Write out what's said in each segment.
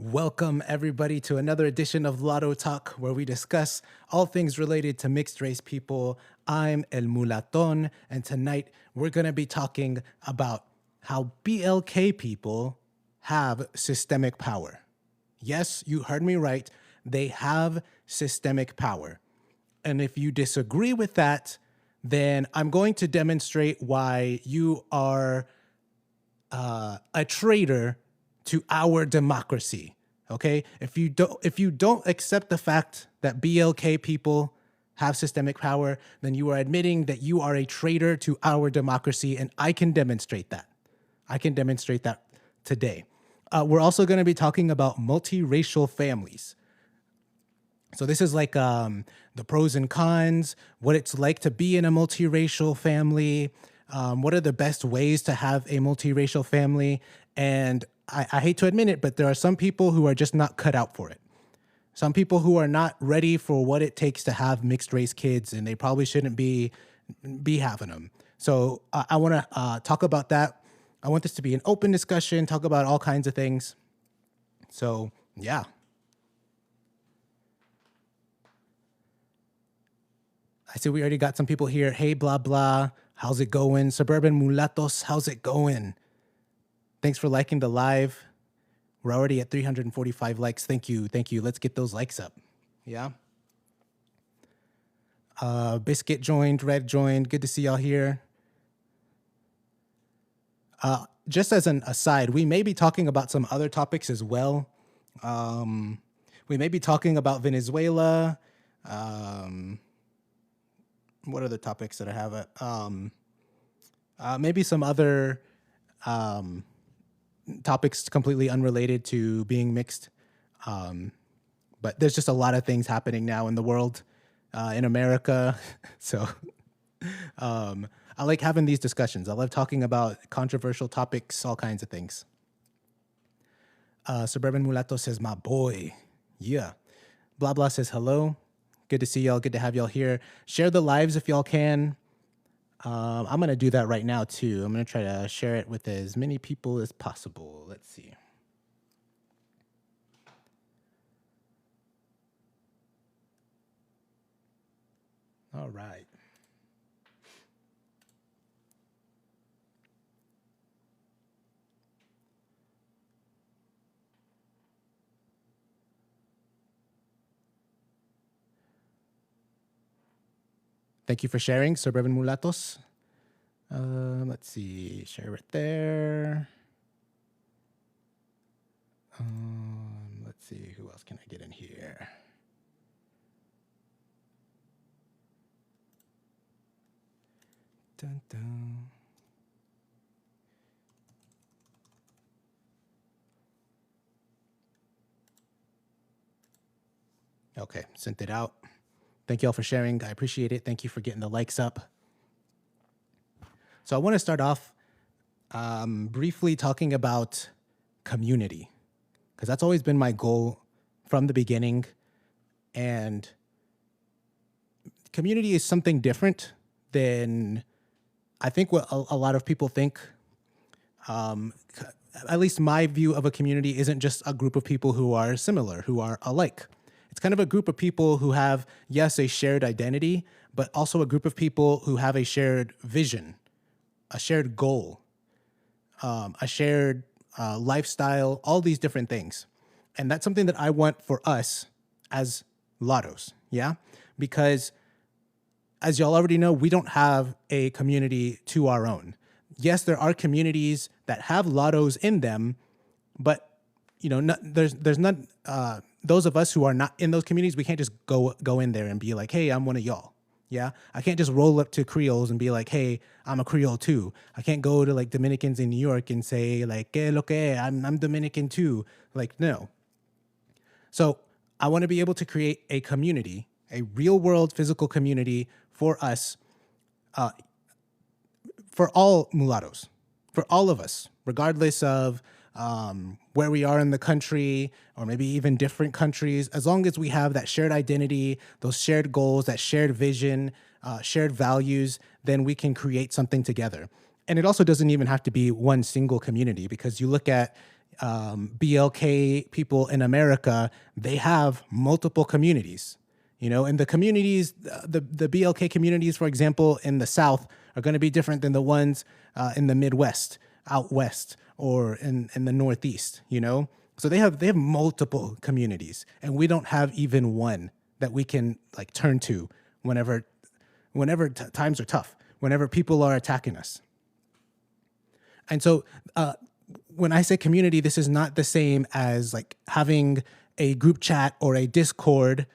Welcome, everybody, to another edition of Latto Talk, where we discuss all things related to mixed race people. I'm El Mulaton, and tonight we're going to be talking about how BLK people have systemic power. Yes, you heard me right. They have systemic power. And if you disagree with that, then I'm going to demonstrate why you are a traitor to our democracy. Okay, if you don't accept the fact that BLK people have systemic power, then you are admitting that you are a traitor to our democracy, and I can demonstrate that. I can demonstrate that today. We're also going to be talking about multiracial families. So this is like the pros and cons, what it's like to be in a multiracial family, what are the best ways to have a multiracial family. And I hate to admit it, but there are some people who are just not cut out for it. Some people who are not ready for what it takes to have mixed race kids, and they probably shouldn't be having them. So I want to talk about that. I want this to be an open discussion, talk about all kinds of things. So yeah. I see we already got some people here. Hey, blah, blah. How's it going? Suburban Mulattos, how's it going? Thanks for liking the live. We're already at 345 likes. Thank you. Thank you. Let's get those likes up. Yeah. Biscuit joined, Red joined. Good to see y'all here. Just as an aside, we may be talking about some other topics as well. We may be talking about Venezuela. What other topics that I have? Maybe some other topics completely unrelated to being mixed. But there's just a lot of things happening now in the world, in America. So I like having these discussions. I love talking about controversial topics, all kinds of things. Suburban Mulatto says, my boy. Yeah. Blah, blah says, hello. Good to see y'all. Good to have y'all here. Share the lives if y'all can. I'm going to do that right now, too. I'm going to try to share it with as many people as possible. Let's see. All right. Thank you for sharing, Suburban Mulatos. Let's see, share it there. Let's see, who else can I get in here? Dun, dun. Okay, sent it out. Thank you all for sharing. I appreciate it. Thank you for getting the likes up. So I want to start off briefly talking about community, because that's always been my goal from the beginning. And community is something different than I think what a lot of people think. At least my view of a community isn't just a group of people who are similar, who are alike. It's kind of a group of people who have, yes, a shared identity, but also a group of people who have a shared vision, a shared goal, a shared lifestyle, all these different things. And that's something that I want for us as Lattos, yeah? Because as y'all already know, we don't have a community to our own. Yes, there are communities that have Lattos in them, but you know, there's not those of us who are not in those communities. We can't just go in there and be like, hey, I'm one of y'all. Yeah, I can't just roll up to Creoles and be like, hey, I'm a Creole too. I can't go to like Dominicans in New York and say like, que lo que, I'm Dominican too. Like, no. So I want to be able to create a community, a real world physical community for us, for all mulattoes, for all of us, regardless of where we are in the country, or maybe even different countries. As long as we have that shared identity, those shared goals, that shared vision, shared values, then we can create something together. And it also doesn't even have to be one single community, because you look at BLK people in America, they have multiple communities. And the communities, the BLK communities, for example, in the South are going to be different than the ones in the Midwest, out West, or in the Northeast, So they have multiple communities, and we don't have even one that we can like turn to whenever times are tough, whenever people are attacking us. And so when I say community, this is not the same as like having a group chat or a Discord.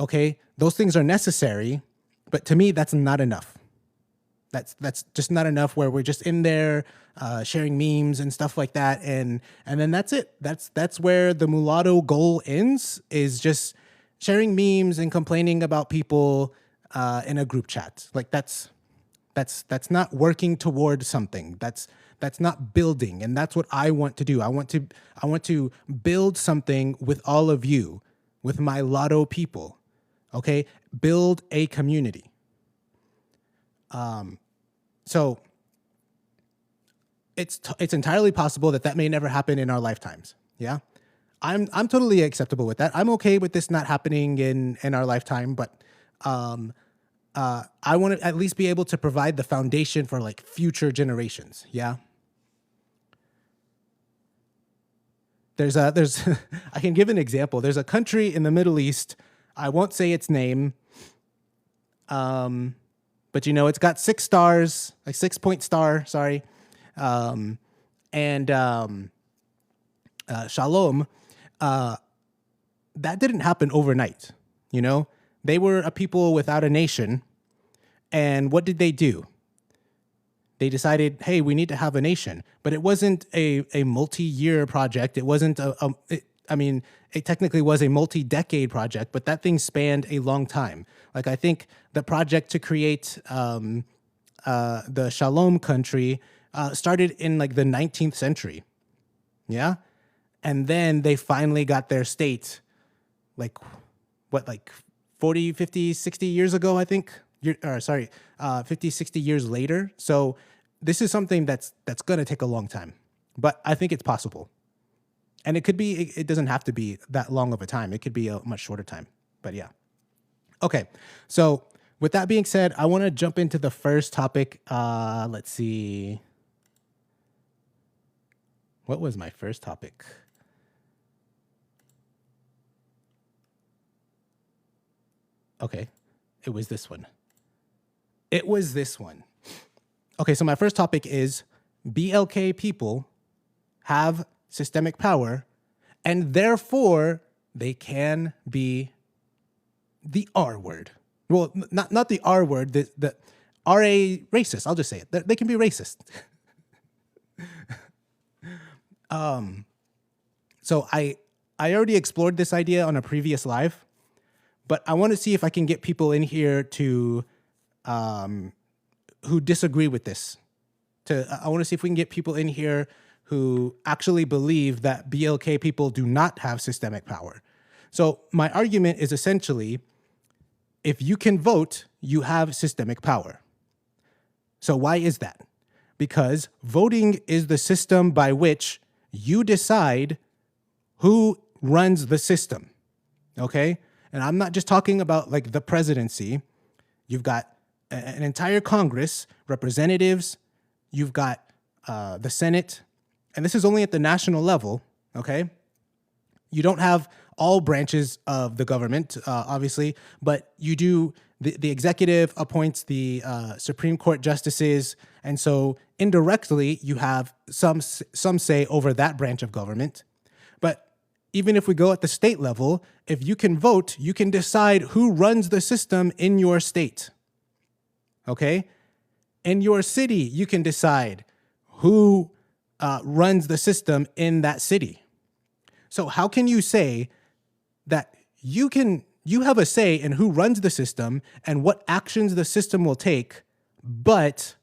Okay, those things are necessary, but to me, that's not enough. That's just not enough where we're just in there sharing memes and stuff like that, and then that's it. That's where the mulatto goal ends, is just sharing memes and complaining about people in a group chat. Like that's not working toward something. That's not building, and that's what I want to do. I want to build something with all of you, with my Latto people. Okay, build a community. So it's entirely possible that may never happen in our lifetimes. Yeah, I'm totally acceptable with that. I'm okay with this not happening in our lifetime, but I want to at least be able to provide the foundation for like future generations. Yeah. There's I can give an example. There's a country in the Middle East. I won't say its name. But it's got 6 stars, like 6-point star, sorry. Shalom, that didn't happen overnight. They were a people without a nation. And what did they do? They decided, hey, we need to have a nation. But it wasn't a multi-year project. It wasn't it technically was a multi-decade project, but that thing spanned a long time. Like, I think the project to create the Shalom country started in like the 19th century. Yeah. And then they finally got their state like 40, 50, 60 years ago, I think. 50, 60 years later. So this is something that's going to take a long time, but I think it's possible. And it doesn't have to be that long of a time. It could be a much shorter time, but yeah. Okay. So with that being said, I want to jump into the first topic. Let's see. What was my first topic? Okay. It was this one. Okay. So my first topic is BLK people have systemic power, and therefore they can be the R word. Well, not the R word, the RA racist. I'll just say it. They can be racist. So I already explored this idea on a previous live, but I want to see if I can get people in here to who disagree with this. I want to see if we can get people in here who actually believe that BLK people do not have systemic power. So my argument is essentially, if you can vote, you have systemic power. So why is that? Because voting is the system by which you decide who runs the system, okay? And I'm not just talking about like the presidency. You've got an entire Congress, representatives, you've got the Senate, and this is only at the national level, okay? You don't have all branches of the government, obviously, but you do, the executive appoints the Supreme Court justices, and so indirectly you have some say over that branch of government. But even if we go at the state level, if you can vote, you can decide who runs the system in your state, okay? In your city, you can decide who runs the system in that city. So how can you say that you have a say in who runs the system and what actions the system will take, but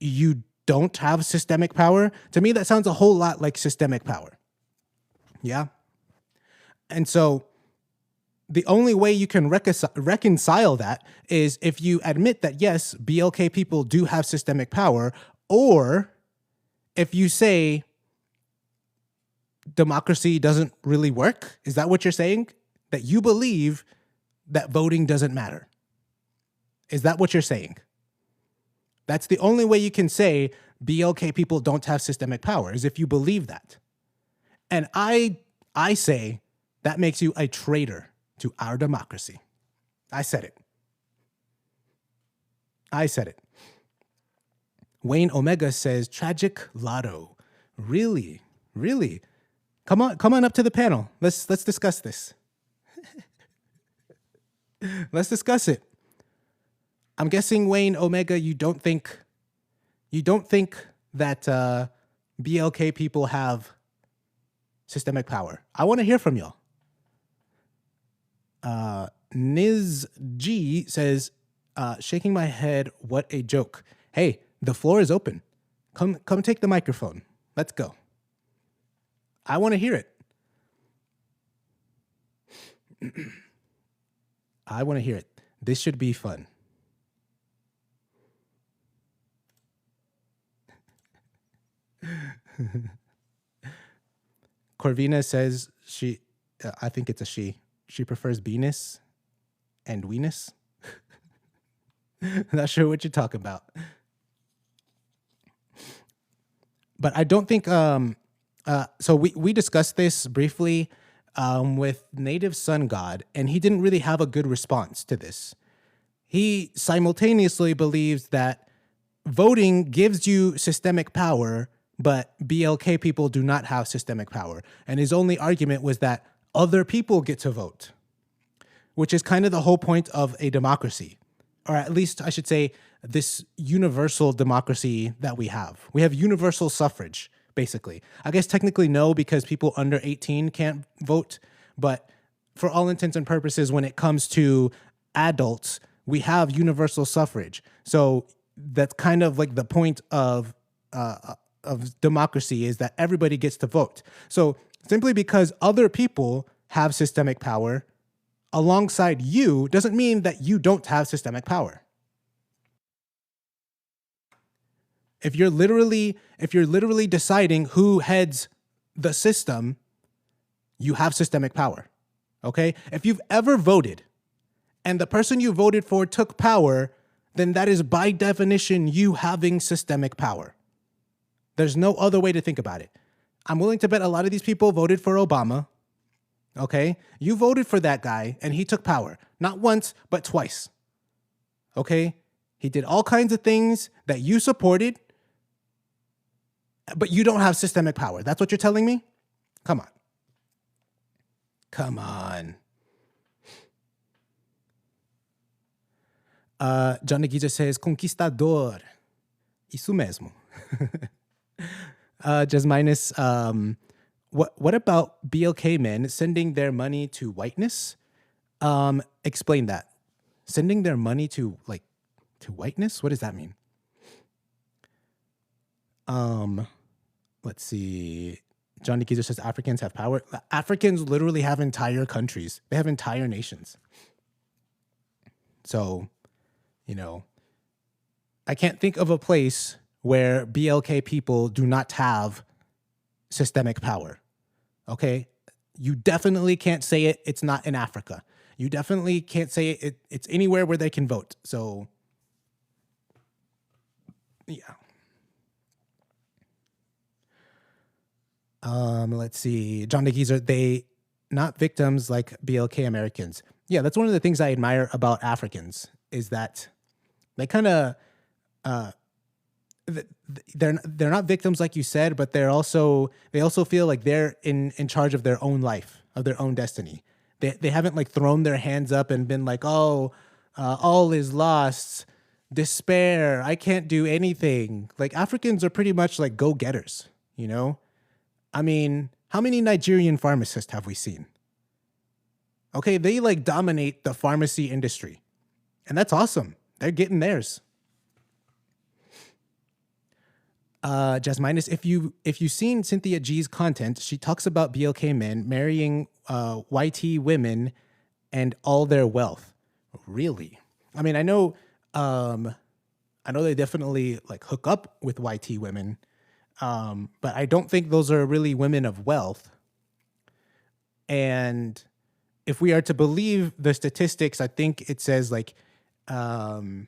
you don't have systemic power? To me, that sounds a whole lot like systemic power. Yeah. And so the only way you can reconcile that is if you admit that, yes, BLK people do have systemic power, or if you say democracy doesn't really work? Is that what you're saying? That you believe that voting doesn't matter? Is that what you're saying? That's the only way you can say BLK people don't have systemic power, is if you believe that. And I say that makes you a traitor to our democracy. I said it. I said it. Wayne Omega says, tragic Latto. Really? Really? Come on up to the panel. Let's discuss this. Let's discuss it. I'm guessing, Wayne Omega, you don't think that BLK people have systemic power. I want to hear from y'all. Niz G says, shaking my head, what a joke. Hey, the floor is open. Come take the microphone. Let's go. I want to hear it. I want to hear it. This should be fun. Corvina says she, I think it's a she prefers Venus and weenus. Not sure what you're talking about. But I don't think, so we discussed this briefly with Native Sun God, and he didn't really have a good response to this. He simultaneously believes that voting gives you systemic power, but BLK people do not have systemic power. And his only argument was that other people get to vote, which is kind of the whole point of a democracy. Or at least I should say this universal democracy that we have. We have universal suffrage, basically. I guess technically no, because people under 18 can't vote. But for all intents and purposes, when it comes to adults, we have universal suffrage. So that's kind of like the point of democracy, is that everybody gets to vote. So simply because other people have systemic power alongside you doesn't mean that you don't have systemic power. If you're literally deciding who heads the system, you have systemic power. Okay? If you've ever voted and the person you voted for took power, then that is by definition you having systemic power. There's no other way to think about it. I'm willing to bet a lot of these people voted for Obama. Okay? You voted for that guy and he took power. Not once, but twice. Okay? He did all kinds of things that you supported, but you don't have systemic power. That's what you're telling me? Come on. Come on. JohnDaGeezer says, conquistador. Isso mesmo. Just minus, what about BLK men sending their money to whiteness? Explain that. Sending their money to whiteness? What does that mean? Let's see. JohnDaGeezer says Africans have power. Africans literally have entire countries. They have entire nations. So, I can't think of a place where BLK people do not have systemic power. Okay? You definitely can't say it's not in Africa. You definitely can't say it's anywhere where they can vote. So, yeah. Let's see. JohnDaGeezer, they not victims like BLK Americans. Yeah, that's one of the things I admire about Africans, is that they kind of they're not victims like you said, but they also feel like they're in charge of their own life, of their own destiny. They haven't thrown their hands up and been like, oh, all is lost, despair, I can't do anything. Africans are pretty much like go-getters, I mean, how many Nigerian pharmacists have we seen? Okay, they dominate the pharmacy industry. And that's awesome. They're getting theirs. Just minus, if you've seen Cynthia G's content, she talks about BLK men marrying YT women and all their wealth. Really? I mean, I know they definitely hook up with YT women, but I don't think those are really women of wealth. And if we are to believe the statistics, I think it says like 80%,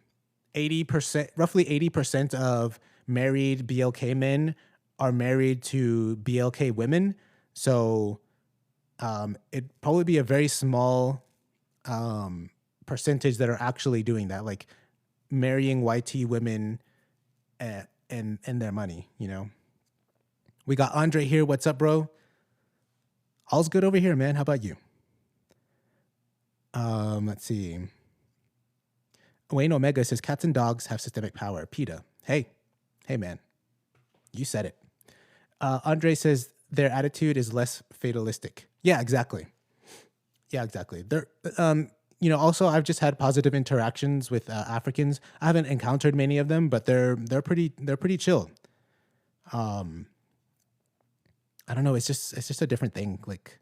roughly 80% of married BLK men are married to BLK women. So it'd probably be a very small percentage that are actually doing that, like marrying YT women and their money, you know. We got Andre here. What's up, bro? All's good over here, man. How about you? Let's see. Wayne Omega says cats and dogs have systemic power. PETA. Hey, man. You said it. Andre says their attitude is less fatalistic. Yeah, exactly. They're, also I've just had positive interactions with Africans. I haven't encountered many of them, but they're pretty chill. I don't know. It's just a different thing. Like,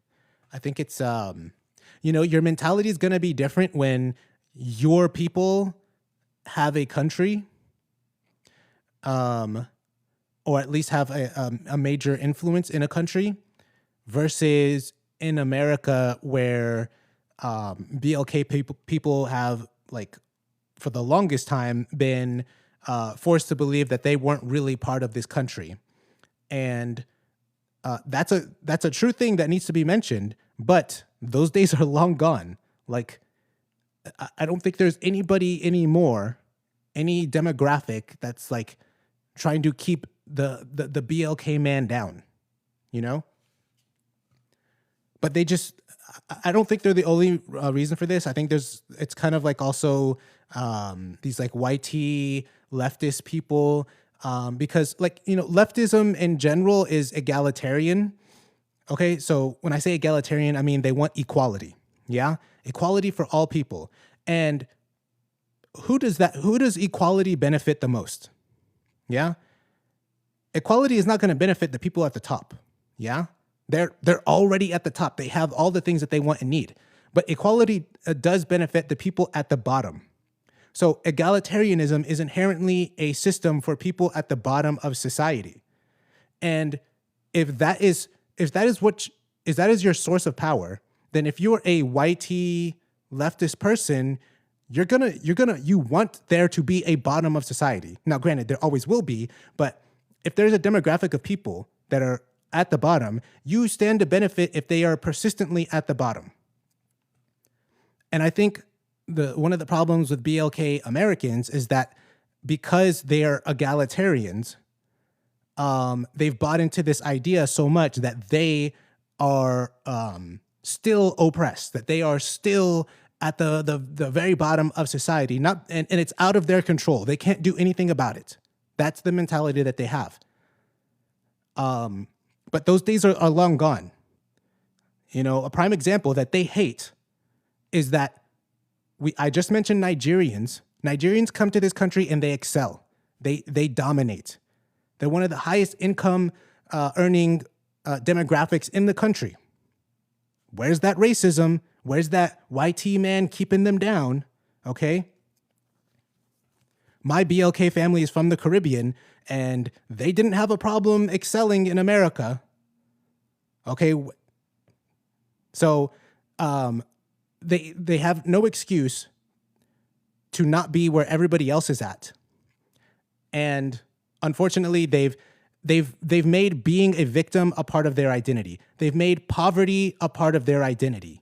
I think it's, your mentality is going to be different when your people have a country, or at least have a major influence in a country, versus in America where BLK people have, like, for the longest time been forced to believe that they weren't really part of this country. And that's a true thing that needs to be mentioned, but those days are long gone. Like, I don't think there's anybody anymore, any demographic that's like trying to keep the BLK man down, you know? But I don't think they're the only reason for this. I think it's kind of like also these like YT leftist people, because, like, leftism in general is egalitarian. Okay, so when I say egalitarian, I mean they want equality. Yeah, equality for all people. And who does equality benefit the most? Yeah, equality is not going to benefit the people at the top. Yeah, they're already at the top. They have all the things that they want and need. But equality does benefit the people at the bottom. So egalitarianism is inherently a system for people at the bottom of society. And if that is your source of power, then if you're a YT leftist person, you want there to be a bottom of society. Now, granted, there always will be, but if there's a demographic of people that are at the bottom, you stand to benefit if they are persistently at the bottom. And I think one of the problems with BLK Americans is that because they are egalitarians, they've bought into this idea so much that they are still oppressed, that they are still at the very bottom of society, and it's out of their control. They can't do anything about it. That's the mentality that they have. But those days are long gone. A prime example that they hate is that I just mentioned Nigerians. Nigerians come to this country and they excel. They dominate. They're one of the highest income earning demographics in the country. Where's that racism? Where's that YT man keeping them down? Okay. My BLK family is from the Caribbean, and they didn't have a problem excelling in America. Okay. So they have no excuse to not be where everybody else is at. And unfortunately, they've made being a victim a part of their identity. They've made poverty a part of their identity.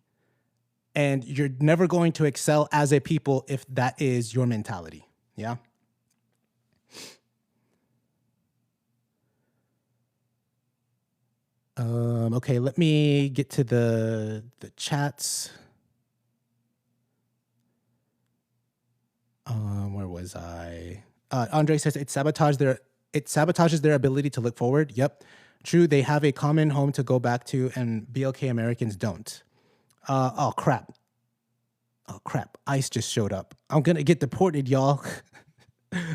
And you're never going to excel as a people if that is your mentality. Yeah. Okay, let me get to the chats. Where was I? Andre says it sabotages their ability to look forward. Yep. True, they have a common home to go back to, and BLK Americans don't. Oh crap. ICE just showed up. I'm gonna get deported, y'all.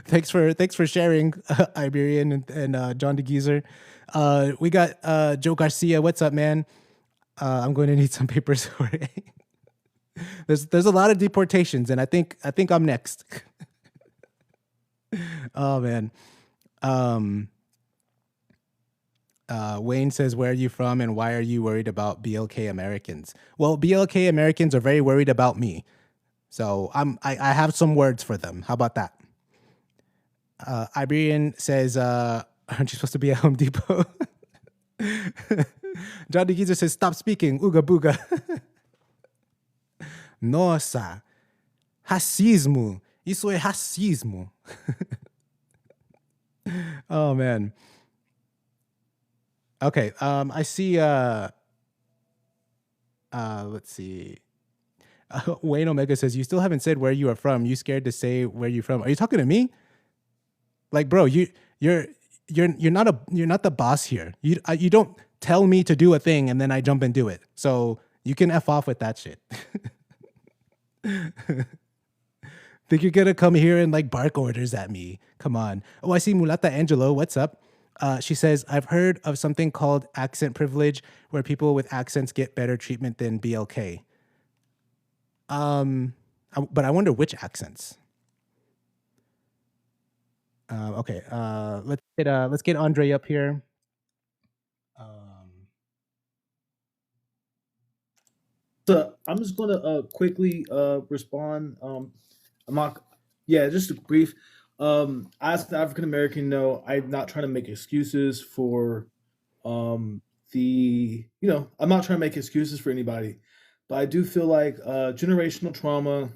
Thanks for sharing, Iberian and JohnDaGeezer. We got Joe Garcia. What's up, man? I'm going to need some papers for it. There's a lot of deportations, and I think I'm next. Oh man. Wayne says, "Where are you from, and why are you worried about BLK Americans?" Well, BLK Americans are very worried about me, so I have some words for them. How about that? Iberian says, "Aren't you supposed to be at Home Depot?" JohnDaGeezer says, "Stop speaking, ooga booga." Nossa, racismo. Isso é racismo. Oh man. Okay. I see. Let's see. Wayne Omega says, "You still haven't said where you are from. You scared to say where you're from. Are you talking to me? Like, bro, you're you're not the boss here. You don't tell me to do a thing and then I jump and do it. So you can f off with that shit." Think you're gonna come here and like bark orders at me? Come on. Oh, I see Mulata Angelo. What's up? She says, "I've heard of something called accent privilege, where people with accents get better treatment than BLK." But I wonder which accents. Okay. Let's get Andre up here. So I'm just gonna quickly respond. I'm not, yeah, just a brief. As an African American, no, I'm not trying to make excuses for um, I'm not trying to make excuses for anybody, but I do feel like generational trauma,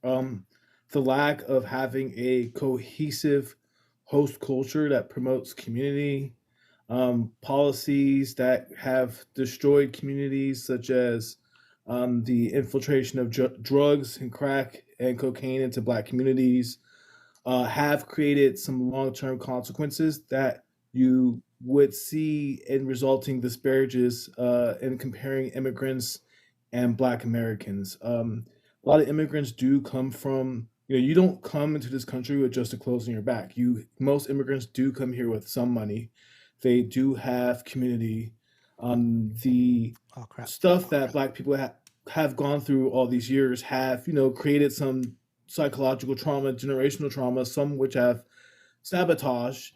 um, the lack of having a cohesive host culture that promotes community, policies that have destroyed communities, such as the infiltration of drugs and crack and cocaine into black communities, have created some long-term consequences that you would see in resulting disparages in comparing immigrants and Black Americans. A lot of immigrants do come from, you don't come into this country with just a clothes on your back. Most immigrants do come here with some money. They do have community. The Oh crap. stuff that Black people have gone through all these years have, created some psychological trauma, generational trauma, some which have sabotage,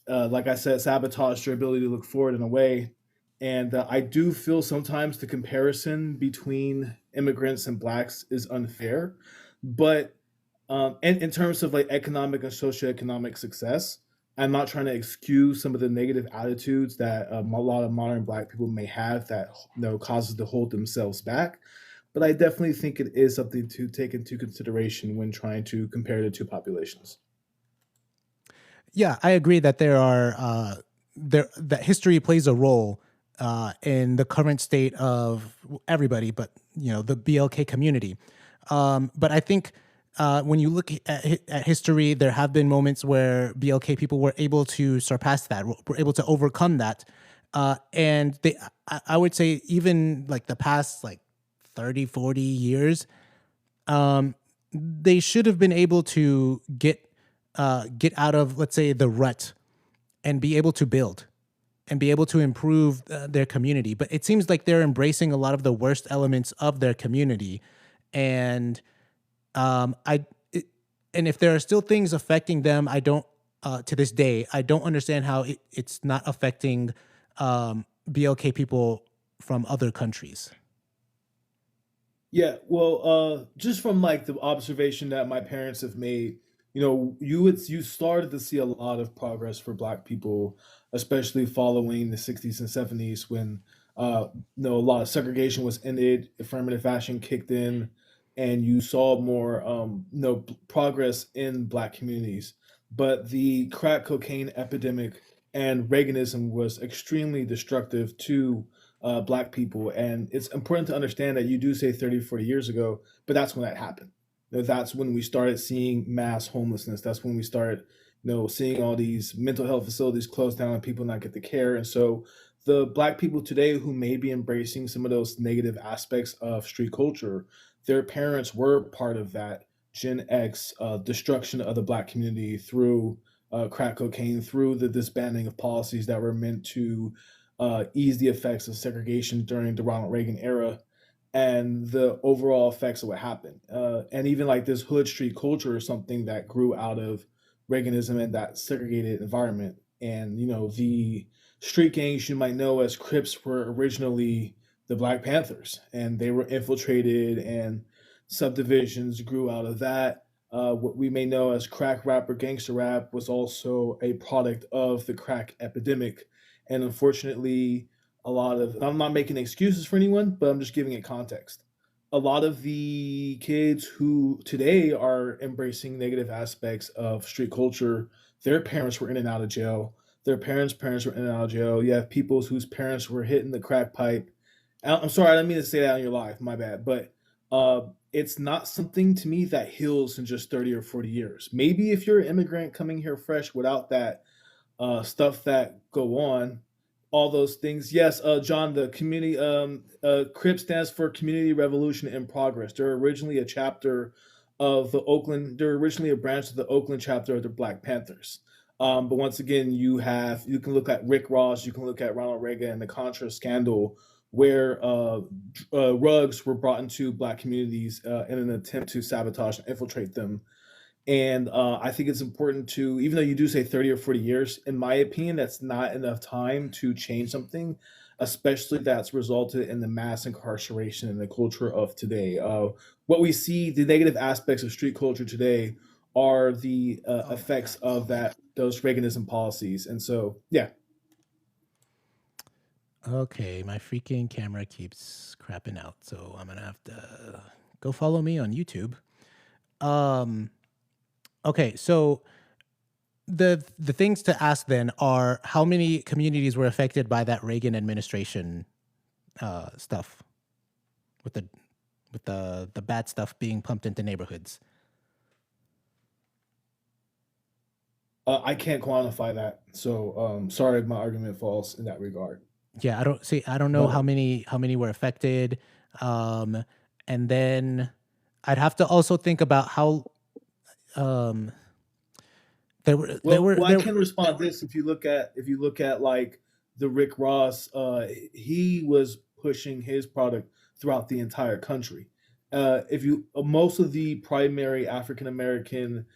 like I said, sabotage your ability to look forward in a way. And I do feel sometimes the comparison between immigrants and blacks is unfair. But in terms of like economic and socioeconomic success, I'm not trying to excuse some of the negative attitudes that a lot of modern black people may have that causes to hold themselves back. But I definitely think it is something to take into consideration when trying to compare the two populations. Yeah, I agree that that history plays a role in the current state of everybody, but the BLK community. But I think when you look at history, there have been moments where BLK people were able to surpass that, were able to overcome that, and I would say even like the past like 30, 40 years, they should have been able to get out of, let's say, the rut and be able to build and be able to improve their community. But it seems like they're embracing a lot of the worst elements of their community, and um, I and if there are still things affecting them, I don't to this day, I don't understand how it's not affecting BLK people from other countries. Yeah, well, just from like the observation that my parents have made, you started to see a lot of progress for Black people, especially following the '60s and '70s when a lot of segregation was ended, affirmative action kicked in, and you saw more progress in Black communities. But the crack cocaine epidemic and Reaganism was extremely destructive to Black people. And it's important to understand that you do say 30, 40 years ago, but that's when that happened. That's when we started seeing mass homelessness. That's when we started, seeing all these mental health facilities close down and people not get the care. And so the Black people today who may be embracing some of those negative aspects of street culture, their parents were part of that Gen X destruction of the Black community through crack cocaine, through the disbanding of policies that were meant to ease the effects of segregation during the Ronald Reagan era and the overall effects of what happened. And even like this hood street culture is something that grew out of Reaganism and that segregated environment. And, the street gangs you might know as Crips were originally the Black Panthers, and they were infiltrated, and subdivisions grew out of that. What we may know as crack rap or gangster rap was also a product of the crack epidemic, and unfortunately, a lot of, I'm not making excuses for anyone, but I'm just giving it context. A lot of the kids who today are embracing negative aspects of street culture, their parents were in and out of jail. Their parents were in and out of jail. You have people whose parents were hitting the crack pipe. I'm sorry, I didn't mean to say that in your life, my bad. But it's not something to me that heals in just 30 or 40 years. Maybe if you're an immigrant coming here fresh without that stuff that go on, all those things. Yes, John, the community CRIP stands for Community Revolution in Progress. They're originally a chapter of the Oakland. They're originally a branch of the Oakland chapter of the Black Panthers. But once again, you can look at Rick Ross, you can look at Ronald Reagan and the Contra scandal, where rugs were brought into Black communities in an attempt to sabotage and infiltrate them. And I think it's important to, even though you do say 30 or 40 years, in my opinion, that's not enough time to change something, especially that's resulted in the mass incarceration and the culture of today. What we see, the negative aspects of street culture today are the Oh my effects gosh. of those Reaganism policies. And so, yeah. Okay, my freaking camera keeps crapping out, so I'm gonna have to go follow me on YouTube. Um, okay, so the things to ask then are how many communities were affected by that Reagan administration stuff with the bad stuff being pumped into neighborhoods. I can't quantify that. So, sorry if my argument falls in that regard. Yeah, I don't know But how many were affected. Um, and then I'd have to also think about how um well, I there can respond this. If you look at like the Rick Ross, he was pushing his product throughout the entire country. If you Most of the primary African American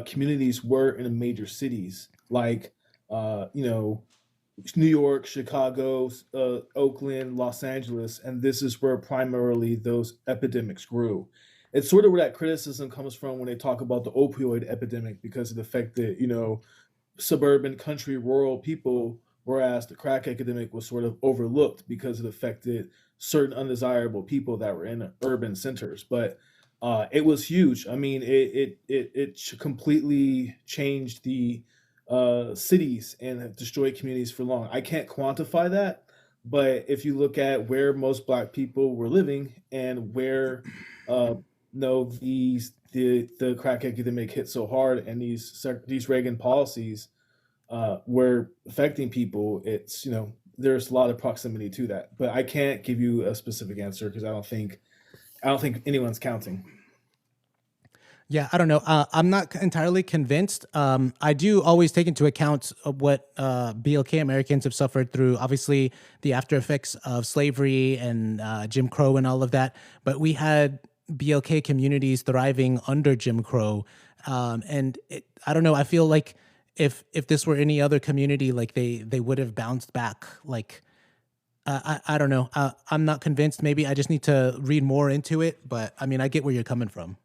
communities were in the major cities, like you know, New York, Chicago, Oakland, Los Angeles, and this is where primarily those epidemics grew. It's sort of where that criticism comes from when they talk about the opioid epidemic, because of the fact that, suburban, country, rural people, whereas the crack epidemic was sort of overlooked because it affected certain undesirable people that were in urban centers. But it was huge. I mean, it completely changed the cities and have destroyed communities for long. I can't quantify that, but if you look at where most Black people were living and where uh, no the crack epidemic hit so hard, and these Reagan policies were affecting people, it's there's a lot of proximity to that. But I can't give you a specific answer because I don't think anyone's counting. Yeah, I don't know. I'm not entirely convinced. I do always take into account what BLK Americans have suffered through, obviously, the after effects of slavery and Jim Crow and all of that. But we had BLK communities thriving under Jim Crow. I don't know. I feel like if this were any other community, like they would have bounced back. Like, I don't know. I'm not convinced. Maybe I just need to read more into it. But I mean, I get where you're coming from.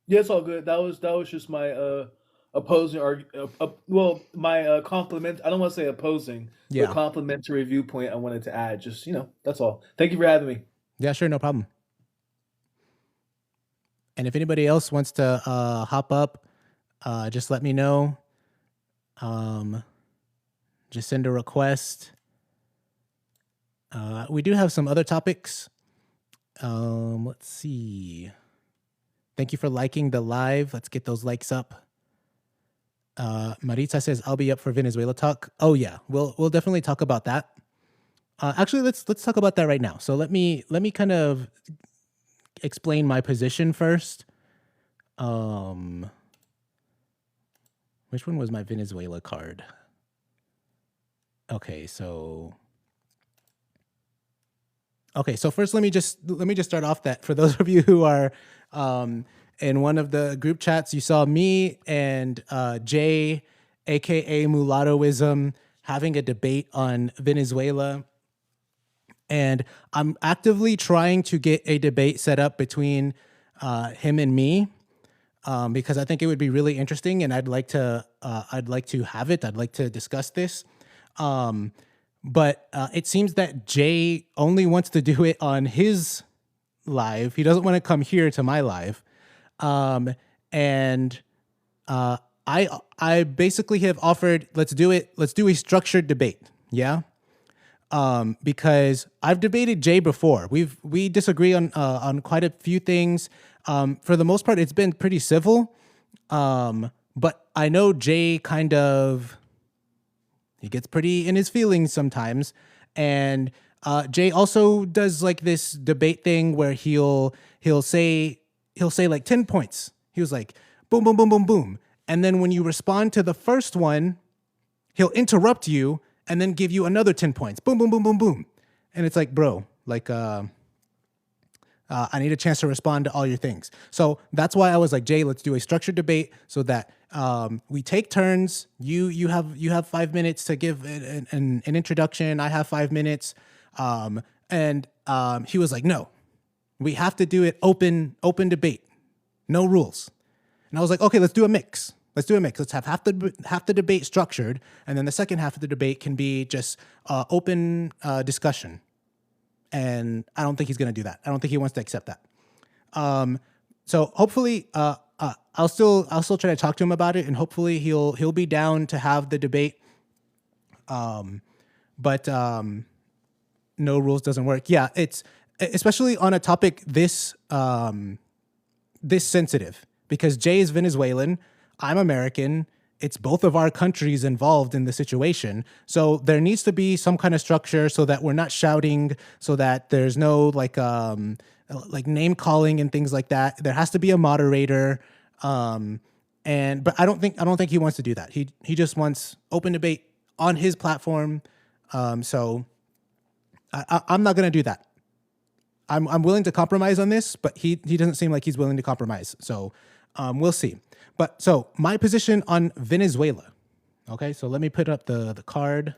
Yeah, it's all good. That was just my opposing well, my compliment. I don't want to say opposing, but Yeah. complimentary viewpoint I wanted to add. Just, that's all. Thank you for having me. Yeah, sure. No problem. And if anybody else wants to hop up, just let me know. Um, just send a request. We do have some other topics. Let's see. Thank you for liking the live. Let's get those likes up. Maritza says I'll be up for Venezuela talk. Oh yeah, we'll definitely talk about that. Actually, let's talk about that right now. So let me kind of explain my position first. Which one was my Venezuela card? Okay, so first let me just start off that for those of you who are in one of the group chats, you saw me and Jay aka mulattoism, having a debate on Venezuela. And I'm actively trying to get a debate set up between him and me, because I think it would be really interesting, and I'd like to have it. I'd like to discuss this. But it seems that Jay only wants to do it on his live. He doesn't want to come here to my live. And I basically have offered, let's do it. Let's do a structured debate. Yeah. Because I've debated Jay before. We disagree on quite a few things. For the most part, it's been pretty civil. But I know Jay he gets pretty in his feelings sometimes. And Jay also does like this debate thing where he'll say like 10 points. He was like, boom, boom, boom, boom, boom. And then when you respond to the first one, he'll interrupt you and then give you another 10 points. Boom, boom, boom, boom, boom. And it's like, bro, like, I need a chance to respond to all your things. So that's why I was like, Jay, let's do a structured debate so that we take turns. You have 5 minutes to give an introduction. I have 5 minutes. And he was like, no, we have to do it open debate, no rules. And I was like, okay, let's do a mix. Let's have half the debate structured, and then the second half of the debate can be just open discussion. And I don't think he's going to do that. I don't think he wants to accept that. So hopefully, I'll still try to talk to him about it, and hopefully he'll be down to have the debate. But no rules doesn't work. Yeah, it's especially on a topic this sensitive, because Jay is Venezuelan. I'm American. It's both of our countries involved in the situation. So there needs to be some kind of structure so that we're not shouting, so that there's no like name calling and things like that. There has to be a moderator. But I don't think he wants to do that. He just wants open debate on his platform. So I'm not going to do that. I'm willing to compromise on this, but he doesn't seem like he's willing to compromise. So we'll see. But so my position on Venezuela. Okay, so let me put up the card.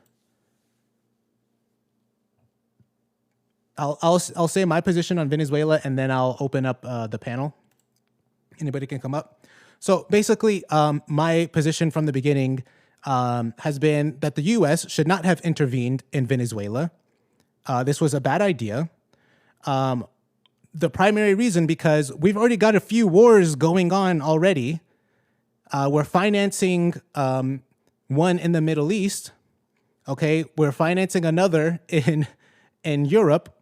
I'll say my position on Venezuela, and then I'll open up the panel. Anybody can come up. So basically, my position from the beginning has been that the U.S. should not have intervened in Venezuela. This was a bad idea. The primary reason, because we've already got a few wars going on already. We're financing one in the Middle East. Okay, we're financing another in Europe.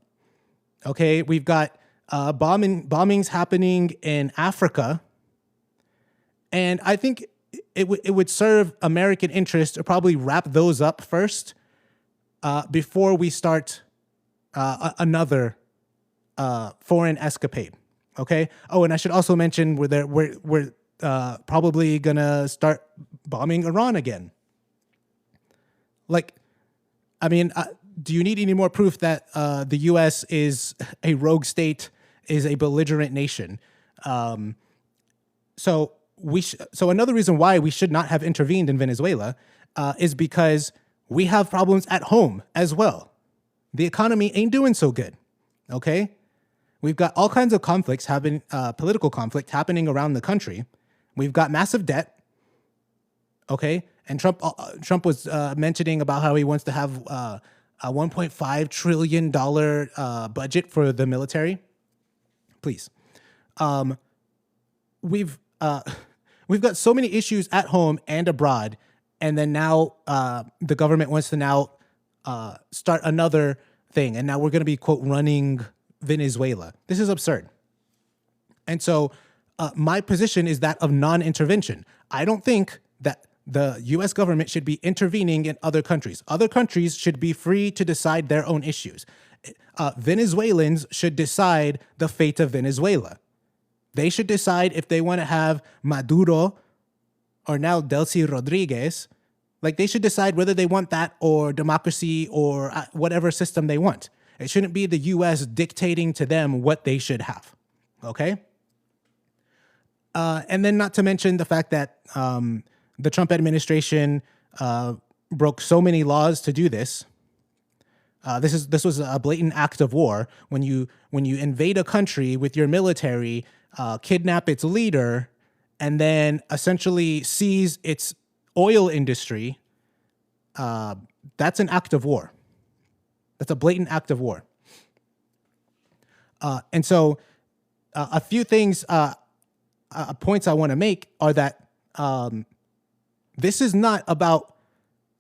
Okay, we've got bombings happening in Africa, and I think it would serve American interest to probably wrap those up first before we start another foreign escapade. Okay. Oh, and I should also mention we're probably gonna start bombing Iran again. Like, I mean, do you need any more proof that the U.S. is a rogue state, is a belligerent nation? So another reason why we should not have intervened in Venezuela is because we have problems at home as well. The economy ain't doing so good. Okay, we've got all kinds of conflicts political conflict happening around the country. We've got massive debt. Okay, and Trump was mentioning about how he wants to have a $1.5 trillion budget for the military. Please, we've got so many issues at home and abroad, and then now the government wants to now start another thing, and now we're going to be, quote, running Venezuela. This is absurd. And so my position is that of non-intervention. I don't think that the U.S. government should be intervening in other countries. Other countries should be free to decide their own issues. Venezuelans should decide the fate of Venezuela. They should decide if they want to have Maduro or now Delcy Rodriguez. Like, they should decide whether they want that or democracy or whatever system they want. It shouldn't be the U.S. dictating to them what they should have. Okay? And then not to mention the fact that the Trump administration broke so many laws to do this. This was a blatant act of war when you invade a country with your military, kidnap its leader, and then essentially seize its oil industry. That's an act of war. That's a blatant act of war. And so, a few things, points I want to make are that this is not about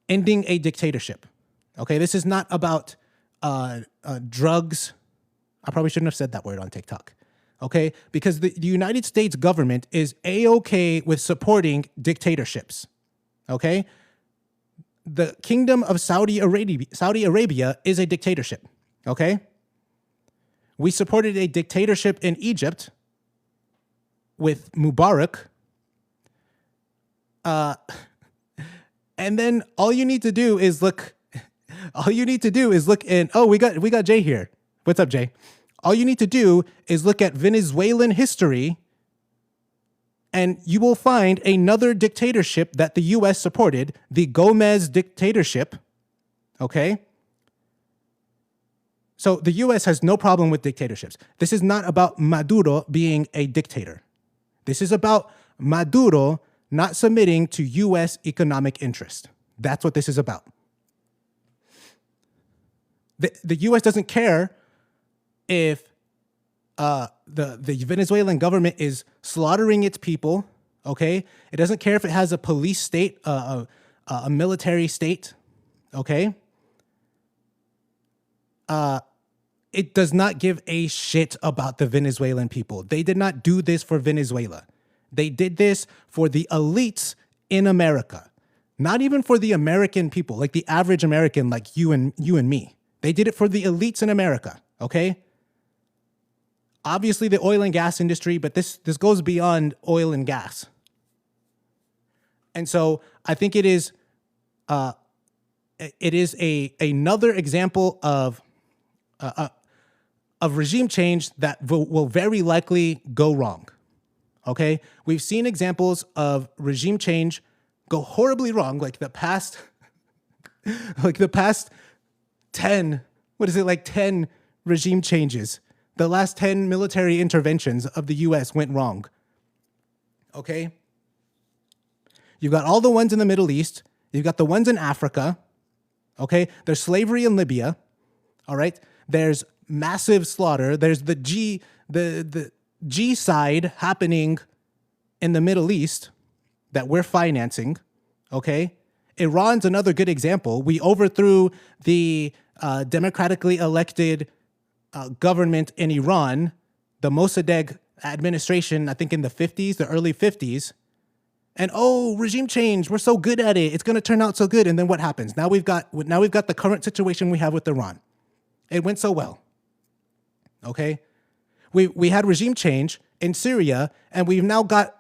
ending a dictatorship. Okay, this is not about drugs. I probably shouldn't have said that word on TikTok. Okay, because the United States government is A-okay with supporting dictatorships. Okay, the Kingdom of Saudi Arabia is a dictatorship. Okay, we supported a dictatorship in Egypt with Mubarak. And then all you need to do is look. All you need to do is look in. Oh, we got Jay here. What's up, Jay? All you need to do is look at Venezuelan history, and you will find another dictatorship that the U.S. supported, the Gomez dictatorship. Okay. So the U.S. has no problem with dictatorships. This is not about Maduro being a dictator. This is about Maduro not submitting to U.S. economic interest. That's what this is about. The U.S. doesn't care if the Venezuelan government is slaughtering its people, okay? It doesn't care if it has a police state, a military state, okay? It does not give a shit about the Venezuelan people. They did not do this for Venezuela. They did this for the elites in America, not even for the American people, like the average American, like you and me. They did it for the elites in America, okay? Obviously the oil and gas industry, but this goes beyond oil and gas. And so I think it is another example of regime change that will very likely go wrong. Okay? We've seen examples of regime change go horribly wrong, like the past 10 regime changes. The last 10 military interventions of the US went wrong. Okay? You've got all the ones in the Middle East. You've got the ones in Africa. Okay? There's slavery in Libya. All right? There's massive slaughter. There's the G side happening in the Middle East that we're financing. Okay? Iran's another good example. We overthrew the democratically elected government in Iran, the Mossadegh administration, I think in the 50s, the early 50s. And regime change, we're so good at it. It's going to turn out so good. And then what happens? Now we've got the current situation we have with Iran. It went so well. Okay? We had regime change in Syria, and we've now got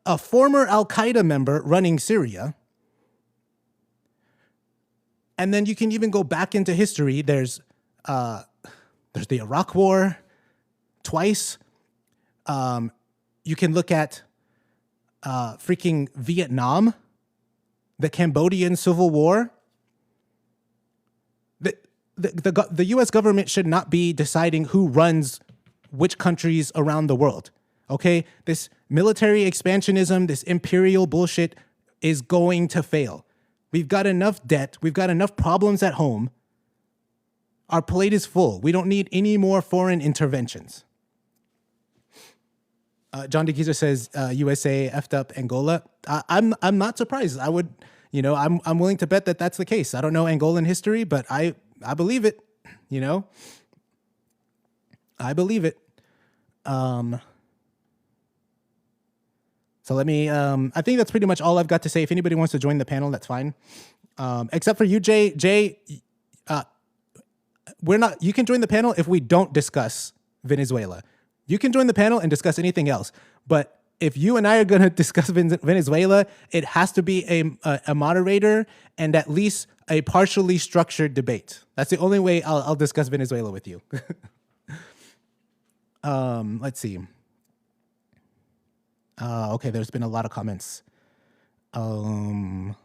a former Al-Qaeda member running Syria. And then you can even go back into history. There's the Iraq War twice. You can look at freaking Vietnam, the Cambodian Civil War. The U.S. government should not be deciding who runs which countries around the world. Okay? This military expansionism, this imperial bullshit is going to fail. We've got enough debt. We've got enough problems at home. Our plate is full. We don't need any more foreign interventions. JohnDaGeezer says USA effed up Angola. I'm not surprised. I would, I'm willing to bet that that's the case. I don't know Angolan history, but I believe it. I believe it. So let me, I think that's pretty much all I've got to say. If anybody wants to join the panel, that's fine. Except for you, Jay. Jay, you can join the panel if we don't discuss Venezuela. You can join the panel and discuss anything else. But if you and I are going to discuss Venezuela, it has to be a moderator and at least a partially structured debate. That's the only way I'll discuss Venezuela with you. Let's see. Okay, there's been a lot of comments. Um.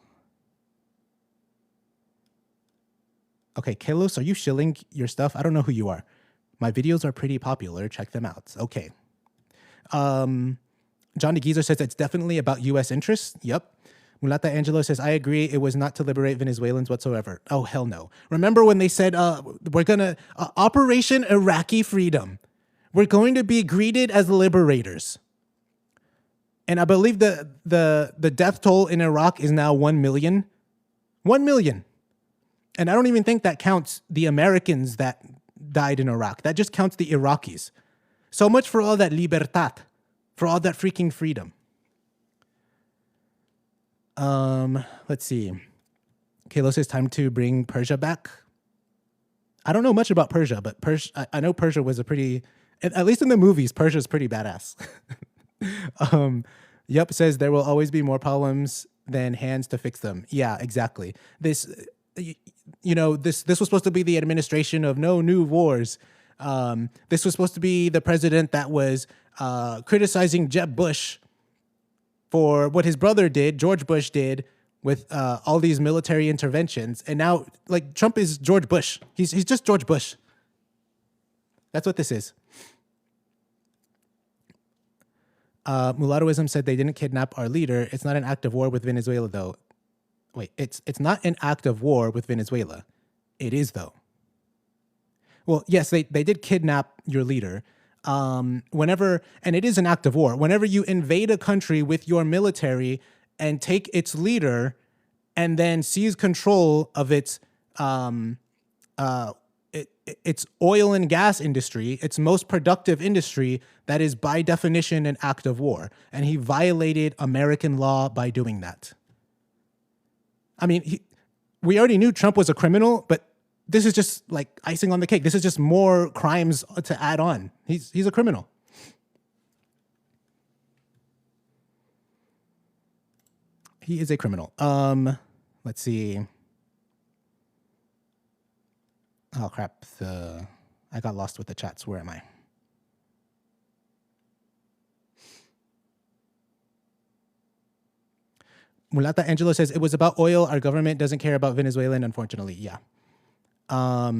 Okay, Kalos, are you shilling your stuff? I don't know who you are. My videos are pretty popular. Check them out. Okay. JohnDaGeezer says it's definitely about U.S. interests. Yep. Mulata Angelo says, I agree. It was not to liberate Venezuelans whatsoever. Oh, hell no. Remember when they said, we're going to, Operation Iraqi Freedom. We're going to be greeted as liberators. And I believe the death toll in Iraq is now 1 million. 1 million. And I don't even think that counts the Americans that died in Iraq. That just counts the Iraqis. So much for all that libertad, for all that freaking freedom. Let's see. Kalos says time to bring Persia back. I don't know much about Persia, but I know Persia was a pretty, at least in the movies, Persia's pretty badass. Yup says there will always be more problems than hands to fix them. Yeah, exactly. This was supposed to be the administration of no new wars. This was supposed to be the president that was criticizing Jeb Bush for what his brother did, George Bush did, with all these military interventions. And now, like, Trump is George Bush. He's just George Bush. That's what this is. Mulattoism said they didn't kidnap our leader. It's not an act of war with Venezuela, though. Wait, it's not an act of war with Venezuela. It is, though. Well, yes, they did kidnap your leader. And it is an act of war. Whenever you invade a country with your military and take its leader and then seize control of its oil and gas industry, its most productive industry, that is by definition an act of war. And he violated American law by doing that. I mean, we already knew Trump was a criminal, but this is just like icing on the cake. This is just more crimes to add on. He's a criminal. He is a criminal. Let's see. Oh crap! I got lost with the chats. Where am I? Mulata Angelo says it was about oil. Our government doesn't care about Venezuelan, unfortunately. Yeah. I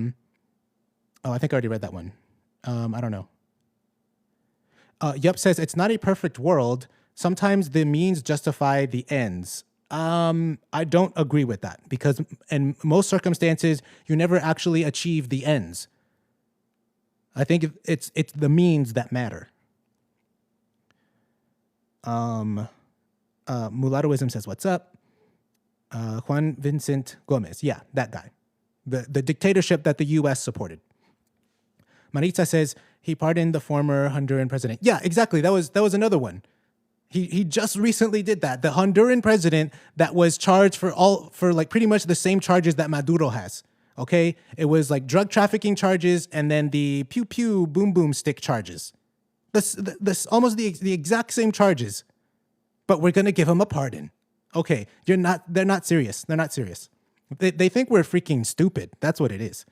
think I already read that one. I don't know. Yup says it's not a perfect world. Sometimes the means justify the ends. I don't agree with that because in most circumstances, you never actually achieve the ends. I think it's the means that matter. Mulattoism says, what's up? Juan Vincent Gomez. Yeah, that guy. The dictatorship that the U.S. supported. Maritza says he pardoned the former Honduran president. Yeah, exactly. That was another one. He just recently did that. The Honduran president that was charged for like pretty much the same charges that Maduro has. Okay, it was like drug trafficking charges and then the pew pew boom boom stick charges. This almost the exact same charges, but we're gonna give him a pardon. Okay, they're not serious. They're not serious. They think we're freaking stupid. That's what it is.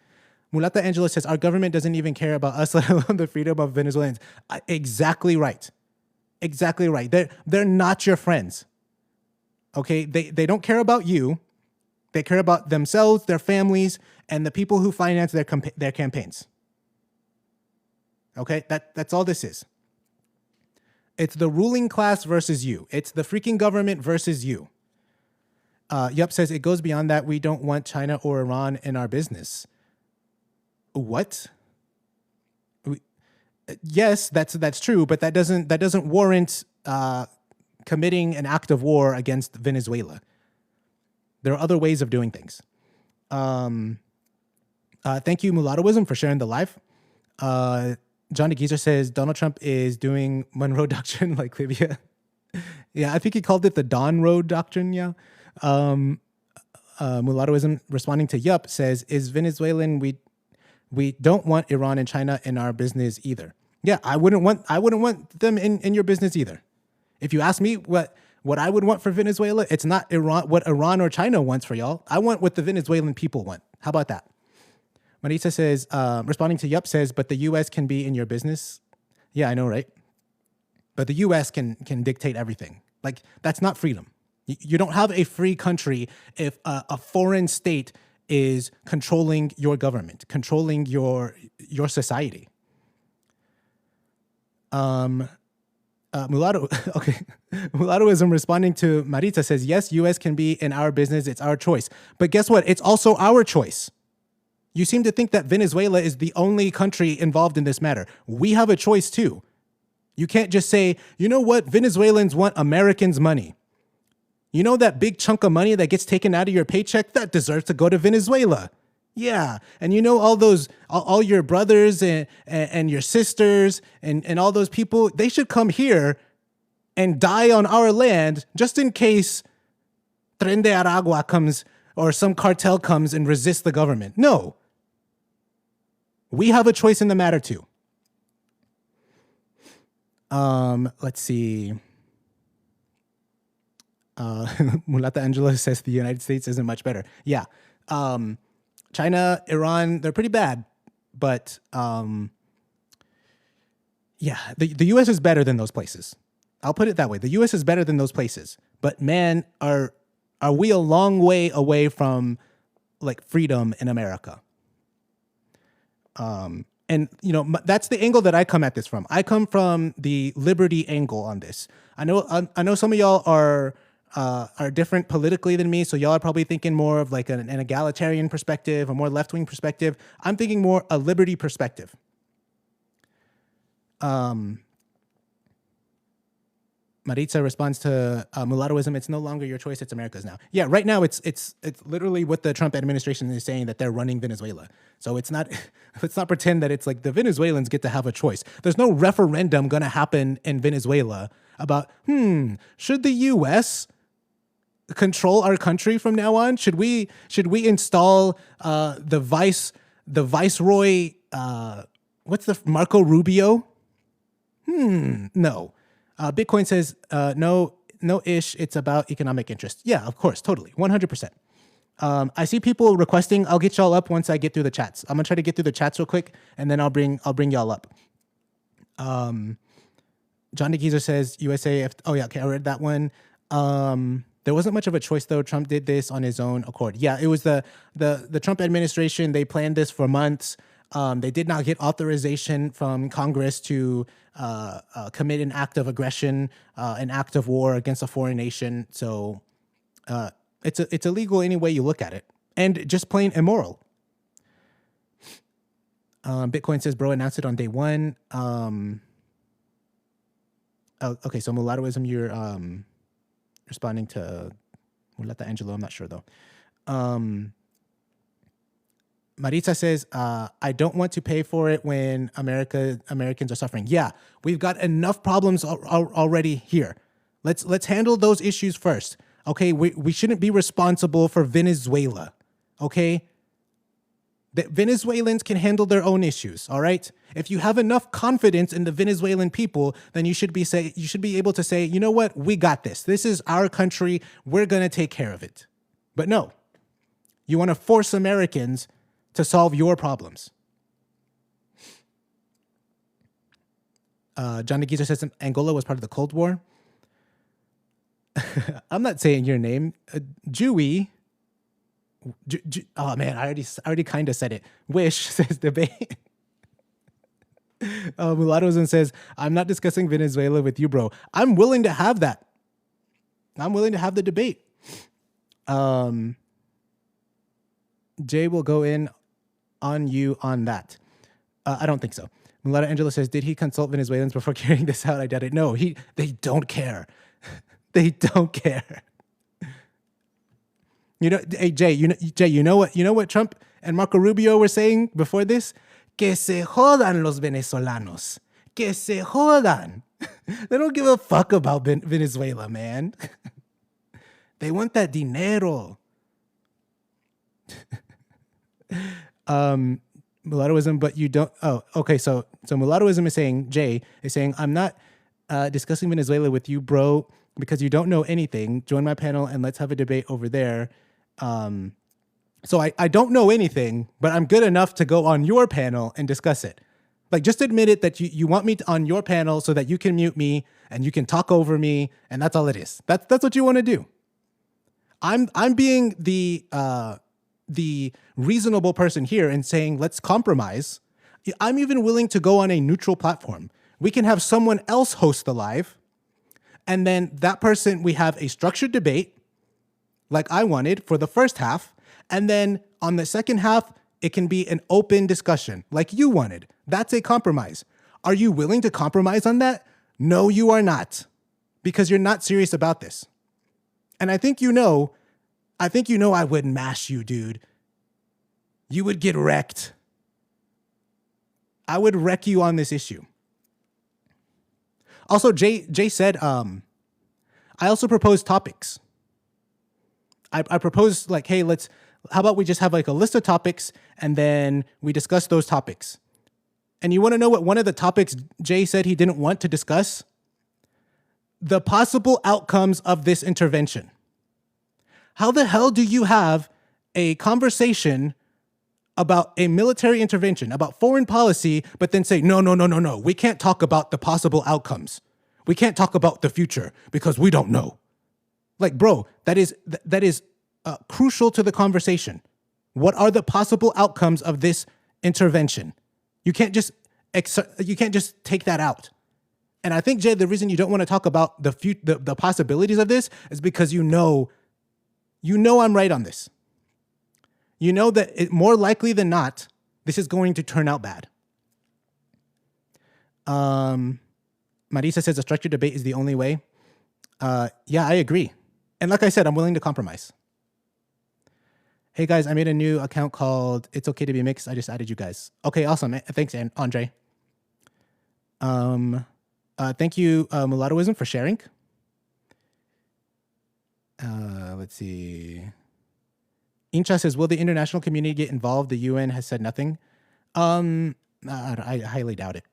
Mulata Angelo says our government doesn't even care about us, let alone the freedom of Venezuelans. Exactly right. Exactly right. They're not your friends. Okay, they don't care about you. They care about themselves, their families, and the people who finance their campaigns. Okay, that's all this is. It's the ruling class versus you. It's the freaking government versus you. Yup says it goes beyond that. We don't want China or Iran in our business. What? Yes, that's true, but that doesn't warrant committing an act of war against Venezuela. There are other ways of doing things. Thank you, Mulattoism, for sharing the live. JohnDaGeezer says Donald Trump is doing Monroe Doctrine like Libya. Yeah, I think he called it the Don Road Doctrine. Yeah. Mulattoism responding to Yup says is Venezuelan. We don't want Iran and China in our business either. Yeah, I wouldn't want them in your business either. If you ask me what I would want for Venezuela, it's not what Iran or China wants for y'all. I want what the Venezuelan people want. How about that? Maritza says, responding to Yup says, but the U.S. can be in your business. Yeah, I know, right? But the U.S. can dictate everything. Like, that's not freedom. You don't have a free country if a foreign state is controlling your government, controlling your society. Mulatto, okay. Mulattoism responding to Maritza says, yes, U.S. can be in our business. It's our choice. But guess what? It's also our choice. You seem to think that Venezuela is the only country involved in this matter. We have a choice too. You can't just say, you know what? Venezuelans want Americans' money. You know that big chunk of money that gets taken out of your paycheck? That deserves to go to Venezuela. Yeah. And you know, all your brothers and your sisters and all those people, they should come here and die on our land just in case Tren de Aragua comes or some cartel comes and resists the government. No. We have a choice in the matter too. Let's see. Mulata Angela says the United States isn't much better. Yeah. China, Iran, they're pretty bad. But yeah, the US is better than those places. I'll put it that way. The US is better than those places. But man, are we a long way away from like freedom in America? And you know, that's the angle that I come at this from. I come from the liberty angle on this. I know some of y'all are different politically than me, so y'all are probably thinking more of like an egalitarian perspective, a more left-wing perspective. I'm thinking more a liberty perspective. Maritza responds to mulattoism. It's no longer your choice. It's America's now. Yeah, right now it's literally what the Trump administration is saying, that they're running Venezuela. So let's not pretend that it's like the Venezuelans get to have a choice. There's no referendum going to happen in Venezuela about, should the U.S. control our country from now on? Should we install the viceroy? What's the Marco Rubio? No. Bitcoin says no ish. It's about economic interest. Yeah, of course, totally, 100%. I see people requesting. I'll get y'all up once I get through the chats. I'm gonna try to get through the chats real quick, and then I'll bring y'all up. JohnDaGeezer says USA. Oh yeah, okay, I read that one. There wasn't much of a choice though. Trump did this on his own accord. Yeah, it was the Trump administration. They planned this for months. They did not get authorization from Congress to commit an act of aggression, an act of war against a foreign nation. So it's illegal any way you look at it, and just plain immoral. Bitcoin says, bro, announced it on day one. Okay, so mulattoism, you're responding to Mulata Angelo. I'm not sure though. Maritza says, I don't want to pay for it when Americans are suffering. Yeah, we've got enough problems already here. Let's handle those issues first. Okay, we shouldn't be responsible for Venezuela. Okay? The Venezuelans can handle their own issues, all right? If you have enough confidence in the Venezuelan people, then you should be able to say, you know what? We got this. This is our country. We're going to take care of it. But no. You want to force Americans to solve your problems. JohnDaGeezer says Angola was part of the Cold War. I'm not saying your name. Jewy. Oh man, I already kind of said it. Wish says debate. Mulattoism says, I'm not discussing Venezuela with you, bro. I'm willing to have that. I'm willing to have the debate. Jay will go in on you on that. I don't think so. Mulatto Angela says, did he consult Venezuelans before carrying this out? I doubt it. No, they don't care. They don't care. You know, hey Jay, you know what Trump and Marco Rubio were saying before this? Que se jodan los venezolanos. Que se jodan. They don't give a fuck about Venezuela, man. They want that dinero. Mulattoism, but you don't. Oh, okay. So mulattoism is saying, Jay is saying, I'm not discussing Venezuela with you, bro, because you don't know anything. Join my panel and let's have a debate over there. So I don't know anything, but I'm good enough to go on your panel and discuss it. Like, just admit it that you want me on your panel so that you can mute me and you can talk over me, and that's all it is. That's what you want to do. I'm being the reasonable person here and saying let's compromise. I'm even willing to go on a neutral platform. We can have someone else host the live, and then that person, we have a structured debate like I wanted for the first half, and then on the second half, it can be an open discussion like you wanted. That's a compromise. Are you willing to compromise on that? No, you are not, because you're not serious about this. And I think you know I would mash you, dude. You would get wrecked. I would wreck you on this issue. Also, Jay said, I also proposed topics. I proposed like, hey, how about we just have like a list of topics and then we discuss those topics. And you want to know what one of the topics Jay said he didn't want to discuss? The possible outcomes of this intervention. How the hell do you have a conversation about a military intervention, about foreign policy, but then say, no, we can't talk about the possible outcomes. We can't talk about the future because we don't know. Like, bro, that is crucial to the conversation. What are the possible outcomes of this intervention? You can't just take that out. And I think, Jay, the reason you don't want to talk about the possibilities of this is because you know I'm right on this. You know that more likely than not, this is going to turn out bad. Maritza says a structured debate is the only way. Yeah, I agree. And like I said, I'm willing to compromise. Hey guys, I made a new account called It's Okay to Be Mixed. I just added you guys. Okay, awesome. Thanks, Andre. Thank you, Mulattoism, for sharing. Let's see. Incha says, will the international community get involved? The UN has said nothing. I highly doubt it.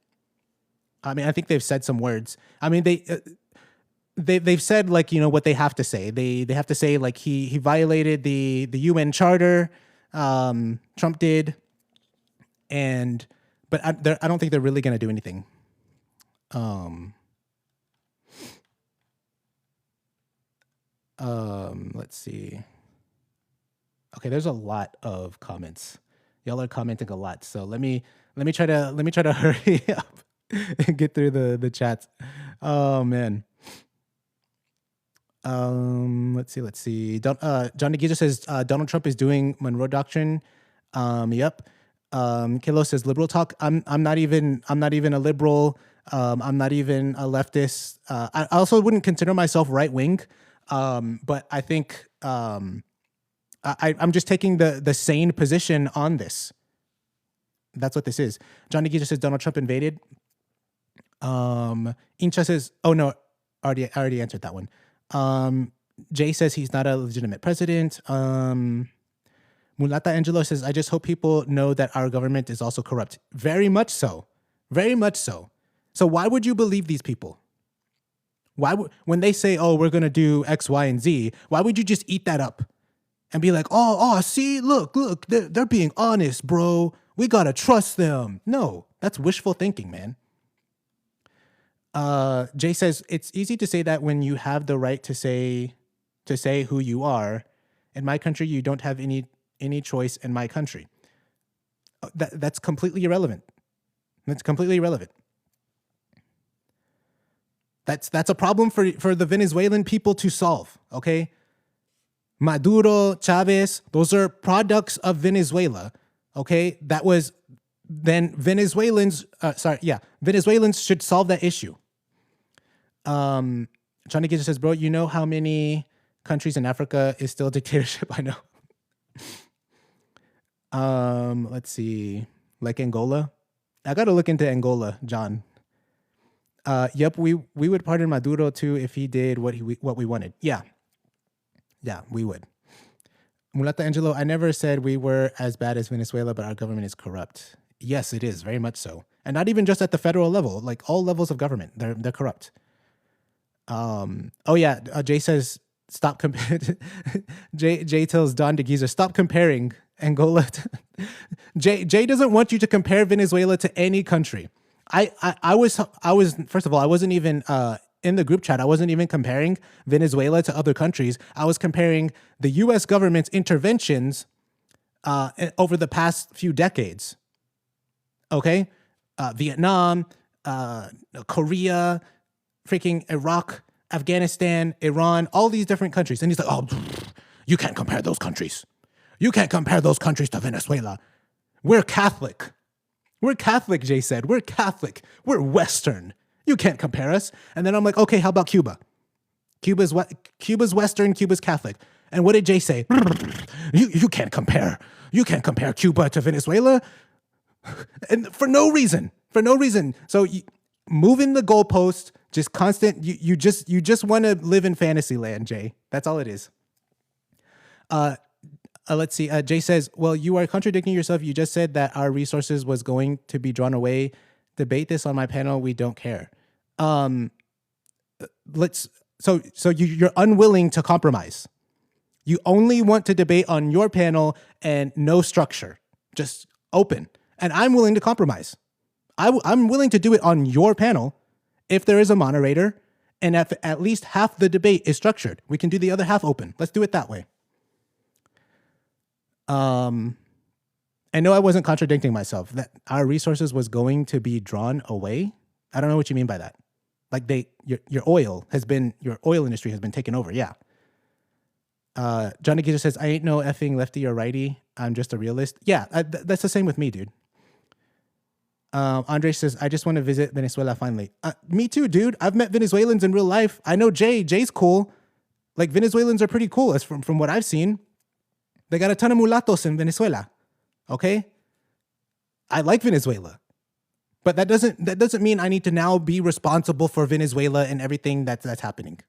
I mean, I think they've said some words. I mean, they've said like, you know, what they have to say. They have to say like he violated the UN charter. Trump did, but I don't think they're really going to do anything. Let's see. Okay, there's a lot of comments. Y'all are commenting a lot, so let me try to hurry up and get through the chats. Oh man. Let's see. JohnDaGeezer says Donald Trump is doing Monroe Doctrine. Yep. Kilo says liberal talk. I'm not even a liberal. I'm not even a leftist. I also wouldn't consider myself right wing. But I think I'm just taking the sane position on this. That's what this is. JohnDaGeezer says Donald Trump invaded. Incha says, oh no, I already answered that one. Jay says he's not a legitimate president. Mulata Angelo says, I just hope people know that our government is also corrupt. Very much so. Very much so. So why would you believe these people? When they say, oh, we're going to do X, Y, and Z, why would you just eat that up and be like, oh, see, look, they're being honest, bro. We got to trust them. No, that's wishful thinking, man. Jay says, it's easy to say that when you have the right to say who you are. In my country, you don't have any choice in my country. That's completely irrelevant. That's completely irrelevant. That's a problem for the Venezuelan people to solve, okay? Maduro, Chavez, those are products of Venezuela, okay? That was then Venezuelans should solve that issue. JohnDaGeezer says, bro, you know how many countries in Africa is still dictatorship? I know. Let's see, like Angola. I got to look into Angola, John. Yep, we would pardon Maduro too if he did what we wanted. Yeah, we would. Mulata Angelo, I never said we were as bad as Venezuela, but our government is corrupt. Yes, it is, very much so. And not even just at the federal level, like all levels of government, they're corrupt. Jay says, stop comparing. Jay tells JohnDaGeezer, stop comparing Angola. Jay doesn't want you to compare Venezuela to any country. I was first of all, I wasn't even in the group chat, I wasn't even comparing Venezuela to other countries. I was comparing the U.S. government's interventions over the past few decades. Okay? Vietnam, Korea, freaking Iraq, Afghanistan, Iran, all these different countries. And he's like, oh, you can't compare those countries. You can't compare those countries to Venezuela. We're Catholic. We're Catholic, Jay said. We're Catholic. We're Western. You can't compare us. And then I'm like, okay, how about Cuba? Cuba's Western, Cuba's Catholic. And what did Jay say? You can't compare. You can't compare Cuba to Venezuela. And for no reason. For no reason. So moving the goalpost, just constant. You just want to live in fantasy land, Jay. That's all it is. Let's see. Jay says, well, you are contradicting yourself. You just said that our resources was going to be drawn away. Debate this on my panel. We don't care. So you're unwilling to compromise. You only want to debate on your panel and no structure, just open. And I'm willing to compromise. I'm willing to do it on your panel if there is a moderator and if at least half the debate is structured. We can do the other half open. Let's do it that way. I know I wasn't contradicting myself, that our resources was going to be drawn away. I don't know what you mean by that. Like your oil industry has been taken over. Yeah. JohnDaGeezer says, I ain't no effing lefty or righty. I'm just a realist. Yeah, that's the same with me, dude. Andre says, I just want to visit Venezuela finally. Me too, dude. I've met Venezuelans in real life. I know Jay. Jay's cool. Like, Venezuelans are pretty cool, as from what I've seen. They got a ton of mulattos in Venezuela. Okay? I like Venezuela. But that doesn't mean I need to now be responsible for Venezuela and everything that's happening.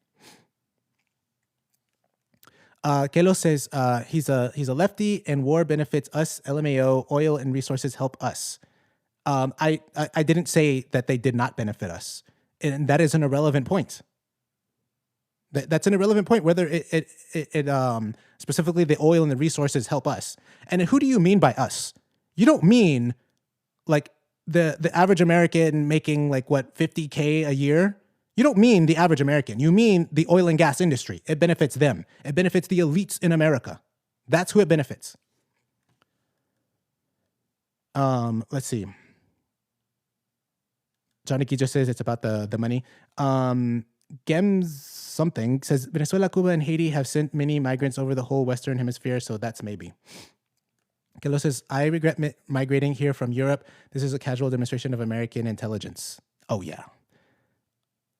Kelo says he's a lefty and war benefits us. LMAO, oil and resources help us. I didn't say that they did not benefit us, and that is an irrelevant point. That's an irrelevant point. Whether it specifically the oil and the resources help us, and who do you mean by us? You don't mean like the average American making like what $50K a year. You don't mean the average American. You mean the oil and gas industry. It benefits them. It benefits the elites in America. That's who it benefits. Let's see. JohnDaGeezer says it's about the money. Gems something says Venezuela, Cuba, and Haiti have sent many migrants over the whole Western Hemisphere, so that's maybe. Kelo says, I regret migrating here from Europe. This is a casual demonstration of American intelligence. Oh, yeah.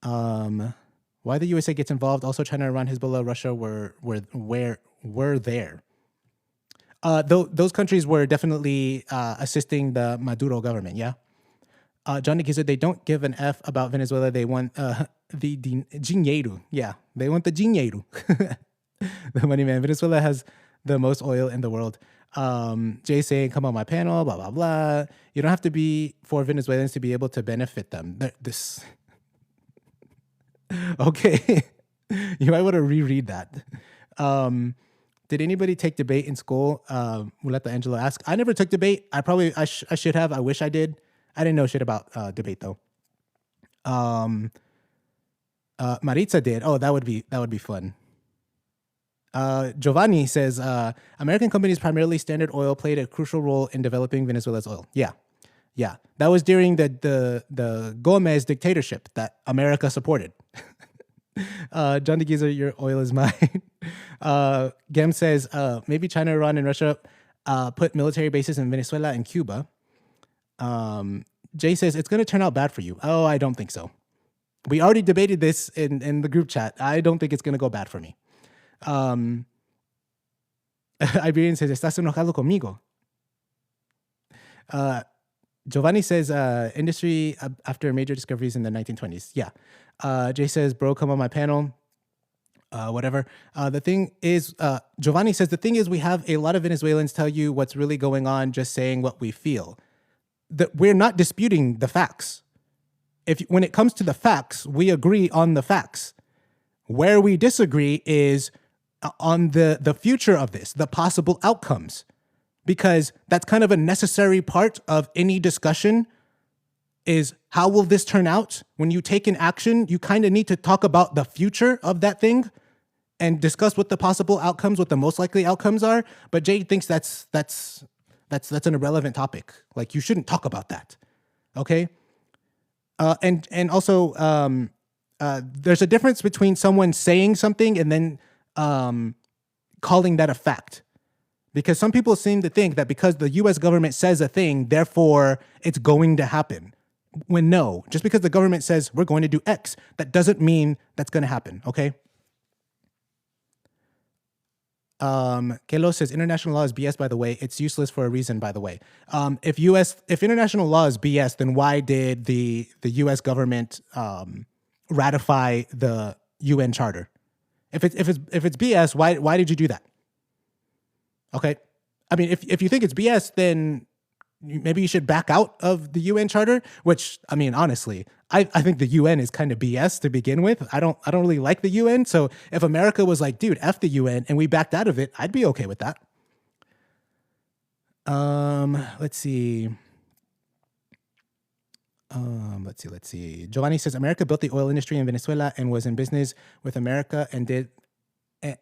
Why the USA gets involved, also China, Iran, Hezbollah, Russia were there. Those countries were definitely assisting the Maduro government, yeah? JohnDaGeezer, they don't give an F about Venezuela. They want the dinero. Yeah, they want the dinero. The money man. Venezuela has the most oil in the world. Jay saying, come on my panel, blah, blah, blah. You don't have to be for Venezuelans to be able to benefit them. This... Okay. You might want to reread that. Did anybody take debate in school? Mulatto Angela asked. I never took debate. I should have. I wish I did. I didn't know shit about debate though. Maritza did. Oh, that would be fun. Giovanni says American companies, primarily Standard Oil, played a crucial role in developing Venezuela's oil. Yeah. That was during the Gomez dictatorship that America supported. JohnDaGeezer, your oil is mine. Gem says maybe China, Iran, and Russia put military bases in Venezuela and Cuba. Jay says it's going to turn out bad for you. Oh, I don't think so. We already debated this in the group chat. I don't think it's going to go bad for me. Iberian says, ¿Estás enojado conmigo? Giovanni says, industry after major discoveries in the 1920s. Yeah. Jay says, bro, come on my panel. Whatever. The thing is, Giovanni says, the thing is we have a lot of Venezuelans tell you what's really going on, just saying what we feel. That we're not disputing the facts. When it comes to the facts, we agree on the facts. Where we disagree is on the future of this, the possible outcomes, because that's kind of a necessary part of any discussion is how will this turn out? When you take an action, you kind of need to talk about the future of that thing and discuss what the possible outcomes, what the most likely outcomes are. But Jay thinks that's an irrelevant topic. Like, you shouldn't talk about that. Okay. And also, there's a difference between someone saying something and then calling that a fact. Because some people seem to think that because the US government says a thing, therefore it's going to happen. When no, just because the government says we're going to do X, that doesn't mean that's going to happen, okay? Kelo says international law is BS, by the way. It's useless for a reason, by the way. If international law is BS, then why did the US government ratify the UN Charter? If it's BS, why did you do that? Okay, I mean, if you think it's BS, then maybe you should back out of the UN Charter. Which, I mean, honestly, I think the UN is kind of BS to begin with. I don't really like the UN. So if America was like, dude, F the UN, and we backed out of it, I'd be okay with that. Let's see. Let's see. Giovanni says America built the oil industry in Venezuela and was in business with America and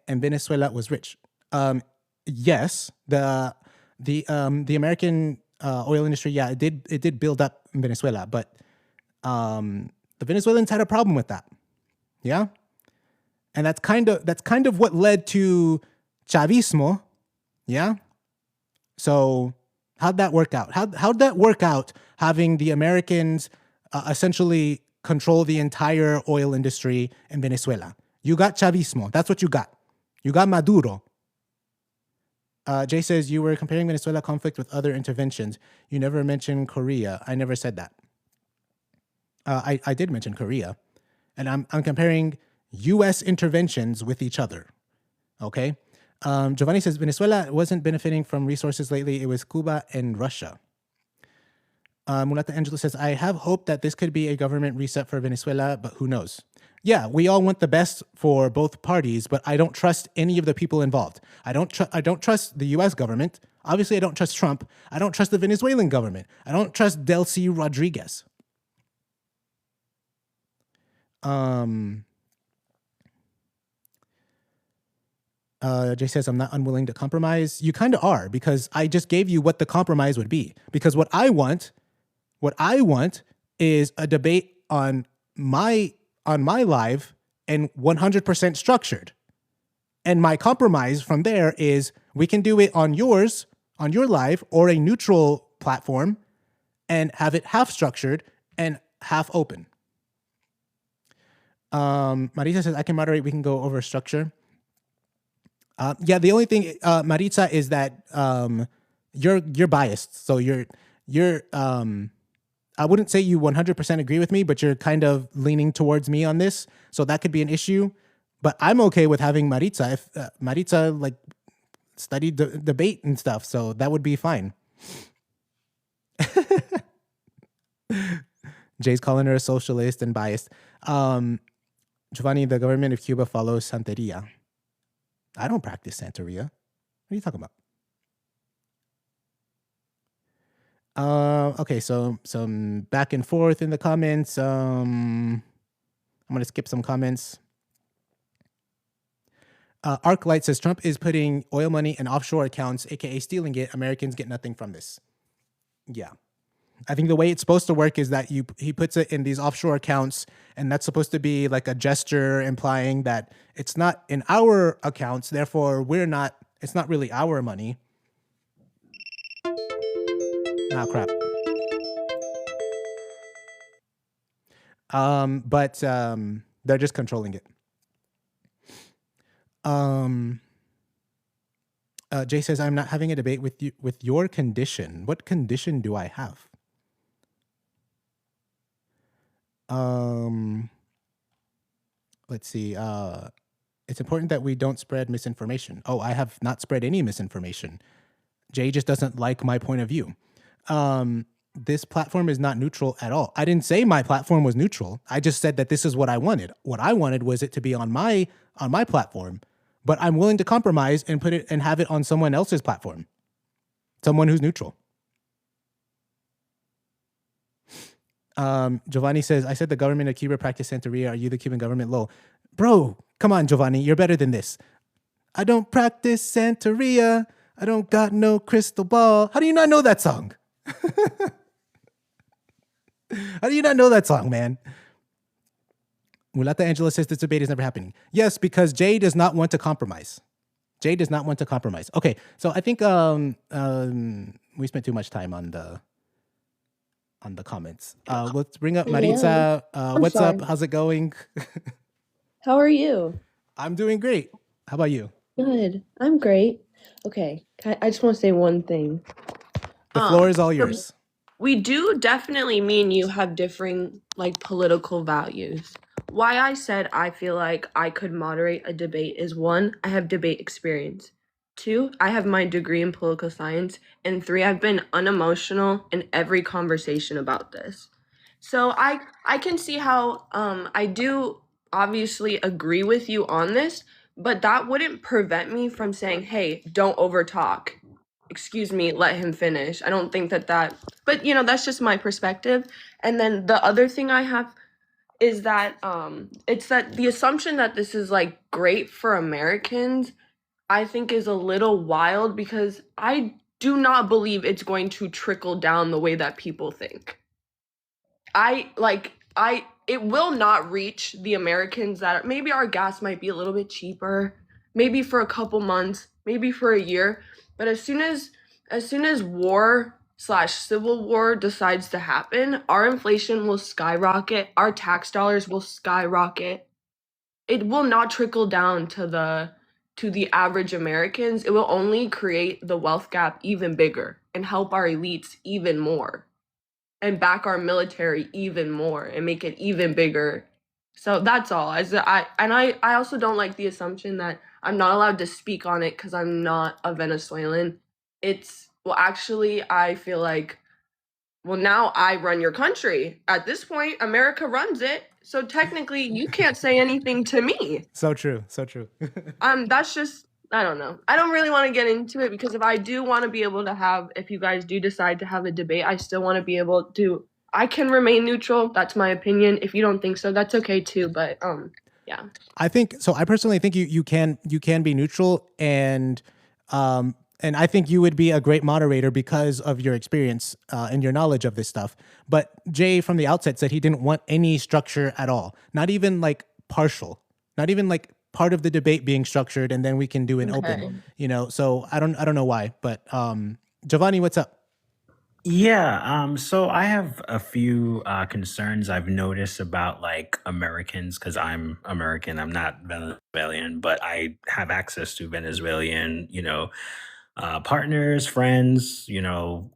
Venezuela was rich. Yes, the American oil industry, yeah, it did build up in Venezuela, but the Venezuelans had a problem with that. Yeah. And that's kind of what led to Chavismo. Yeah. So how'd that work out? How'd that work out, having the Americans essentially control the entire oil industry in Venezuela? You got Chavismo. That's what you got. You got Maduro. Jay says you were comparing Venezuela conflict with other interventions. You never mentioned Korea. I never said that. I did mention Korea, and I'm comparing U.S. interventions with each other. Okay. Giovanni says Venezuela wasn't benefiting from resources lately. It was Cuba and Russia. Mulatto Angelo says, I have hope that this could be a government reset for Venezuela, but who knows? Yeah, we all want the best for both parties, but I don't trust any of the people involved. I don't trust the U.S. government. Obviously, I don't trust Trump. I don't trust the Venezuelan government. I don't trust Delcy Rodriguez. Jay says, I'm not unwilling to compromise. You kind of are, because I just gave you what the compromise would be. Because what I want is a debate on my live and 100% structured. And my compromise from there is we can do it on yours, on your live, or a neutral platform, and have it half structured and half open. Maritza says, I can moderate. We can go over structure. Yeah, the only thing, Maritza, is that you're biased. So you're I wouldn't say you 100% agree with me, but you're kind of leaning towards me on this. So that could be an issue. But I'm okay with having Maritza if Maritza like studied debate and stuff. So that would be fine. Jay's calling her a socialist and biased. Giovanni, the government of Cuba follows Santeria. I don't practice Santeria. What are you talking about? Okay, so some back and forth in the comments. I'm going to skip some comments. Arclight says Trump is putting oil money in offshore accounts, aka stealing it. Americans get nothing from this. Yeah. I think the way it's supposed to work is that he puts it in these offshore accounts, and that's supposed to be like a gesture implying that it's not in our accounts, therefore it's not really our money. Ah, crap. But they're just controlling it. Jay says, I'm not having a debate with you with your condition. What condition do I have? Let's see. It's important that we don't spread misinformation. Oh, I have not spread any misinformation. Jay just doesn't like my point of view. This platform is not neutral at all. I didn't say my platform was neutral. I just said that this is what I wanted. What I wanted was it to be on my platform, but I'm willing to compromise and put it and have it on someone else's platform. Someone who's neutral. Giovanni says, I said the government of Cuba practice Santeria. Are you the Cuban government? Lol. Bro, come on, Giovanni. You're better than this. I don't practice Santeria. I don't got no crystal ball. How do you not know that song? How do you not know that song, man? Mulata Angela says this debate is never happening. Yes, because Jay does not want to compromise. Jay does not want to compromise. Okay, so I think we spent too much time on the comments. Let's bring up Maritza. What's up? How's it going? How are you? I'm doing great. How about you? Good. I'm great. Okay. I just want to say one thing. The floor is all yours. We do definitely mean you have differing political values. Why I said I feel like I could moderate a debate is 1, I have debate experience. 2, I have my degree in political science. And 3, I've been unemotional in every conversation about this. So I can see how I do obviously agree with you on this, but that wouldn't prevent me from saying, hey, don't overtalk. Excuse me, let him finish. I don't think that, but that's just my perspective. And then the other thing I have is that it's that the assumption that this is great for Americans, I think is a little wild because I do not believe it's going to trickle down the way that people think. It will not reach the Americans that maybe our gas might be a little bit cheaper, maybe for a couple months, maybe for a year, but as soon as war/civil war decides to happen, our inflation will skyrocket, our tax dollars will skyrocket. It will not trickle down to the average Americans. It will only create the wealth gap even bigger and help our elites even more and back our military even more and make it even bigger. So that's all. I also don't like the assumption that I'm not allowed to speak on it because I'm not a Venezuelan. Actually, I feel like, now I run your country. At this point, America runs it. So technically, you can't say anything to me. So true. So true. That's just, I don't know. I don't really want to get into it because if I do want to be able to if you guys do decide to have a debate, I still want to be able to, I can remain neutral. That's my opinion. If you don't think so, that's okay too. But yeah. I personally think you can be neutral, and I think you would be a great moderator because of your experience and your knowledge of this stuff. But Jay from the outset said he didn't want any structure at all, not even partial, not even part of the debate being structured, and then we can do an open. So I don't know why, but Giovanni, what's up? Yeah, so I have a few concerns I've noticed about Americans because I'm American. I'm not Venezuelan, but I have access to Venezuelan, partners, friends,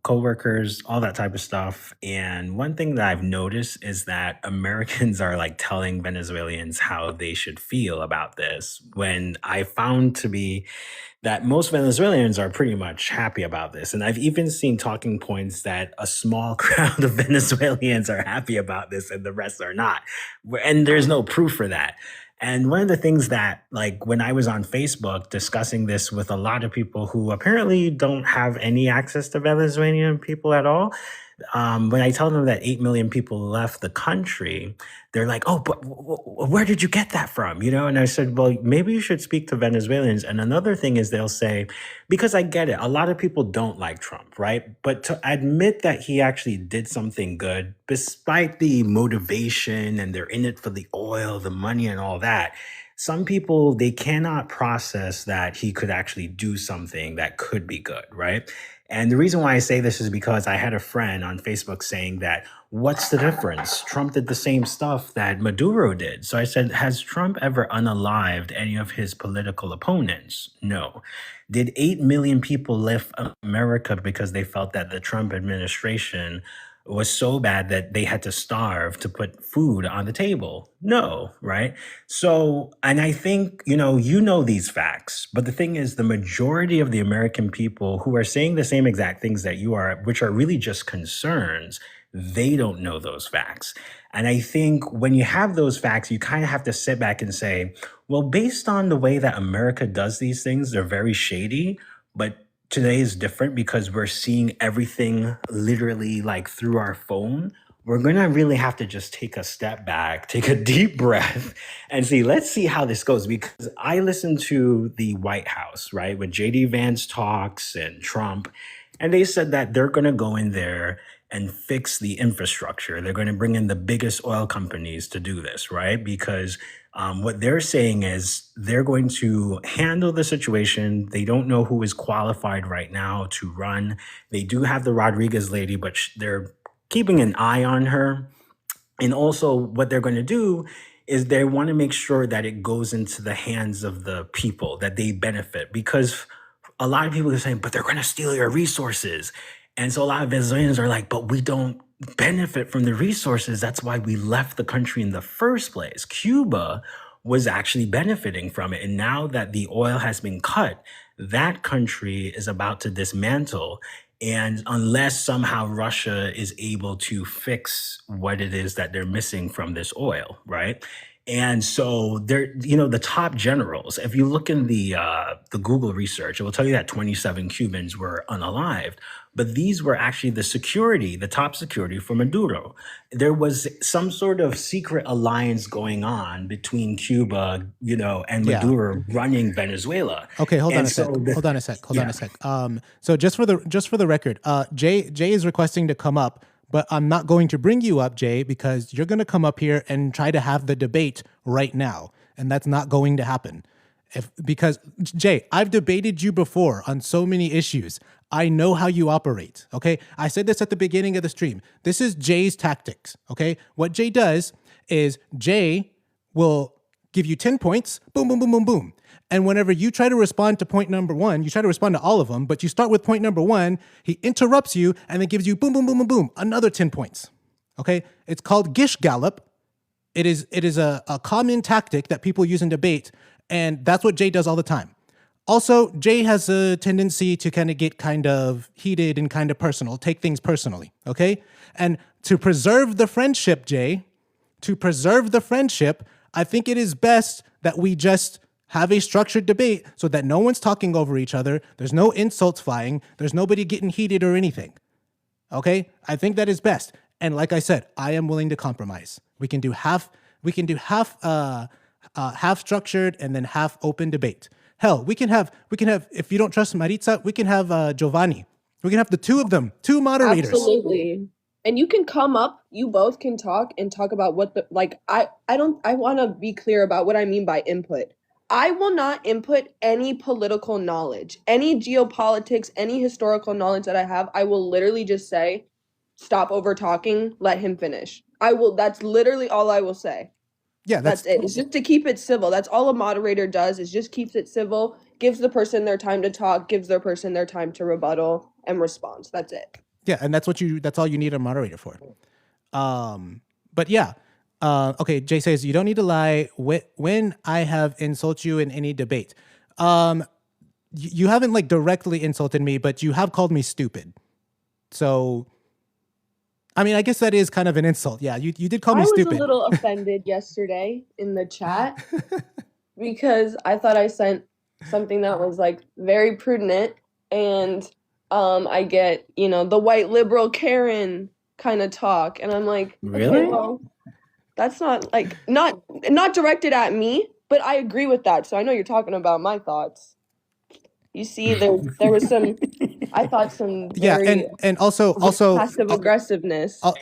coworkers, all that type of stuff. And one thing that I've noticed is that Americans are telling Venezuelans how they should feel about this, when I found to be that most Venezuelans are pretty much happy about this. And I've even seen talking points that a small crowd of Venezuelans are happy about this and the rest are not. And there's no proof for that. And one of the things that, when I was on Facebook discussing this with a lot of people who apparently don't have any access to Venezuelan people at all, when I tell them that 8 million people left the country, they're like, oh, but where did you get that from? And I said, well, maybe you should speak to Venezuelans. And another thing is they'll say, because I get it, a lot of people don't like Trump, right? But to admit that he actually did something good, despite the motivation and they're in it for the oil, the money and all that, some people, they cannot process that he could actually do something that could be good, right? And the reason why I say this is because I had a friend on Facebook saying that, what's the difference? Trump did the same stuff that Maduro did. So I said, has Trump ever unalived any of his political opponents? No. Did 8 million people leave America because they felt that the Trump administration was so bad that they had to starve to put food on the table? No, right? So, and I think, you know these facts, but the thing is, the majority of the American people who are saying the same exact things that you are, which are really just concerns, they don't know those facts. And I think when you have those facts, you kind of have to sit back and say, well, based on the way that America does these things, they're very shady, but today is different because we're seeing everything literally through our phone. we're going to really have to just take a step back, take a deep breath, and let's see how this goes. Because I listened to the White House, right, when J.D. Vance talks and Trump, and they said that they're going to go in there and fix the infrastructure. They're going to bring in the biggest oil companies to do this, right? Because what they're saying is they're going to handle the situation. They don't know who is qualified right now to run. They do have the Rodriguez lady, but they're keeping an eye on her. And also what they're going to do is they want to make sure that it goes into the hands of the people, that they benefit. Because a lot of people are saying, but they're going to steal your resources. And so a lot of Venezuelans are like, but we don't benefit from the resources. That's why we left the country in the first place. Cuba was actually benefiting from it. And now that the oil has been cut, that country is about to dismantle. And unless somehow Russia is able to fix what it is that they're missing from this oil, right? And so they're, the top generals, if you look in the Google research, it will tell you that 27 Cubans were unalived. But these were actually the top security for Maduro. There was some sort of secret alliance going on between Cuba, and Yeah. Maduro running Venezuela. Okay, hold on And a sec. so the- Hold on a sec. Hold on Yeah. a sec. So just for the record, Jay is requesting to come up, but I'm not going to bring you up, Jay, because you're going to come up here and try to have the debate right now, and that's not going to happen. Because Jay, I've debated you before on so many issues. I know how you operate, okay? I said this at the beginning of the stream. This is Jay's tactics, okay? What Jay does is Jay will give you 10 points, boom, boom, boom, boom, boom. And whenever you try to respond to point number one, you try to respond to all of them, but you start with point number one, he interrupts you and then gives you boom, boom, boom, boom, boom, another 10 points, okay? It's called Gish Gallop. It is a common tactic that people use in debate, and that's what Jay does all the time. Also, Jay has a tendency to kind of get kind of heated and kind of personal, take things personally, okay? And to preserve the friendship, Jay, I think it is best that we just have a structured debate so that no one's talking over each other, there's no insults flying, there's nobody getting heated or anything, okay? I think that is best. And like I said, I am willing to compromise. We can do half structured and then half open debate. Hell, we can have, if you don't trust Maritza, we can have Giovanni. We can have the two of them, two moderators. Absolutely. And you can come up, you both can talk and talk about what I want to be clear about what I mean by input. I will not input any political knowledge, any geopolitics, any historical knowledge that I have. I will literally just say, stop over talking, let him finish. That's literally all I will say. Yeah, that's it. It's just to keep it civil. That's all a moderator does, is just keeps it civil, gives the person their time to talk, gives their person their time to rebuttal and response. That's it. Yeah, and that's all you need a moderator for. But yeah. Okay, Jay says you don't need to lie when I have insulted you in any debate. You haven't like directly insulted me, but you have called me stupid. So I mean, I guess that is kind of an insult. Yeah, you did call me stupid. I was a little offended yesterday in the chat because I thought I sent something that was like very prudent, and I get, the white liberal Karen kind of talk, and I'm like, really? Okay, well, that's not like not directed at me, but I agree with that. So I know you're talking about my thoughts. You see, there was some, I thought some very and also passive aggressiveness. Hold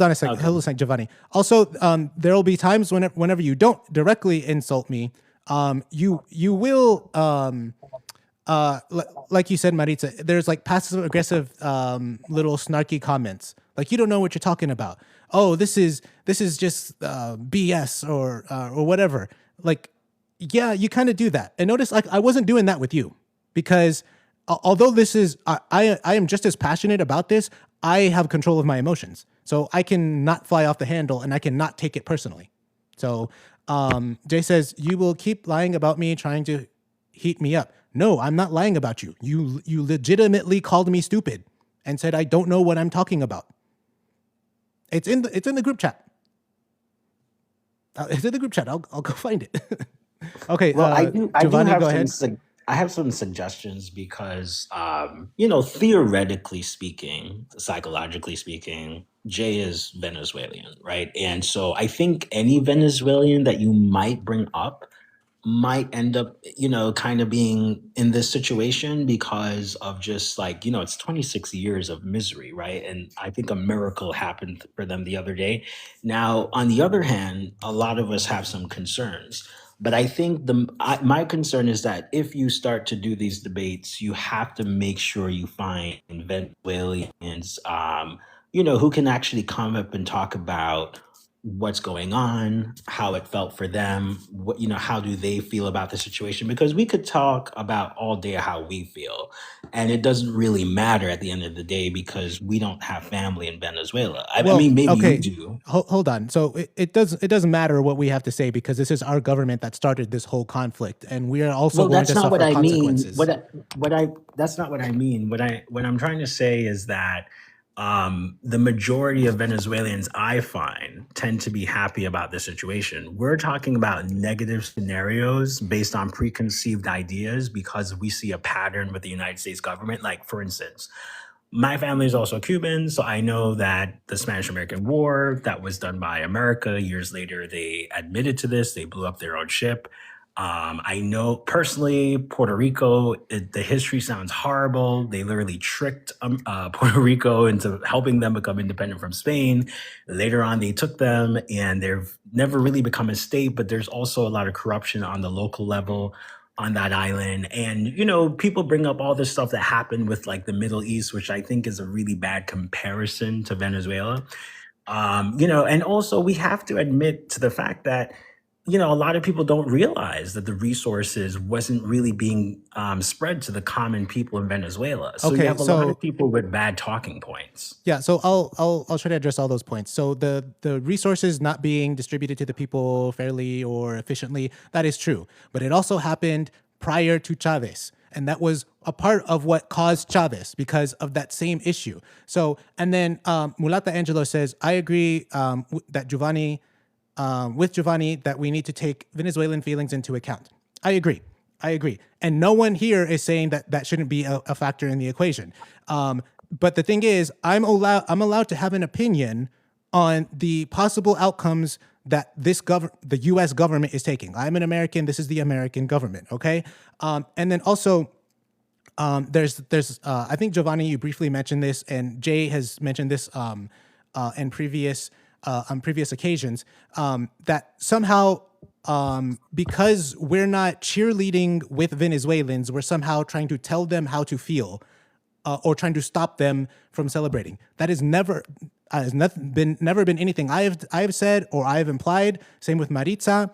on a second, Giovanni. Also, there will be times whenever you don't directly insult me, you will like you said, Maritza, there's like passive aggressive little snarky comments, like you don't know what you're talking about. Oh, this is just BS or whatever. Like, yeah, you kind of do that. And notice, like, I wasn't doing that with you, because although this is, I am just as passionate about this, I have control of my emotions. So I can not fly off the handle and I can not take it personally. So Jay says, you will keep lying about me, trying to heat me up. No, I'm not lying about you. You legitimately called me stupid and said I don't know what I'm talking about. It's in the group chat. It's in the group chat. I'll go find it. Okay. Well, I do Giovanni, have go ahead. I have some suggestions because, you know, theoretically speaking, psychologically speaking, Jay is Venezuelan, right? And so I think any Venezuelan that you might bring up might end up, you know, kind of being in this situation because of just like, you know, it's 26 years of misery, right? And I think a miracle happened for them the other day. Now, on the other hand, a lot of us have some concerns. But I think my concern is that if you start to do these debates, you have to make sure you find Venezuelans, you know, who can actually come up and talk about what's going on, how it felt for them, what, you know, how do they feel about the situation? Because we could talk about all day how we feel, and it doesn't really matter at the end of the day because we don't have family in Venezuela. I Well, mean, maybe you okay, do. hold on. So it doesn't matter what we have to say because this is our government that started this whole conflict, and we are also Well, going that's to not what suffer I mean. consequences. What I that's not what I mean. What I'm trying to say is that the majority of Venezuelans I find tend to be happy about the situation. We're talking about negative scenarios based on preconceived ideas because we see a pattern with the United States government. Like, for instance, my family is also Cuban, so I know that the Spanish American War that was done by America years later, they admitted to this. They blew up their own ship. I know personally Puerto Rico, the history sounds horrible. They literally tricked Puerto Rico into helping them become independent from Spain. Later on, they took them and they've never really become a state, but there's also a lot of corruption on the local level on that island. And, you know, people bring up all this stuff that happened with like the Middle East, which I think is a really bad comparison to Venezuela. You know, and also we have to admit to the fact that, you know, a lot of people don't realize that the resources wasn't really being spread to the common people in Venezuela. So you Okay, have a lot so of people with bad talking points. yeah, so I'll try to address all those points. So the resources not being distributed to the people fairly or efficiently, that is true. But it also happened prior to Chavez. And that was a part of what caused Chavez because of that same issue. So, and then Mulata Angelo says, I agree that Giovanni, with Giovanni, that we need to take Venezuelan feelings into account. I agree. And no one here is saying that that shouldn't be a factor in the equation. But the thing is, I'm allowed to have an opinion on the possible outcomes that the U.S. government is taking. I'm an American. This is the American government. Okay. And then also, there's I think Giovanni, you briefly mentioned this, and Jay has mentioned this in previous on previous occasions, that somehow because we're not cheerleading with Venezuelans, we're somehow trying to tell them how to feel or trying to stop them from celebrating. That is never been anything I have said or I have implied. Same with Maritza.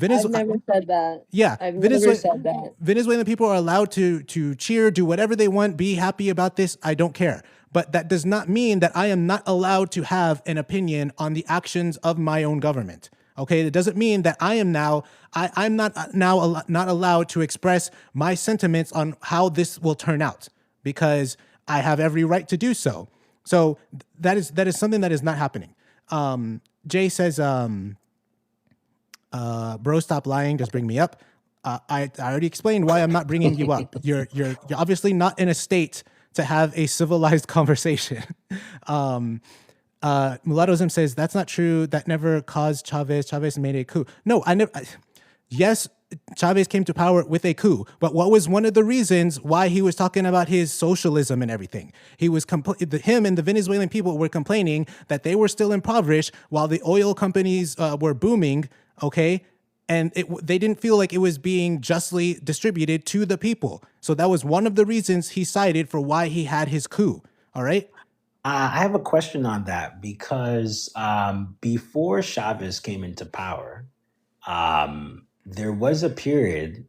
I've never said that. Yeah, I've never said that. Venezuelan people are allowed to cheer, do whatever they want, be happy about this. I don't care. But that does not mean that I am not allowed to have an opinion on the actions of my own government. Okay, it doesn't mean that I'm not allowed to express my sentiments on how this will turn out because I have every right to do so. So that is something that is not happening. Jay says, bro, stop lying, just bring me up. I already explained why I'm not bringing you up. You're obviously not in a state to have a civilized conversation. Mulattoism says that's not true. That never caused Chavez. Chavez made a coup. No, I never. Yes, Chavez came to power with a coup, but what was one of the reasons why he was talking about his socialism and everything? He was him and the Venezuelan people were complaining that they were still impoverished while the oil companies were booming. Okay. And they didn't feel like it was being justly distributed to the people. So that was one of the reasons he cited for why he had his coup. All right. I have a question on that because before Chavez came into power, there was a period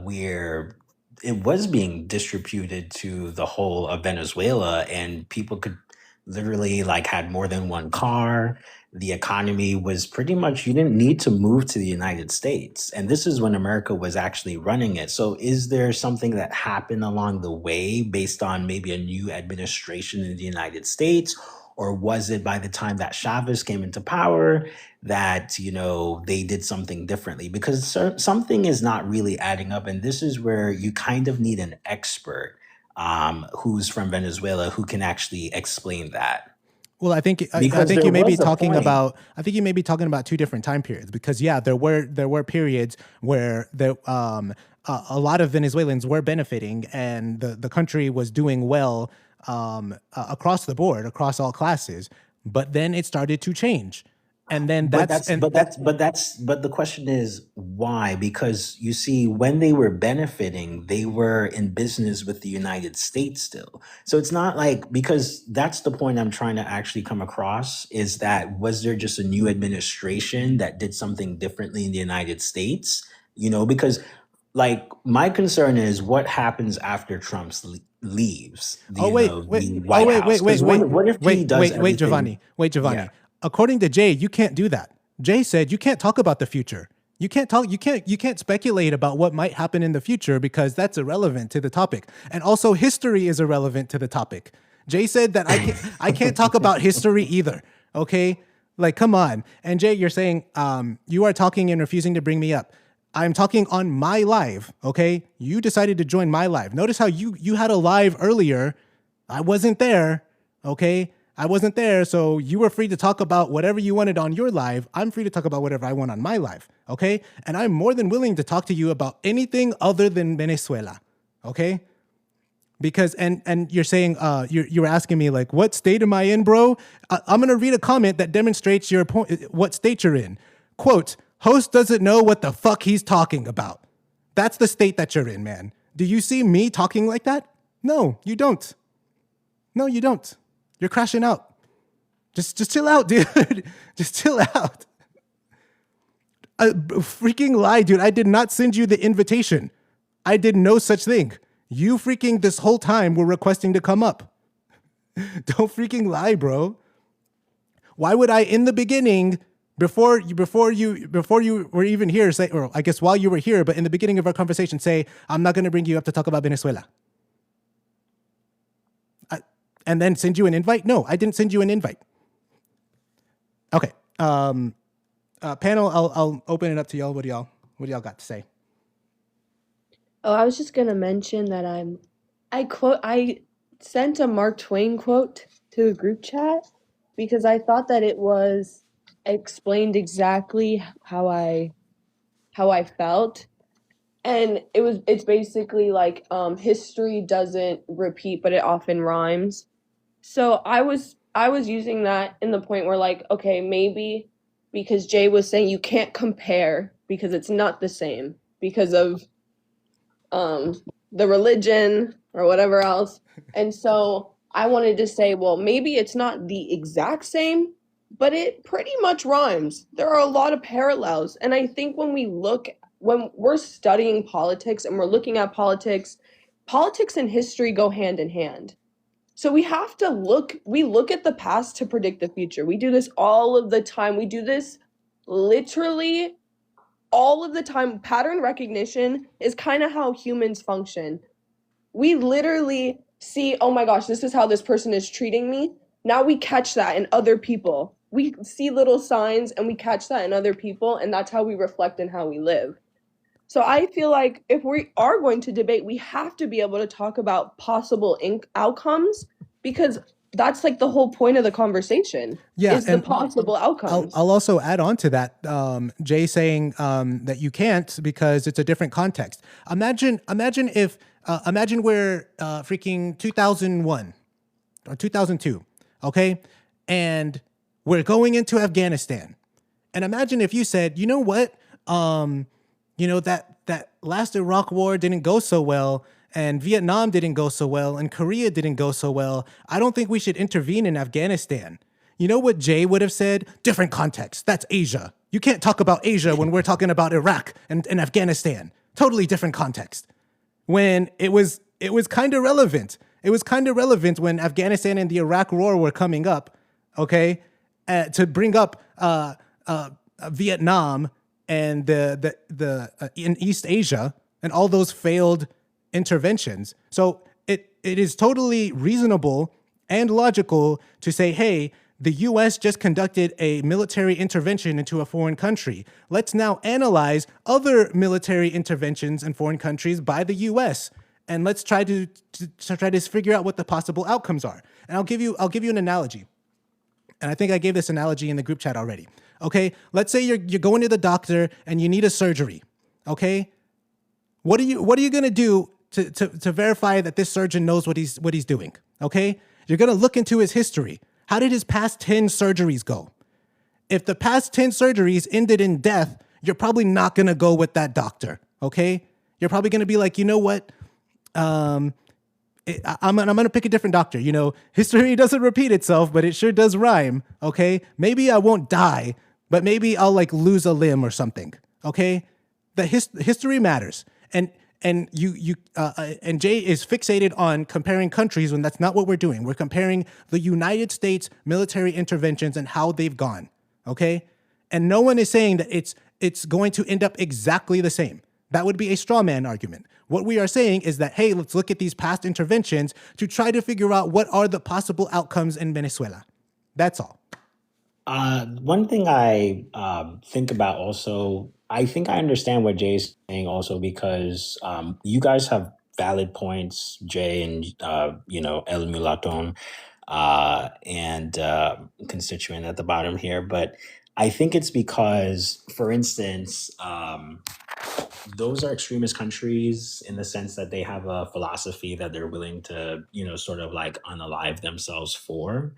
where it was being distributed to the whole of Venezuela, and people could literally like had more than one car. The economy was pretty much, you didn't need to move to the United States. And this is when America was actually running it. So is there something that happened along the way based on maybe a new administration in the United States? Or was it by the time that Chavez came into power that, they did something differently? Because something is not really adding up. And this is where you kind of need an expert who's from Venezuela who can actually explain that. Well, I think Because you there may be was a talking point. about two different time periods, because there were periods where a lot of Venezuelans were benefiting and the country was doing well across the board, across all classes, but then it started to change. And then But the question is why? Because you see, when they were benefiting, they were in business with the United States still. So it's not like, because that's the point I'm trying to actually come across, is that was there just a new administration that did something differently in the United States? Because like my concern is what happens after Trump leaves the White House. 'Cause what if he does everything? Giovanni. Yeah. According to Jay, you can't do that. Jay said you can't talk about the future. You can't speculate about what might happen in the future because that's irrelevant to the topic. And also history is irrelevant to the topic. Jay said that I can't talk about history either. Okay? Like, come on. And Jay, you're saying you are talking and refusing to bring me up. I'm talking on my live, okay? You decided to join my live. Notice how you had a live earlier. I wasn't there, okay? I wasn't there, so you were free to talk about whatever you wanted on your live. I'm free to talk about whatever I want on my live, okay? And I'm more than willing to talk to you about anything other than Venezuela, okay? Because, and you're saying, you were asking me, like, what state am I in, bro? I'm gonna read a comment that demonstrates your point, what state you're in. Quote, host doesn't know what the fuck he's talking about. That's the state that you're in, man. Do you see me talking like that? No, you don't. No, you don't. You're crashing out. Just chill out, dude. Just chill out. A freaking lie, dude. I did not send you the invitation. I did no such thing. You freaking this whole time were requesting to come up. Don't freaking lie, bro. Why would I, in the beginning, before you were even here, say, or I guess while you were here, but in the beginning of our conversation, say, I'm not going to bring you up to talk about Venezuela? And then send you an invite? No, I didn't send you an invite. Okay. Panel, I'll open it up to y'all. What do y'all got to say? Oh, I was just gonna mention that I sent a Mark Twain quote to the group chat because I thought that it was explained exactly how I felt. And it's basically like history doesn't repeat, but it often rhymes. So I was using that in the point where, like, okay, maybe because Jay was saying you can't compare because it's not the same because of the religion or whatever else. And so I wanted to say, well, maybe it's not the exact same, but it pretty much rhymes. There are a lot of parallels. And I think when we're studying politics and we're looking at politics and history go hand in hand. So we have to look at the past to predict the future. We do this all of the time. We do this literally all of the time. Pattern recognition is kind of how humans function. We literally see, oh my gosh, this is how this person is treating me. Now we catch that in other people. We see little signs and we catch that in other people, and that's how we reflect in how we live. So I feel like if we are going to debate, we have to be able to talk about possible outcomes, because that's like the whole point of the conversation. Yeah, is the possible outcomes. I'll also add on to that. Jay saying that you can't because it's a different context. Imagine we're freaking 2001 or 2002, okay, and we're going into Afghanistan. And imagine if you said, you know what, that last Iraq war didn't go so well, and Vietnam didn't go so well, and Korea didn't go so well. I don't think we should intervene in Afghanistan. You know what Jay would have said? Different context. That's Asia. You can't talk about Asia when we're talking about Iraq and Afghanistan. Totally different context. When it was kind of relevant. It was kind of relevant when Afghanistan and the Iraq war were coming up, okay, to bring up Vietnam and the in East Asia and all those failed interventions. So it is totally reasonable and logical to say, hey, the US just conducted a military intervention into a foreign country. Let's now analyze other military interventions in foreign countries by the US. And let's try to figure out what the possible outcomes are. And I'll give you an analogy. And I think I gave this analogy in the group chat already. Okay, let's say you're going to the doctor and you need a surgery. Okay, what are you gonna do to verify that this surgeon knows what he's doing? Okay, you're gonna look into his history. How did his past 10 surgeries go? If the past 10 surgeries ended in death, you're probably not gonna go with that doctor. Okay, you're probably gonna be like, you know what? I'm gonna pick a different doctor. You know, history doesn't repeat itself, but it sure does rhyme. Okay, maybe I won't die, but maybe I'll like lose a limb or something. Okay, the history matters, and Jay is fixated on comparing countries when that's not what we're doing. We're comparing the United States military interventions and how they've gone. Okay, and no one is saying that it's going to end up exactly the same. That would be a straw man argument. What we are saying is that, hey, let's look at these past interventions to try to figure out what are the possible outcomes in Venezuela. That's all. One thing I think about also, I think I understand what Jay's saying also because you guys have valid points, Jay and El Mulaton and constituent at the bottom here, but I think it's because, for instance, those are extremist countries in the sense that they have a philosophy that they're willing to, sort of like unalive themselves for,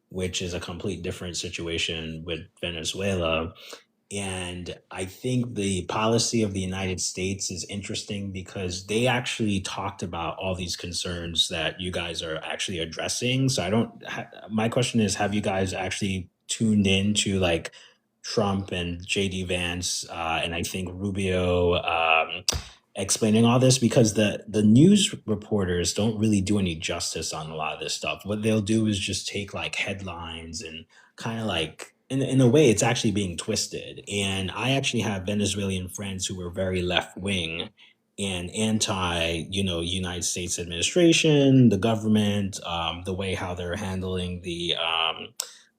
which is a complete different situation with Venezuela. And I think the policy of the United States is interesting because they actually talked about all these concerns that you guys are actually addressing. So my question is, have you guys actually tuned in to like Trump and JD Vance and I think Rubio explaining all this? Because the news reporters don't really do any justice on a lot of this stuff. What they'll do is just take like headlines and kind of like, in a way, it's actually being twisted. And I actually have Venezuelan friends who are very left wing and anti, United States administration, the government, the way how they're handling the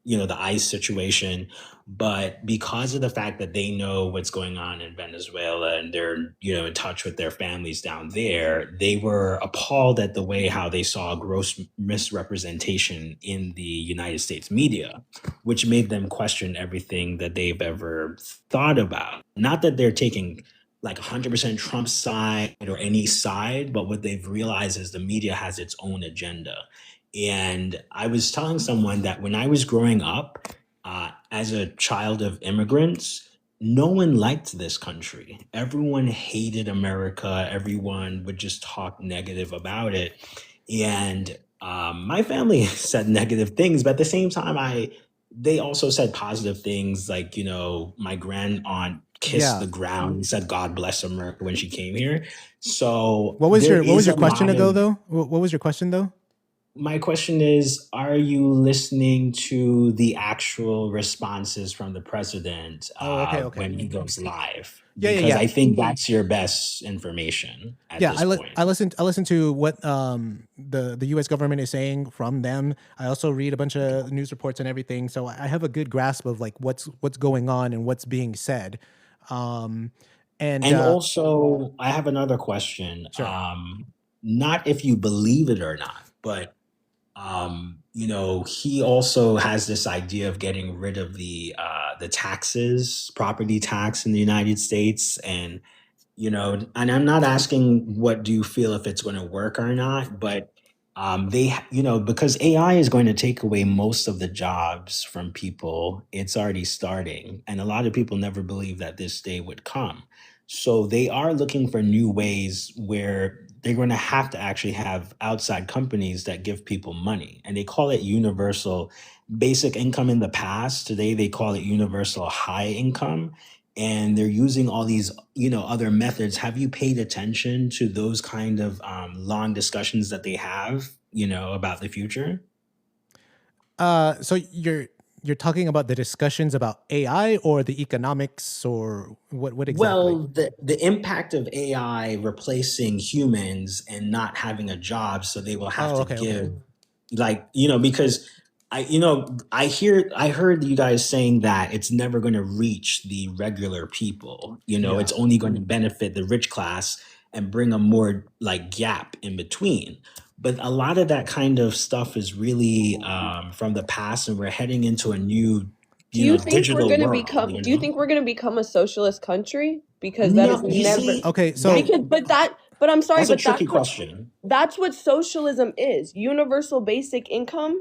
ICE situation. But because of the fact that they know what's going on in Venezuela and they're, in touch with their families down there, they were appalled at the way how they saw gross misrepresentation in the United States media, which made them question everything that they've ever thought about. Not that they're taking like 100% Trump's side or any side, but what they've realized is the media has its own agenda. And I was telling someone that when I was growing up, as a child of immigrants, no one liked this country. Everyone hated America. Everyone would just talk negative about it. And my family said negative things, but at the same time, they also said positive things. Like, my grand aunt kissed the ground and said, "God bless America" when she came here. So what was your question though? What was your question though? My question is, are you listening to the actual responses from the president when he goes live? Because I think that's your best information at this point. I listen to what the U.S. government is saying from them. I also read a bunch of news reports and everything, so I have a good grasp of like what's going on and what's being said. And also, I have another question. Sure. Not if you believe it or not, but he also has this idea of getting rid of the taxes, property tax in the United States. And, and I'm not asking what do you feel if it's going to work or not, but because AI is going to take away most of the jobs from people, it's already starting. And a lot of people never believed that this day would come. So they are looking for new ways where they're going to have to actually have outside companies that give people money. And they call it universal basic income in the past. Today, they call it universal high income. And they're using all these, other methods. Have you paid attention to those kind of long discussions that they have, about the future? So you're talking about the discussions about AI or the economics or what exactly? Well, the impact of AI replacing humans and not having a job, so they will have to give Like, because I heard you guys saying that it's never going to reach the regular people. Yeah. It's only going to benefit the rich class and bring a more like gap in between. But a lot of that kind of stuff is really from the past, and we're heading into a new, Do you think we're digital gonna world. become? Do you think we're gonna become a socialist country? Because that is No, you never. see, Okay, so But I'm sorry, that's a but tricky question. that's what socialism is. Universal basic income.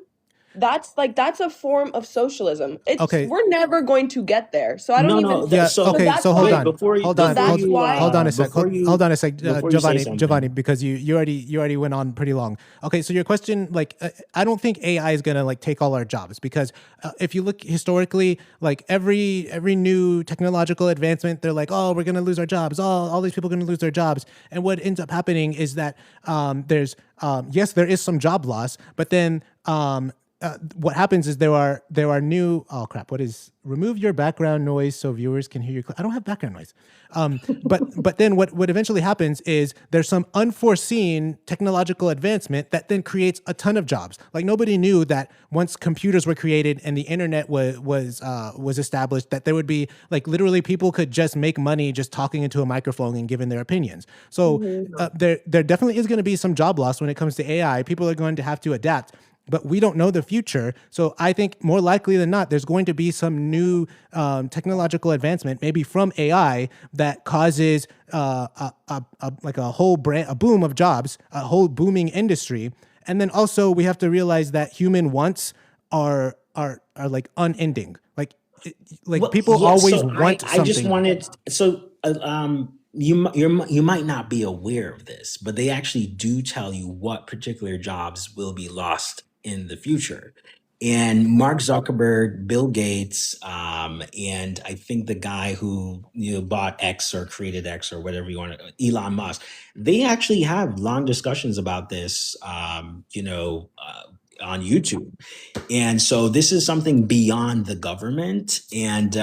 That's a form of socialism. Okay. We're never going to get there. So I don't No, even. Yeah. so Okay. that's So hold why- on. before you, Hold on. that's before you, why- Hold on a sec. before you- Hold on a sec, before you say something. Giovanni, because you already went on pretty long. Okay, so your question, like, I don't think AI is gonna like take all our jobs, because if you look historically, like every new technological advancement, they're like, oh, we're gonna lose our jobs. All these people are gonna lose their jobs. And what ends up happening is that there's yes, there is some job loss, but then what happens is there are new, oh crap, remove your background noise so viewers can hear you. I don't have background noise. But then what eventually happens is there's some unforeseen technological advancement that then creates a ton of jobs. Like nobody knew that once computers were created and the internet was established, that there would be like literally people could just make money just talking into a microphone and giving their opinions. So there definitely is going to be some job loss when it comes to AI. People are going to have to adapt. But we don't know the future. So I think more likely than not, there's going to be some new technological advancement, maybe from AI, that causes like a whole a boom of jobs, a whole booming industry. And then also we have to realize that human wants are like unending. Like Well, people yeah, always so want something. I just wanted, you might not be aware of this, but they actually do tell you what particular jobs will be lost in the future. And Mark Zuckerberg, Bill Gates, and I think the guy who bought X or created X or whatever you want to, Elon Musk, they actually have long discussions about this, on YouTube. And so this is something beyond the government. And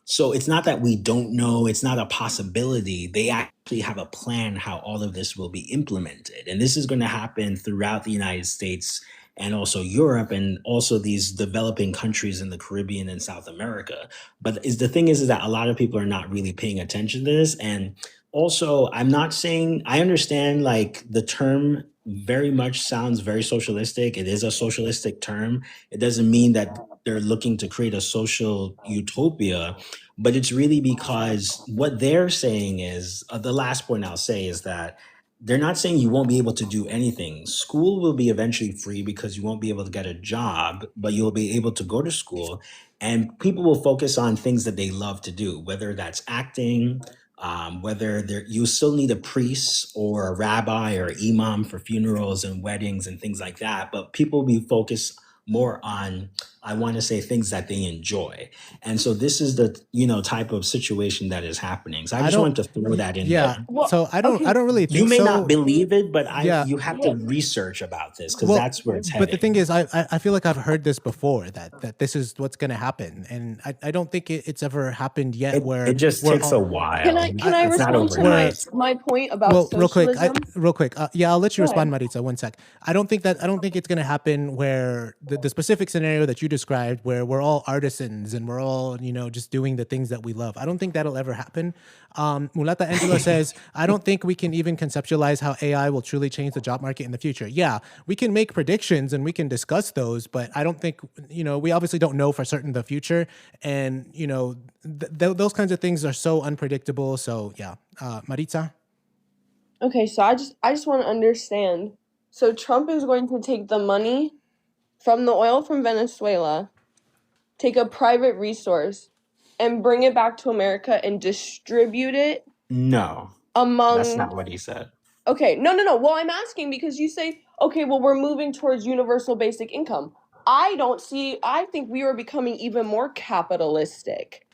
so it's not that we don't know, it's not a possibility. They actually have a plan how all of this will be implemented. And this is going to happen throughout the United States and also Europe and also these developing countries in the Caribbean and South America. But the thing is that a lot of people are not really paying attention to this. And also, I'm not saying, I understand like the term very much sounds very socialistic. It is a socialistic term. It doesn't mean that they're looking to create a social utopia, but it's really because what they're saying is, the last point I'll say is that they're not saying you won't be able to do anything. School will be eventually free because you won't be able to get a job, but you'll be able to go to school, and people will focus on things that they love to do, whether that's acting, whether you still need a priest or a rabbi or imam for funerals and weddings and things like that, but people will be focused more on, I want to say, things that they enjoy. And so this is the type of situation that is happening. So I just wanted to throw that in there. Well, So I don't really think You may so. not believe it, but Yeah. you have to research about this because Well, that's where it's heading. But the thing is, I feel like I've heard this before, that this is what's going to happen, and I don't think it's ever happened yet. Where it just takes a while. Can I It's not respond to overnight. my point about socialism? real quick. Yeah, I'll let you Go respond, Maritza. One sec. I don't think it's going to happen where the specific scenario that you described, where we're all artisans and we're all just doing the things that we love. I don't think that'll ever happen. Mulata Angela says, I don't think we can even conceptualize how AI will truly change the job market in the future. Yeah, we can make predictions and we can discuss those, but I don't think, we obviously don't know for certain the future. And, those kinds of things are so unpredictable. So yeah, Maritza? Okay, so I just want to understand. So Trump is going to take the money from the oil from Venezuela, take a private resource, and bring it back to America and distribute it No, among. that's not what he said. Okay, no. Well, I'm asking because you say, okay, well, we're moving towards universal basic income. I think we are becoming even more capitalistic.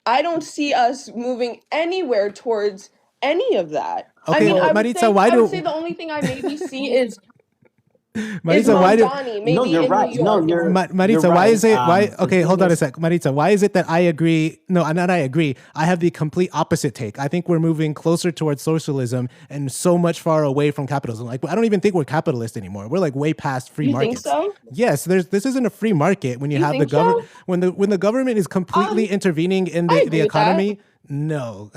I don't see us moving anywhere towards any of that. Okay, I mean, Maritza, why I would do- say the only thing I maybe see is Is Maritza, why do Mamdani, No, maybe you're in New right. No, York. you're Maritza, why right. is it why The okay, hold thing on a is, sec. Maritza, why is it that I agree? No, not I agree. I have the complete opposite take. I think we're moving closer towards socialism and so much far away from capitalism. Like I don't even think we're capitalist anymore. We're like way past free You think markets. so? Yes, this isn't a free market when you You have the think so? government when the government is completely intervening in I the agree with that. economy. No.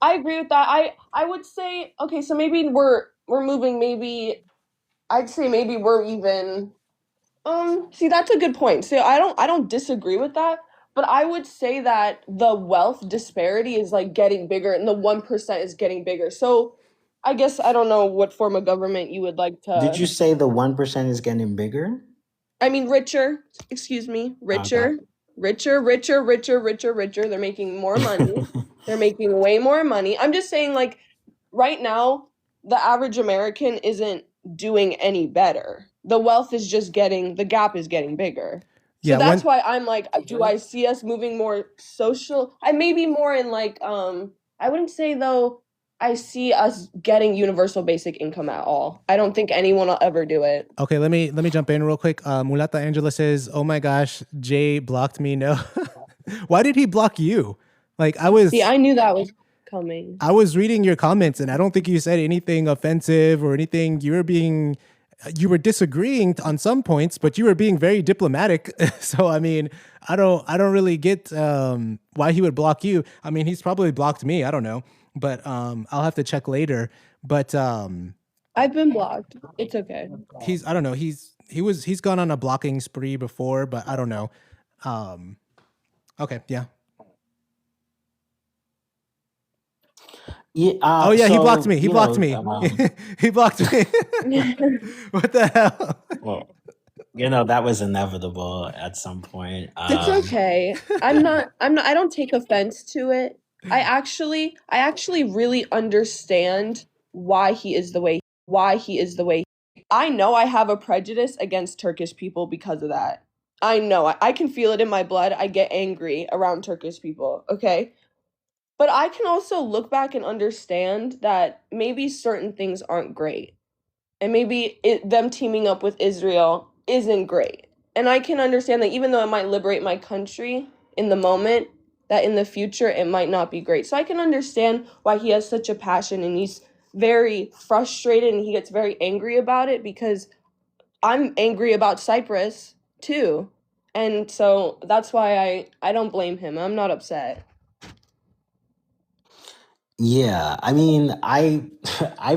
I agree with that. I would say, okay, so maybe we're moving, maybe I'd say maybe we're even see, that's a good point. So I don't disagree with that, but I would say that the wealth disparity is like getting bigger and the 1% is getting bigger. So I guess I don't know what form of government you would like did to, you say the 1% is getting bigger? I mean richer, excuse me, Okay. richer. They're making more money. They're making way more money. I'm just saying, like, right now, the average American isn't doing any better. The wealth is just the gap is getting bigger. So Yeah, that's why I'm like, do I see us moving more social? I maybe more in like, I wouldn't say though, I see us getting universal basic income at all. I don't think anyone will ever do it. Okay, let me jump in real quick. Mulata Angela says, "Oh my gosh, Jay blocked me." No, why did he block you? Like See, I knew that was coming. I was reading your comments, and I don't think you said anything offensive or anything. You were disagreeing on some points, but you were being very diplomatic. So I mean, I don't really get why he would block you. I mean, he's probably blocked me. I don't know, but I'll have to check later. But I've been blocked. It's okay. I don't know. He's gone on a blocking spree before, but I don't know. Okay, yeah. Yeah. Oh yeah, he blocked So, me. He blocked me. He blocked me. What the hell? well, that was inevitable at some point. It's okay. I'm not I don't take offense to it. I actually really understand why he is the way I know I have a prejudice against Turkish people because of that. I know. I can feel it in my blood. I get angry around Turkish people, okay? But I can also look back and understand that maybe certain things aren't great. And maybe them teaming up with Israel isn't great. And I can understand that even though it might liberate my country in the moment, that in the future it might not be great. So I can understand why he has such a passion and he's very frustrated and he gets very angry about it, because I'm angry about Cyprus too. And so that's why I don't blame him. I'm not upset. Yeah, I mean, I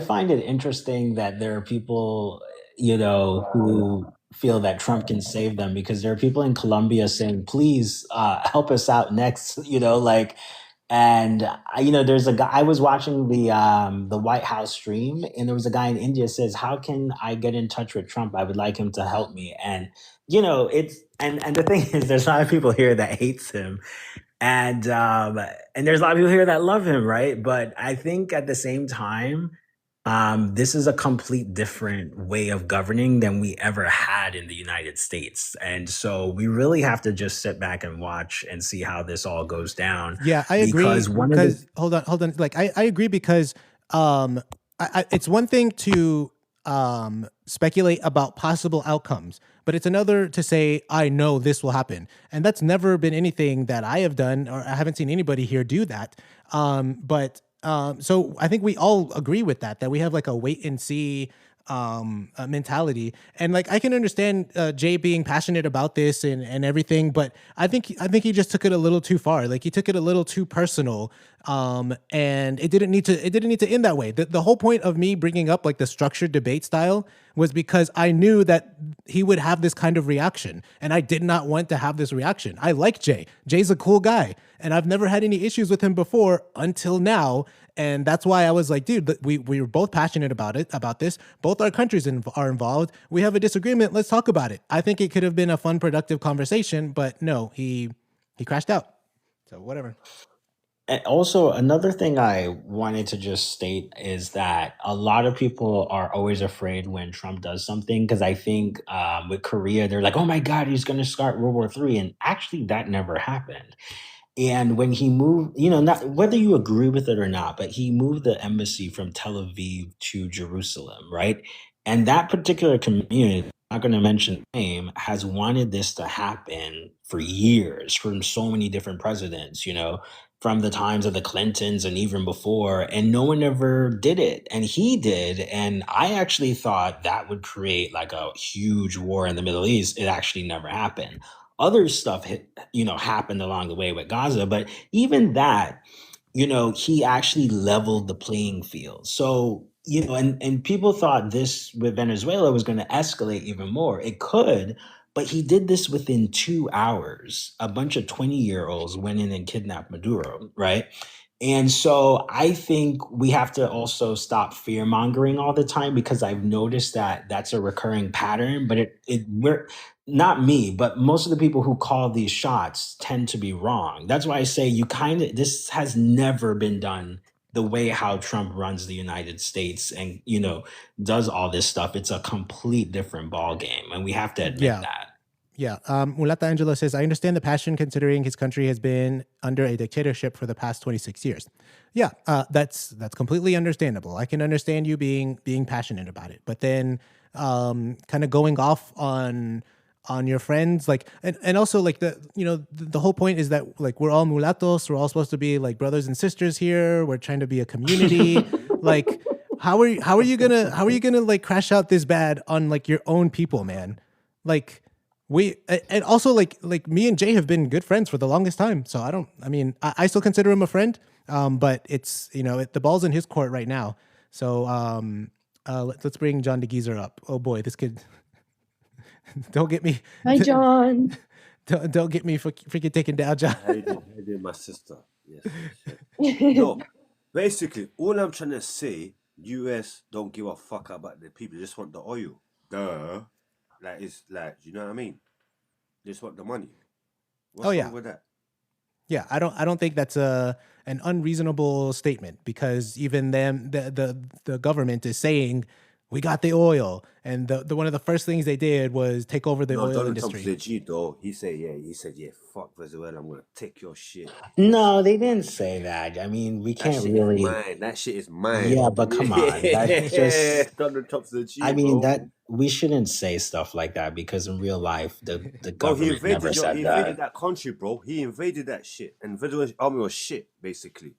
find it interesting that there are people, who feel that Trump can save them, because there are people in Colombia saying, "Please, help us out next," like, and there's a guy. I was watching the White House stream, and there was a guy in India says, "How can I get in touch with Trump? I would like him to help me." And it's and the thing is, there's a lot of people here that hates him, and there's a lot of people here that love him, right? But I think at the same time, this is a complete different way of governing than we ever had in the United States. And so we really have to just sit back and watch and see how this all goes down. Yeah, I agree. Because hold on. Like I agree, because it's one thing to speculate about possible outcomes, but it's another to say, I know this will happen. And that's never been anything that I have done, or I haven't seen anybody here do that. So I think we all agree with that we have like a wait and see mentality. And like, I can understand Jay being passionate about this and everything, but I think he just took it a little too far. Like he took it a little too personal. And it didn't need to end that way. The whole point of me bringing up like the structured debate style was because I knew that he would have this kind of reaction, and I did not want to have this reaction. I like Jay. Jay's a cool guy, and I've never had any issues with him before until now. And that's why I was like, dude, we were both passionate about this. Both our countries are involved. We have a disagreement. Let's talk about it. I think it could have been a fun, productive conversation, but no, he crashed out. So whatever. And also, another thing I wanted to just state is that a lot of people are always afraid when Trump does something, because I think with Korea, they're like, oh my God, he's going to start World War III. And actually, that never happened. And when he moved, not whether you agree with it or not, but he moved the embassy from Tel Aviv to Jerusalem, right? And that particular community, I'm not going to mention the name, has wanted this to happen for years from so many different presidents, from the times of the Clintons and even before, and no one ever did it. And he did. And I actually thought that would create like a huge war in the Middle East. It actually never happened. Other stuff, happened along the way with Gaza, but even that, he actually leveled the playing field. So, and people thought this with Venezuela was going to escalate even more. It could, but he did this within 2 hours. A bunch of 20-year-olds went in and kidnapped Maduro, right? And so I think we have to also stop fear mongering all the time, because I've noticed that that's a recurring pattern. But we're not me, but most of the people who call these shots tend to be wrong. That's why I say this has never been done the way how Trump runs the United States and, does all this stuff. It's a complete different ball game, and we have to admit that. Yeah. Mulata Angelo says, I understand the passion considering his country has been under a dictatorship for the past 26 years. Yeah, that's completely understandable. I can understand you being passionate about it. But then kind of going off on your friends, like, and also like the whole point is that like we're all mulattos, we're all supposed to be like brothers and sisters here. We're trying to be a community. Like, how are you gonna like crash out this bad on like your own people, man? Like, and also like me and Jay have been good friends for the longest time. So I still consider him a friend. But it's, the ball's in his court right now. So let's bring JohnDaGeezer up. Oh boy, this kid. Don't get me. Hi, John. Don't get me freaking taken down, John. How you doing, my sister? Yes. No, basically, all I'm trying to say, US don't give a fuck about the people. They just want the oil. Duh. Like, it's like, you know what I mean? They just want the money. What's wrong with that? Yeah, I don't think that's an unreasonable statement, because even the government is saying we got the oil, and the one of the first things they did was take over the oil industry. Donald Trump though. He said, fuck Venezuela, I'm gonna take your shit. No, they didn't say that. I mean, we can't really. That shit is mine. Yeah, but come on, that's just. Donald Trump's the G. I mean, bro. that we shouldn't say stuff like that, because in real life, the government never said that. He invaded that country, bro. He invaded that shit, and Venezuela's army was shit, basically.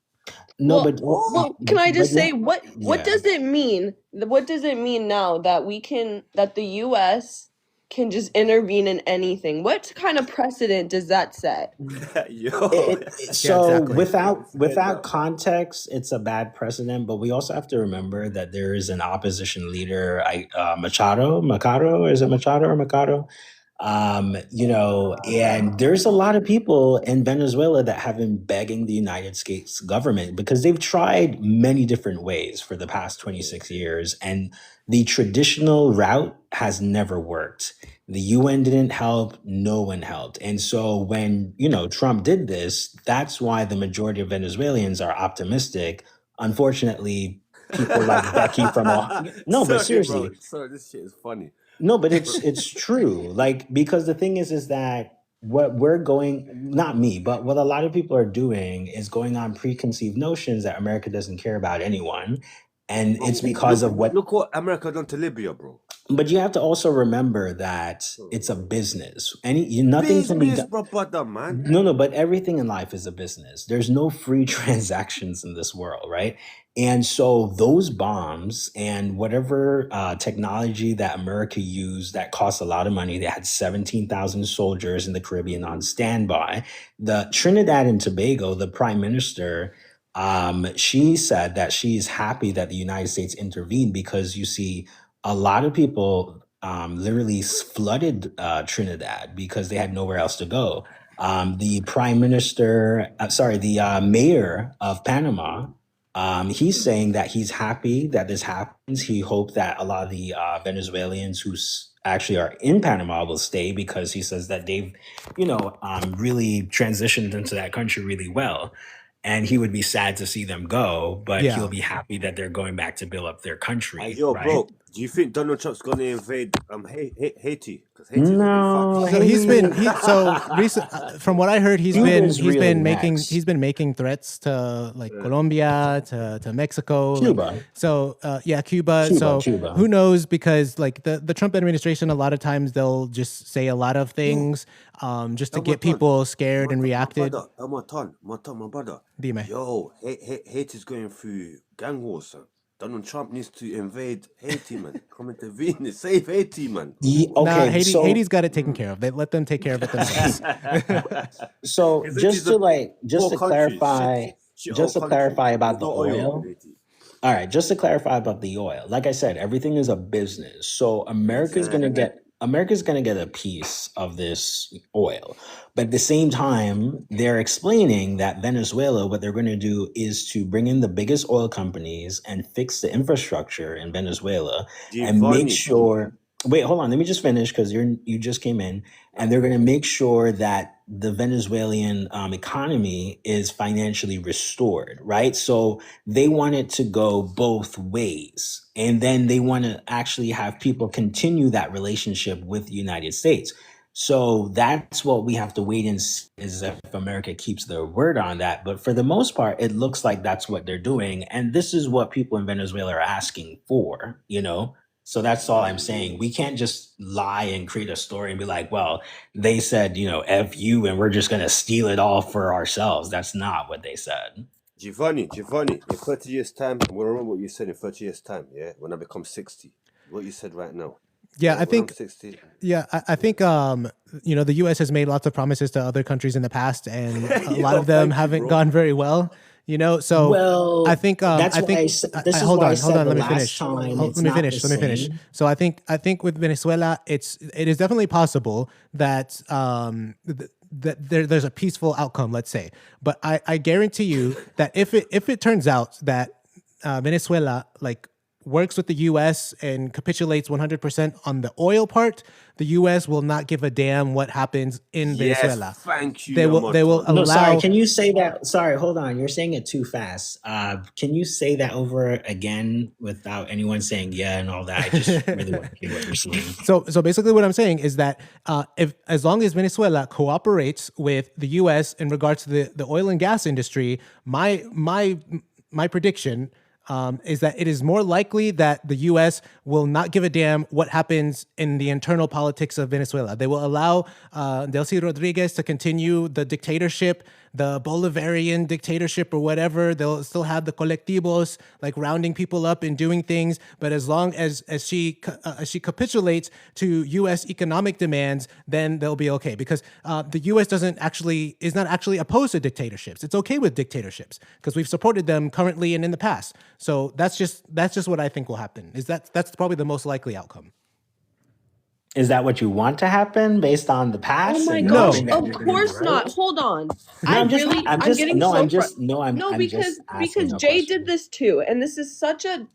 No, well, can I just say what does it mean? What does it mean now that the US can just intervene in anything? What kind of precedent does that set? So without context, it's a bad precedent. But we also have to remember that there is an opposition leader, Machado. Is it Machado or Machado? And there's a lot of people in Venezuela that have been begging the United States government, because they've tried many different ways for the past 26 years, and the traditional route has never worked. The UN didn't help, no one helped. And so when, Trump did this, that's why the majority of Venezuelans are optimistic. Unfortunately, people like Becky from but seriously. Sorry, this shit is funny. No, but it's true. Like, because the thing is that what we're going, not me, but what a lot of people are doing is going on preconceived notions that America doesn't care about anyone. And it's because of what... Look what America done to Libya, bro. But you have to also remember that it's a business. Nothing can be done. Brother, man. No, but everything in life is a business. There's no free transactions in this world, right? And so those bombs and whatever technology that America used that cost a lot of money, they had 17,000 soldiers in the Caribbean on standby. The Trinidad and Tobago, the prime minister, she said that she's happy that the United States intervened, because you see a lot of people literally flooded Trinidad because they had nowhere else to go. The mayor of Panama, he's saying that he's happy that this happens. He hoped that a lot of the Venezuelans who actually are in Panama will stay, because he says that they've, really transitioned into that country really well. And he would be sad to see them go, but he'll be happy that they're going back to build up their country. Bro, do you think Donald Trump's going to invade Haiti? Because Haiti's really No, fucked. So he's been Haiti. from what I heard, Cuba's really he's next. been making threats to like Colombia, to Mexico, like, Cuba. so yeah, Cuba. So Cuba. who knows? Because like the Trump administration, a lot of times they'll just say a lot of things just to get people scared and reacted. My brother. Dime. Yo, Haiti's going through gang wars, son. Donald Trump needs to invade Haiti, man. Come intervene, save Haiti, man. Nah, Haiti's got it taken care of. They let them take care of it themselves. So just to clarify about the oil. All right, just to clarify about the oil. Like I said, everything is a business. So America's gonna get a piece of this oil. But at the same time, they're explaining that Venezuela, what they're going to do is to bring in the biggest oil companies and fix the infrastructure in Venezuela and make sure. Wait, hold on. Let me just finish because you just came in, and they're going to make sure that the Venezuelan economy is financially restored, right? So they want it to go both ways, and then they want to actually have people continue that relationship with the United States. So that's what we have to wait and see is if America keeps their word on that. But for the most part, it looks like that's what they're doing, and this is what people in Venezuela are asking for, you know. So that's all I'm saying. We can't just lie and create a story and be like, well, they said, you know, F you, and we're just going to steal it all for ourselves. That's not what they said. Giovanni, in 30 years' time, I'm going to remember what you said in 30 years' time, yeah? When I become 60. What you said right now. Yeah, I think. 60. Yeah, I think you know, the U.S. has made lots of promises to other countries in the past, and a lot of them haven't gone very well. You know, so I think that's I think hold on, let me finish. Let me finish. So I think with Venezuela, it is definitely possible that that there's a peaceful outcome, let's say. But I guarantee you that if it turns out that Venezuela like works with the U.S. and capitulates 100% on the oil part, the U.S. will not give a damn what happens in Venezuela. Thank you. They will allow. No, sorry. Can you say that? Sorry, hold on. You're saying it too fast. Can you say that over again without anyone saying yeah and all that? I just really want to hear what you're saying. So basically, what I'm saying is that if as long as Venezuela cooperates with the U.S. in regards to the oil and gas industry, my prediction. Is that it is more likely that the U.S. will not give a damn what happens in the internal politics of Venezuela. They will allow Delcy Rodriguez to continue the dictatorship, the Bolivarian dictatorship or whatever. They'll still have the colectivos, like rounding people up and doing things. But as long as she capitulates to U.S. economic demands, then they'll be okay. Because the U.S. is not actually opposed to dictatorships. It's okay with dictatorships because we've supported them currently and in the past. So that's just what I think will happen. That's probably the most likely outcome. Is that what you want to happen based on the past? Oh my gosh! Of course not. Hold on. Because Jay did this too, and this is such a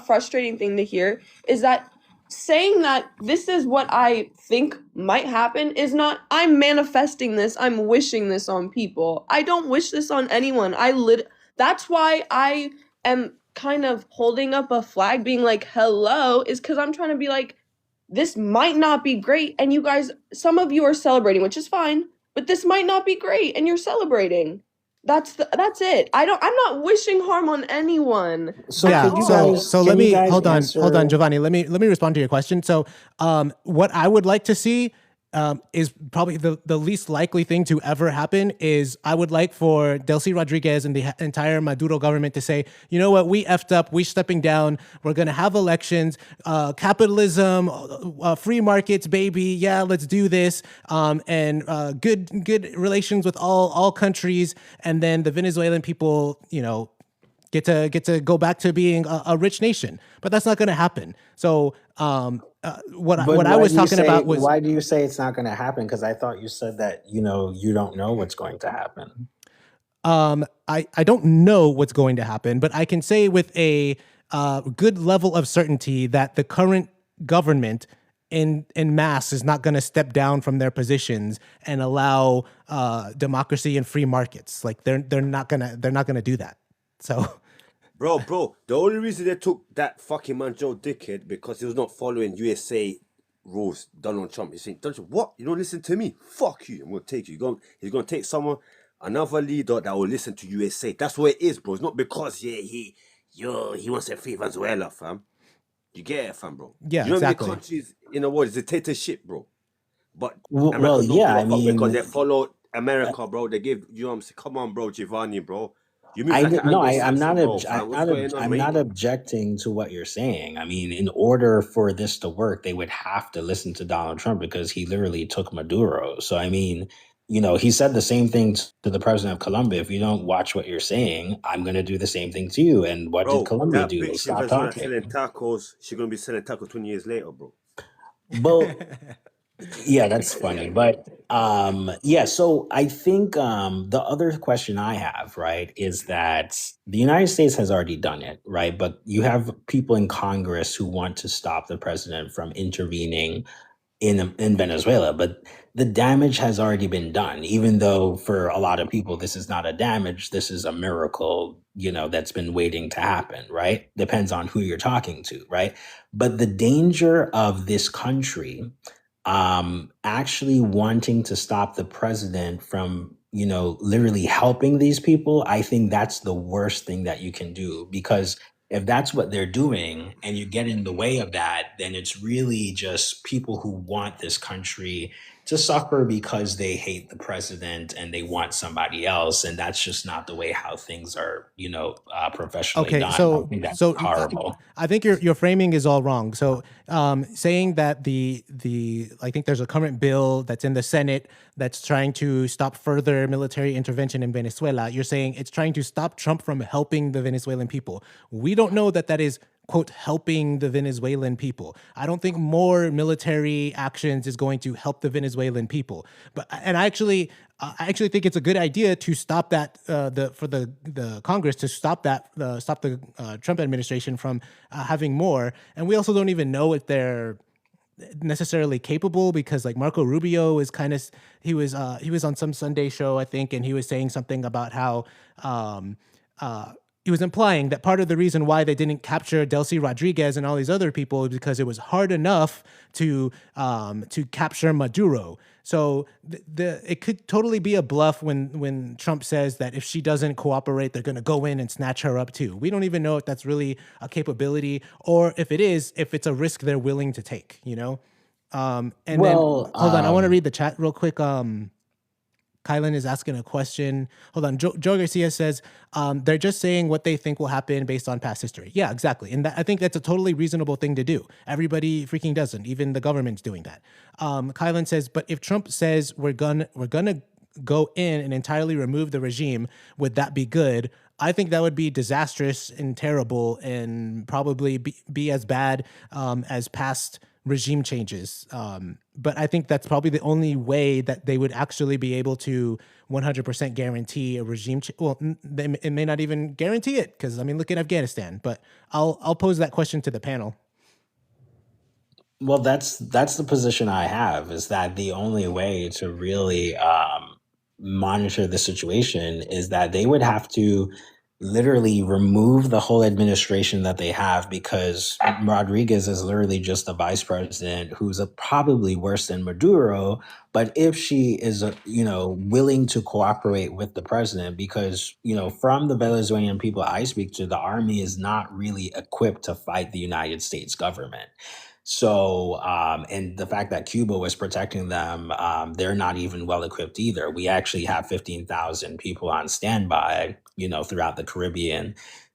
frustrating thing to hear. Is that saying that this is what I think might happen is not. I'm manifesting this. I'm wishing this on people. I don't wish this on anyone. That's why I am kind of holding up a flag, being like, "Hello," is because I'm trying to be like. This might not be great, and you guys, some of you are celebrating, which is fine, but this might not be great, and you're celebrating. That's it. I'm not wishing harm on anyone. So let me hold on, Giovanni. Let me respond to your question. So, what I would like to see is probably the least likely thing to ever happen is I would like for Delcy Rodriguez and the entire Maduro government to say, you know what, we effed up, we're stepping down, we're going to have elections, capitalism, free markets, baby, yeah, let's do this, and good relations with all countries, and then the Venezuelan people, you know, get to go back to being a rich nation. But that's not going to happen. So what I was talking about was... Why do you say it's not going to happen? Because I thought you said that, you know, you don't know what's going to happen. I don't know what's going to happen, but I can say with a good level of certainty that the current government in mass is not going to step down from their positions and allow democracy and free markets. Like they're not gonna do that. So, bro, the only reason they took that fucking man Joe Dickhead because he was not following USA roast Donald Trump. He's saying, Donald Trump, what? You don't listen to me? Fuck you. I'm gonna take you. He's gonna take another leader that will listen to USA. That's what it is, bro. It's not because he wants to free Venezuela, fam. You get it, fam, bro. Yeah, you know exactly. the countries in the world is dictatorship, bro. But Well, America don't yeah, give I a fuck because they mean, follow America, bro. They give, you know what I'm saying? Come on, bro, Giovanni, bro. You move I like d- an no, I, I'm Anglo-Saxon, not bro, fam. What's going on, I'm mate? not objecting to what you're saying. I mean, in order for this to work, they would have to listen to Donald Trump because he literally took Maduro. So I mean, he said the same thing to the president of Colombia. If you don't watch what you're saying, I'm going to do the same thing to you. And what did Bro, Colombia that do? They bitch in stopped Venezuela talking. selling tacos, she's gonna be selling tacos 20 years later, bro. Well, yeah, that's funny. But yeah, so I think the other question I have, right, is that the United States has already done it, right? But you have people in Congress who want to stop the president from intervening in Venezuela, but the damage has already been done. Even though for a lot of people this is not a damage, this is a miracle, that's been waiting to happen, right? Depends on who you're talking to, right? But the danger of this country actually wanting to stop the president from, literally helping these people, I think that's the worst thing that you can do, because if that's what they're doing and you get in the way of that, then it's really just people who want this country to suffer because they hate the president and they want somebody else. And that's just not the way how things are, professionally Okay, done. I so think that's so horrible. I think your framing is all wrong. So saying that the I think there's a current bill that's in the Senate that's trying to stop further military intervention in Venezuela. You're saying it's trying to stop Trump from helping the Venezuelan people. We don't know that is, quote, helping the Venezuelan people. I don't think more military actions is going to help the Venezuelan people. And I actually think it's a good idea to stop that, for the Congress to stop that, stop the Trump administration from having more. And we also don't even know if they're necessarily capable, because like Marco Rubio is he was on some Sunday show, I think, and he was saying something about how he was implying that part of the reason why they didn't capture Delcy Rodriguez and all these other people is because it was hard enough to capture Maduro. So it could totally be a bluff when Trump says that if she doesn't cooperate, they're going to go in and snatch her up too. We don't even know if that's really a capability, or if it's a risk they're willing to take, And then hold on, I want to read the chat real quick. Kylan is asking a question. Hold on. Joe Garcia says, they're just saying what they think will happen based on past history. Yeah, exactly. And I think that's a totally reasonable thing to do. Everybody freaking doesn't. Even the government's doing that. Kylan says, but if Trump says we're gonna go in and entirely remove the regime, would that be good? I think that would be disastrous and terrible, and probably be as bad as past regime changes. But I think that's probably the only way that they would actually be able to 100% guarantee a regime change. Well, it may not even guarantee it, because I mean, look at Afghanistan. But I'll pose that question to the panel. Well, that's the position I have, is that the only way to really monitor the situation is that they would have to literally remove the whole administration that they have, because Rodriguez is literally just the vice president who's probably worse than Maduro. But if she is, willing to cooperate with the president, because, from the Venezuelan people I speak to, the army is not really equipped to fight the United States government. So, and the fact that Cuba was protecting them, they're not even well equipped either. We actually have 15,000 people on standby, throughout the Caribbean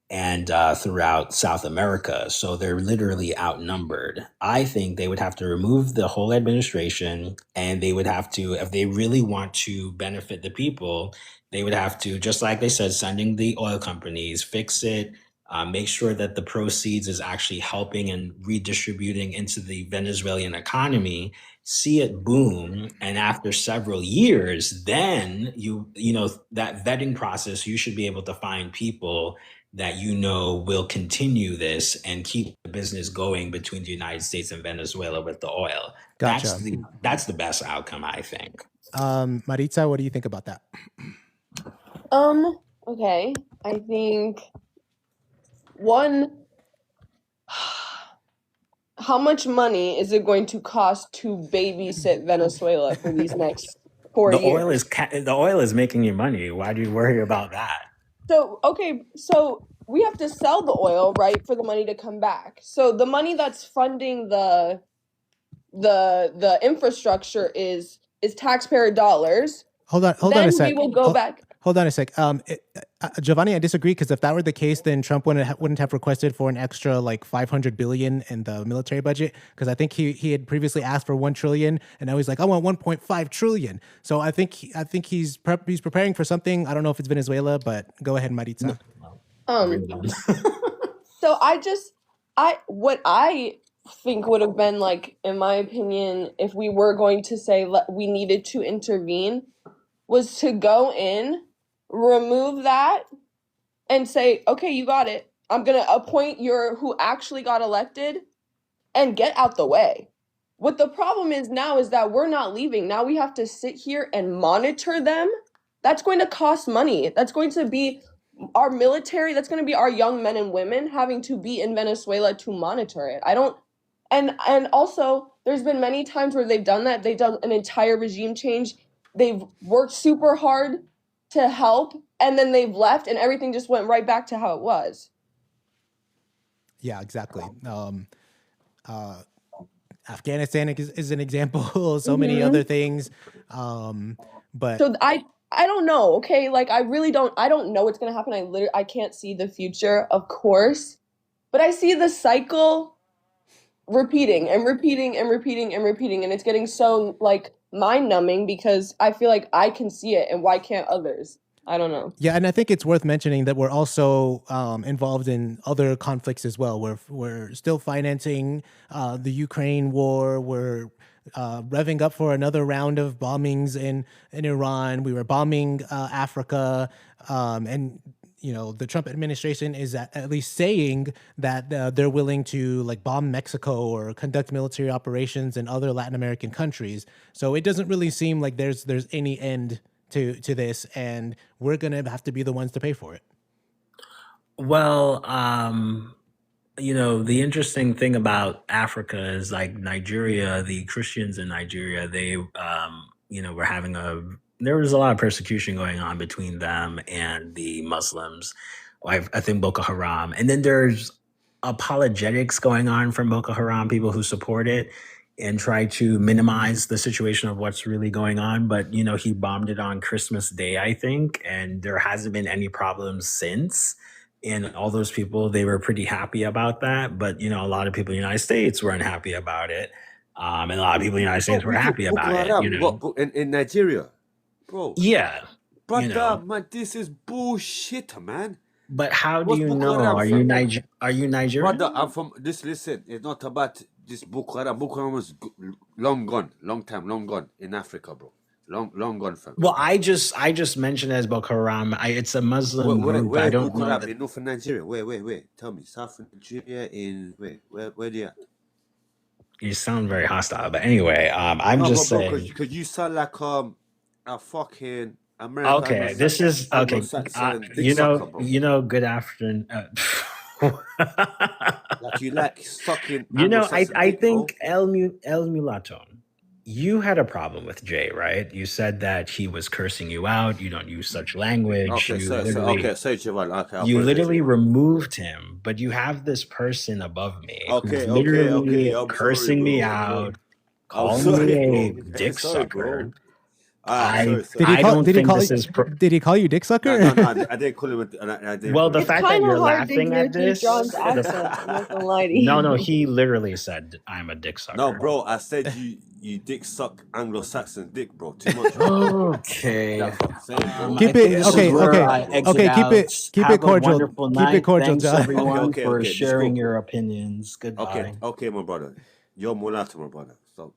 and throughout South America. So they're literally outnumbered. I think they would have to remove the whole administration, and they would have to, if they really want to benefit the people, they would have to, just like they said, sending the oil companies, fix it, make sure that the proceeds is actually helping and redistributing into the Venezuelan economy, see it boom. And after several years, then that vetting process, you should be able to find people that will continue this and keep the business going between the United States and Venezuela with the oil. Gotcha. That's the best outcome, I think. Maritza, what do you think about that? Okay. I think one, how much money is it going to cost to babysit Venezuela for these next 4 The years? oil is making you money. Why do you worry about that? So, okay, so we have to sell the oil, right, for the money to come back. So the money that's funding the infrastructure is taxpayer dollars. Hold on a Then sec. we will go back. Hold on a sec. Giovanni, I disagree, because if that were the case, then Trump wouldn't have requested for an extra like 500 billion in the military budget, because I think he had previously asked for 1 trillion, and now he's like, I want 1.5 trillion. So I think he's preparing for something. I don't know if it's Venezuela, but go ahead, Maritza. So what I think would have been, like, in my opinion, if we were going to say we needed to intervene, was to go in, remove that, and say, okay, you got it. I'm going to appoint who actually got elected and get out the way. What the problem is now is that we're not leaving. Now we have to sit here and monitor them. That's going to cost money. That's going to be our military. That's going to be our young men and women having to be in Venezuela to monitor it. And also, there's been many times where they've done that. They've done an entire regime change. They've worked super hard to help, and then they've left, and everything just went right back to how it was. Yeah, exactly. Afghanistan is an example. So many other things. But so I don't know. Okay, like I don't know what's gonna happen. I can't see the future, of course, but I see the cycle repeating and repeating and repeating and repeating, and it's getting so like mind-numbing, because I feel like I can see it, and why can't others? I don't know. Yeah, and I think it's worth mentioning that we're also involved in other conflicts as well. We're still financing the Ukraine war. We're revving up for another round of bombings in Iran. We were bombing Africa, and the Trump administration is at least saying that they're willing to like bomb Mexico or conduct military operations in other Latin American countries. So it doesn't really seem like there's any end to this, and we're gonna have to be the ones to pay for it. Well, the interesting thing about Africa is like Nigeria, the Christians in Nigeria, they, were there was a lot of persecution going on between them and the Muslims. I think Boko Haram. And then there's apologetics going on from Boko Haram, people who support it and try to minimize the situation of what's really going on. But, he bombed it on Christmas Day, I think, and there hasn't been any problems since. And all those people, they were pretty happy about that. But, a lot of people in the United States weren't happy about it. And a lot of people in the United States were happy about it. In Nigeria, bro. Yeah. Brother, man, this is bullshit, man. But how do you know? Are you Nigerian? Brother, I'm from this. Listen, it's not about this Boko Haram. Boko Haram was long gone, long gone in Africa, bro. Long gone, fam. Well, I just mentioned as Boko Haram. It's a Muslim group. Where I don't Boko know. Haram in North Nigeria? Where? Tell me, South Nigeria where they at? You sound very hostile, but anyway, I'm just saying. Because you sound like a fucking American. Okay, this is okay. Good afternoon. Like you like sucking. I think El Mulatto, you had a problem with Jay, right? You said that he was cursing you out. You don't use such language. Okay, sorry, Giovanni. Okay, you literally removed him, but you have this person above me who's literally cursing me out, calling me a dick sucker. Did he call you dick sucker? No, I didn't call him. Well, the fact that you're laughing at this. No, he literally said I'm a dick sucker. No, bro, I said you dick suck Anglo-Saxon dick, bro. Too much. Okay. Keep it cordial. Keep it cordial, Thanks, John. everyone, for sharing your opinions. Goodbye. Okay, my brother. You're Mulatto, my brother. So.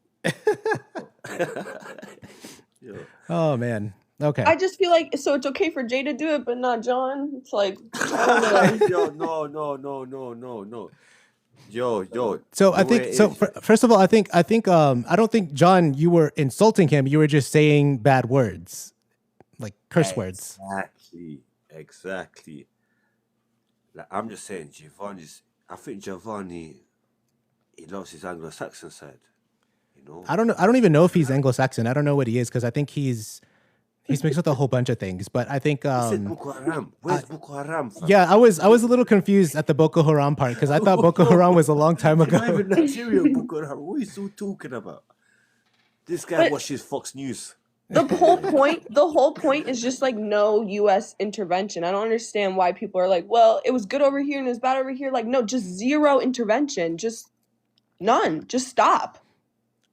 Oh man. Okay. I just feel like it's okay for Jay to do it, but not John. It's like Yo, no. Yo. So I think first of all, I don't think John, you were insulting him. You were just saying bad words, like curse words. Exactly. Like I'm just saying, I think Giovanni, he loves his Anglo-Saxon side. You know. I don't know. I don't even know if he's Anglo-Saxon. I don't know what he is because I think he's mixed with a whole bunch of things. But I think He said Boko Haram. Where's Boko Haram? Fam? yeah, I was a little confused at the Boko Haram part because I thought Boko Haram was a long time ago. Not even Nigerian Boko Haram. What are you so talking about? This guy But- watches Fox News. The whole point is just like no US intervention. I don't understand why people are like, well, it was good over here and it was bad over here. Like, no, just zero intervention. Just none. Just stop.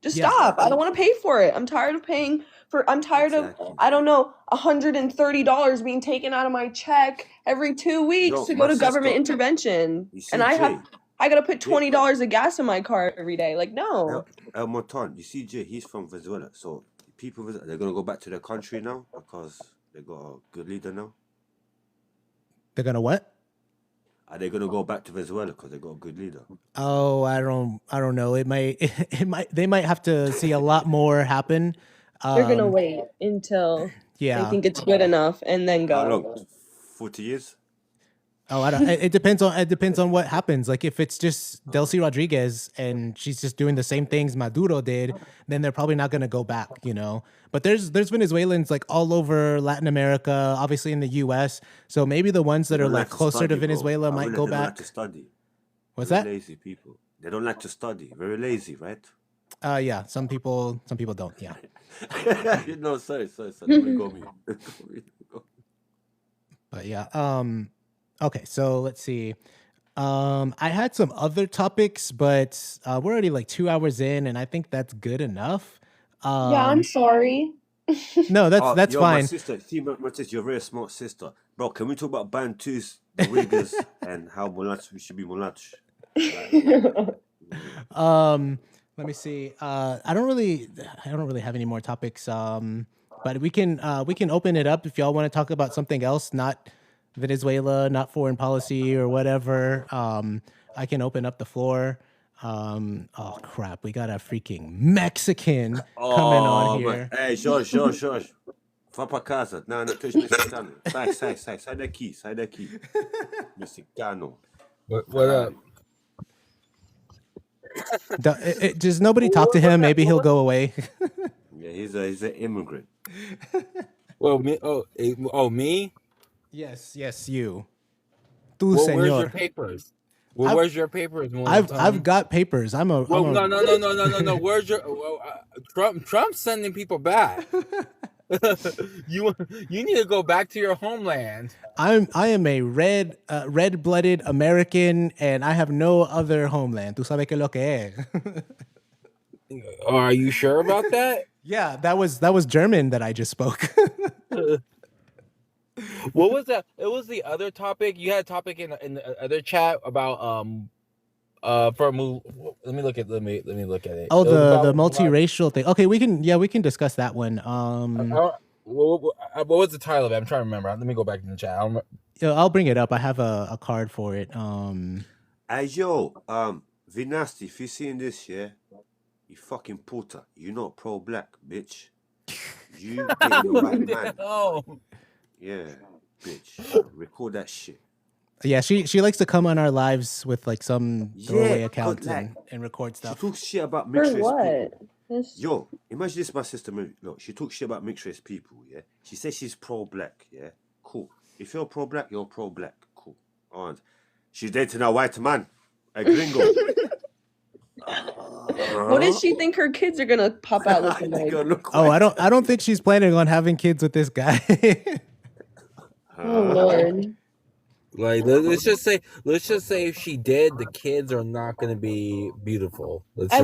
Just Yeah. stop. I don't want to pay for it. I'm tired of paying I'm tired Exactly. of, I don't know, $130 being taken out of my check every 2 weeks Yo, to my go to government sister, intervention. you see, And I Jay, gotta put $20 of gas in my car every day. Like, no. El Montan, you see, Jay, he's from Venezuela. So people, they're going to go back to their country now because they got a good leader now. They're gonna what? Are they going to go back to Venezuela because they got a good leader? Oh, I don't know. It might they might have to see a lot more happen. They're gonna wait until Yeah. they think it's good enough and then How go. long? 40 years? Oh, I don't. It depends on what happens. Like if it's just Delcy Rodriguez and she's just doing the same things Maduro did, then they're probably not going to go back, you know. But there's Venezuelans like all over Latin America, obviously in the U.S. So maybe the ones that They are don't like to closer study, to bro. Venezuela might They go don't like back. to study. What's Very that? lazy people. They don't like to study. Very lazy, right? Yeah. Some people don't. Yeah. No, sorry. Let me go mute. But yeah. Okay. So let's see. I had some other topics, but we're already like 2 hours in, and I think that's good enough. Yeah, I'm sorry. No, that's yo, fine. My sister, see, my sister, you're a very smart sister. Bro, can we talk about Bantus, the Uyghurs, and how mulatto we should be mulatto? Let me see. I don't really have any more topics. But we can open it up if y'all want to talk about something else, not Venezuela, not foreign policy or whatever. I can open up the floor. Oh crap, we got a freaking Mexican coming on here. Man. Hey, George. Va pra casa. Não, tu és mexicano. Sai daqui. Mexicano. What up? Just nobody talk to him. Maybe he'll go away. Yeah, he's an immigrant. Well, me. Me. Yes, you. Tu, Well, where's señor. your papers? Well, where's your papers? I've got papers. No. Where's your Trump's sending people back. You need to go back to your homeland. I am a red-blooded American, and I have no other homeland. Tú sabes que lo que es. Are you sure about that? Yeah, that was German that I just spoke. What was that? It was the other topic. You had a topic in the other chat about let me look at it. Oh, It was the about- multiracial thing. Okay, we can discuss that one. What was the title of it? I'm trying to remember. Let me go back in the chat. I'll bring it up. I have a card for it. Hey, yo, Vinasty, if you're seeing this, yeah, you fucking puta. You're not pro-black, bitch. You dating the right man. Oh. Yeah, bitch. Record that shit. Yeah, she likes to come on our lives with like some throwaway Yeah, accounts but, like, and record She stuff. talks shit about For mixed race what? people. This- Yo, imagine this, my sister. Look, she talks shit about mixed race people. Yeah, she says she's pro-black. Yeah, cool. If you're pro-black, you're pro-black. Cool. And she's dating a white man, a gringo. What does she think her kids are gonna pop out looking They like? gonna look Oh, white. I don't think she's planning on having kids with this guy. Oh Lord. Like let's just say if she did, the kids are not going to be beautiful. I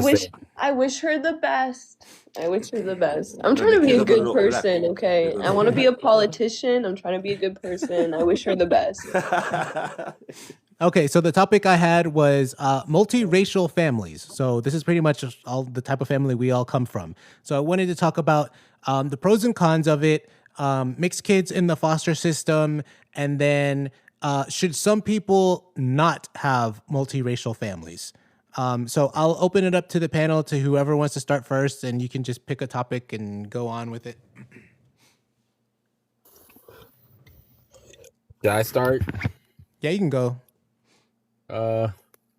wish her the best. I'm No, trying to the be kids a are gonna good look black. person, okay? They're gonna I want to look be a politician. I'm trying to be a good person. I wish her the best. Okay, so the topic I had was multiracial families. So this is pretty much all the type of family we all come from. So I wanted to talk about the pros and cons of it, mixed kids in the foster system, and then should some people not have multiracial families? So I'll open it up to the panel to whoever wants to start first, and you can just pick a topic and go on with it. Did I start? Yeah, you can go.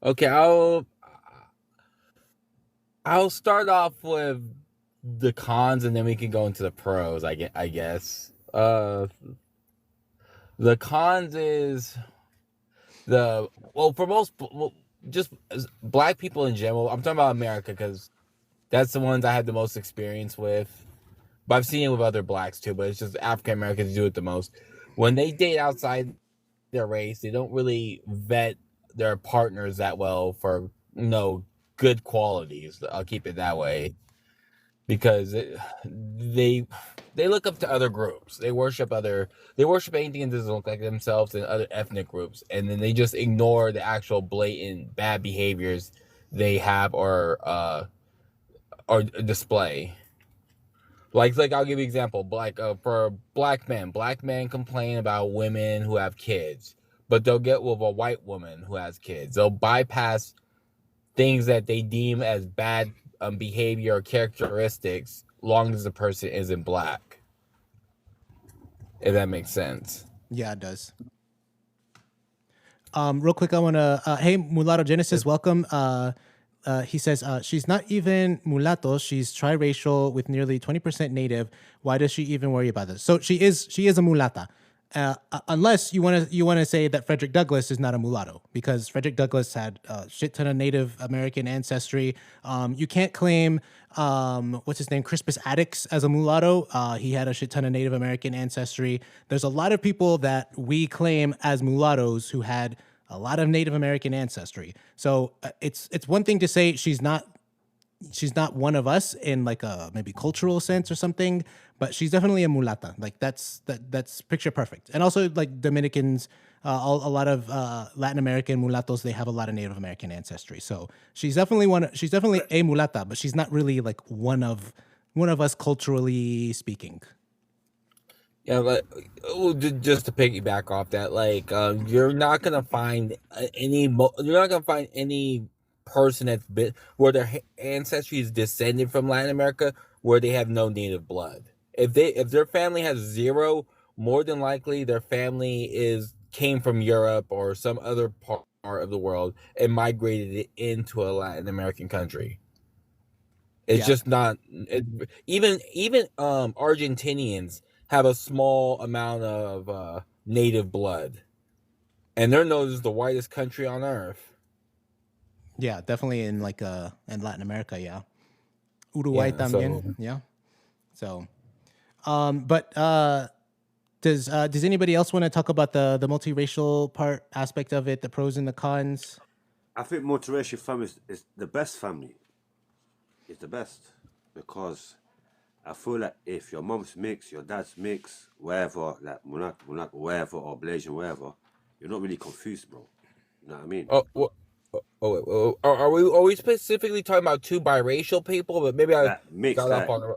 Okay, I'll I'll start off with the cons, and then we can go into the pros. I guess. The cons is for most just black people in general. I'm talking about America because that's the ones I have the most experience with. But I've seen it with other blacks too. But it's just African Americans do it the most. When they date outside their race, they don't really vet their partners that well for good qualities. I'll keep it that way because they look up to other groups. They worship anything that doesn't look like themselves and other ethnic groups, and then they just ignore the actual blatant bad behaviors they have or display. Like I'll give you an example. For black men complain about women who have kids, but they'll get with a white woman who has kids. They'll bypass things that they deem as bad behavior or characteristics, long as the person isn't black. If that makes sense. Yeah, it does. Real quick, I want to, hey, Mulatto Genesis, welcome. He says, she's not even mulatto. She's triracial with nearly 20% native. Why does she even worry about this? So she is a mulata. Unless you want to say that Frederick Douglass is not a mulatto, because Frederick Douglass had a shit ton of Native American ancestry. You can't claim what's his name, Crispus Attucks, as a mulatto. He had a shit ton of Native American ancestry. There's a lot of people that we claim as mulattoes who had a lot of Native American ancestry. So it's one thing to say she's not one of us in like a maybe cultural sense or something, but she's definitely a mulata. Like that's picture perfect. And also like Dominicans, a lot of Latin American mulattoes, they have a lot of Native American ancestry. So she's definitely a mulata, but she's not really like one of us culturally speaking. Yeah, just to piggyback off that, you're not gonna find any person that's where their ancestry is descended from Latin America where they have no native blood. If their family has zero, more than likely their family came from Europe or some other part of the world and migrated it into a Latin American country. It's just not. Even Argentinians have a small amount of native blood, and they're known as the whitest country on earth. Yeah, definitely in Latin America. Yeah, Uruguay también. Yeah. So, but does anybody else want to talk about the multiracial aspect of it, the pros and the cons? I think multiracial families is the best family. It's the best because I feel like if your mom's mixed, your dad's mixed, wherever, like Mulatto, wherever, or Blasian, wherever, you're not really confused, bro. You know what I mean? Are we specifically talking about two biracial people? But maybe I got off on the.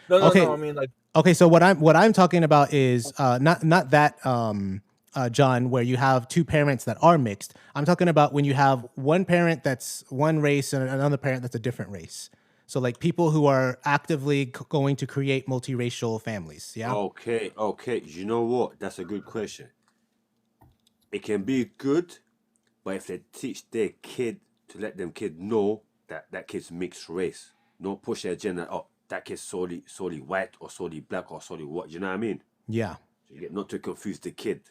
No. I mean, like. Okay, so what I'm talking about is not that John, where you have two parents that are mixed. I'm talking about when you have one parent that's one race and another parent that's a different race. So like people who are actively going to create multiracial families. Yeah. Okay. You know what? That's a good question. It can be good, but if they teach their kid to let them kid know that kid's mixed race, not push their agenda. Oh, that kid's solely white or solely black or solely what? You know what I mean? Yeah. So you get not to confuse the kid.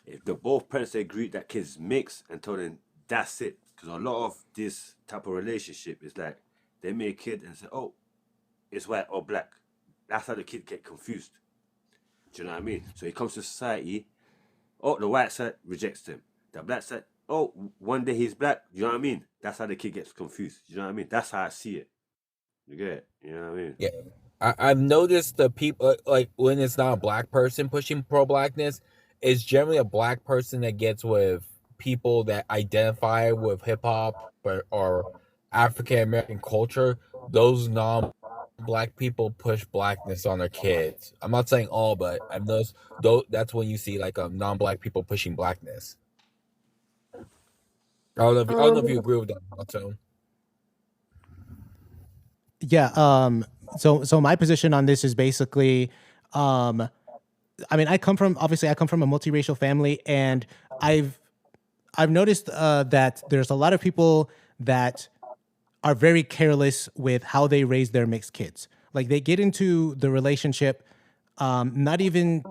If the both parents agree that kid's mixed and tell them that's it, because a lot of this type of relationship is like they make a kid and say, oh, it's white or black. That's how the kid get confused. Do you know what I mean? So he comes to society, oh, the white side rejects him. The black side, oh, one day he's black. You know what I mean? That's how the kid gets confused. You know what I mean? That's how I see it. You get it? You know what I mean? Yeah. I've noticed the people, like when it's not a black person pushing pro-blackness, it's generally a black person that gets with people that identify with hip-hop or African-American culture. Those non-black people push blackness on their kids. I'm not saying all, but I've noticed that's when you see like non-black people pushing blackness. I don't know if you agree with that, Mulatto. Yeah. So my position on this is basically, I mean, I come from a multiracial family, and I've noticed that there's a lot of people that are very careless with how they raise their mixed kids. Like they get into the relationship, not even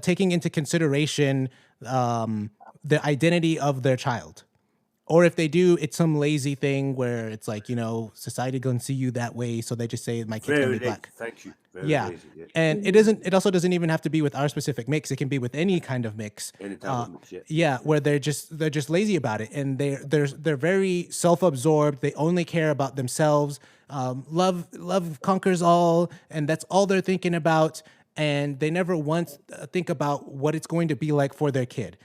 taking into consideration the identity of their child. Or if they do, it's some lazy thing where it's like, society gonna see you that way, so they just say my kid's gonna Very be lazy. black. Thank you. Very Yeah. lazy. Yeah. And it also doesn't even have to be with our specific mix. It can be with any kind of mix. Any type of mix, yeah. Yeah, where they're just lazy about it, and they're very self-absorbed. They only care about themselves. Love conquers all, and that's all they're thinking about. And they never once think about what it's going to be like for their kid.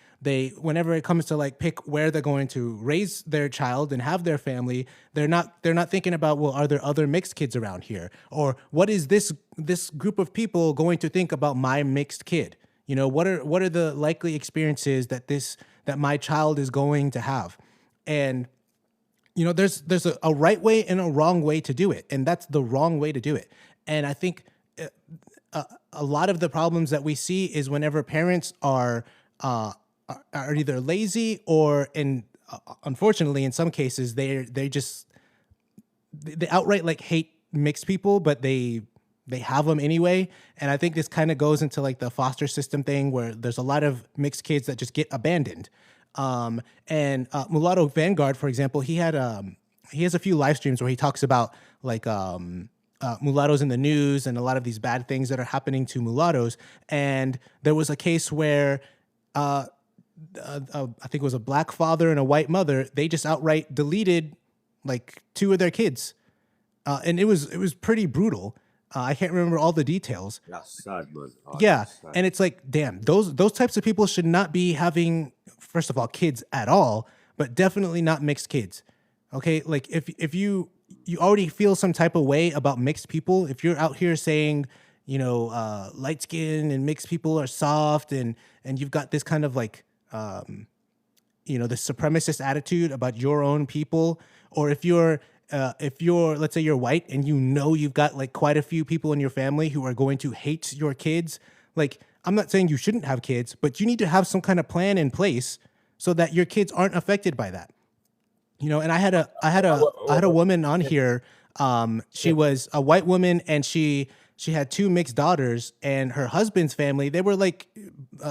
Whenever it comes to like pick where they're going to raise their child and have their family, they're not thinking about, well, are there other mixed kids around here, or what is this group of people going to think about my mixed kid? What are the likely experiences that my child is going to have? And there's a right way and a wrong way to do it, and that's the wrong way to do it. And I think a lot of the problems that we see is whenever parents are either lazy or, unfortunately, in some cases, they outright like hate mixed people, but they have them anyway. And I think this kind of goes into like the foster system thing, where there's a lot of mixed kids that just get abandoned. And Mulatto Vanguard, for example, he has a few live streams where he talks about like mulattoes in the news and a lot of these bad things that are happening to mulattoes. And there was a case where I think it was a black father and a white mother. They just outright deleted like two of their kids, and it was pretty brutal. I can't remember all the details. That's sad, man. Oh, Yeah, that's sad. and it's like, damn, those types of people should not be having, first of all, kids at all, but definitely not mixed kids. Okay, like if you already feel some type of way about mixed people, if you're out here saying, light skin and mixed people are soft, and you've got this kind of like, the supremacist attitude about your own people, or if you're, let's say you're white and you've got like quite a few people in your family who are going to hate your kids. Like, I'm not saying you shouldn't have kids, but you need to have some kind of plan in place so that your kids aren't affected by that. And I had a woman on here. She was a white woman, and she had two mixed daughters, and her husband's family, they were like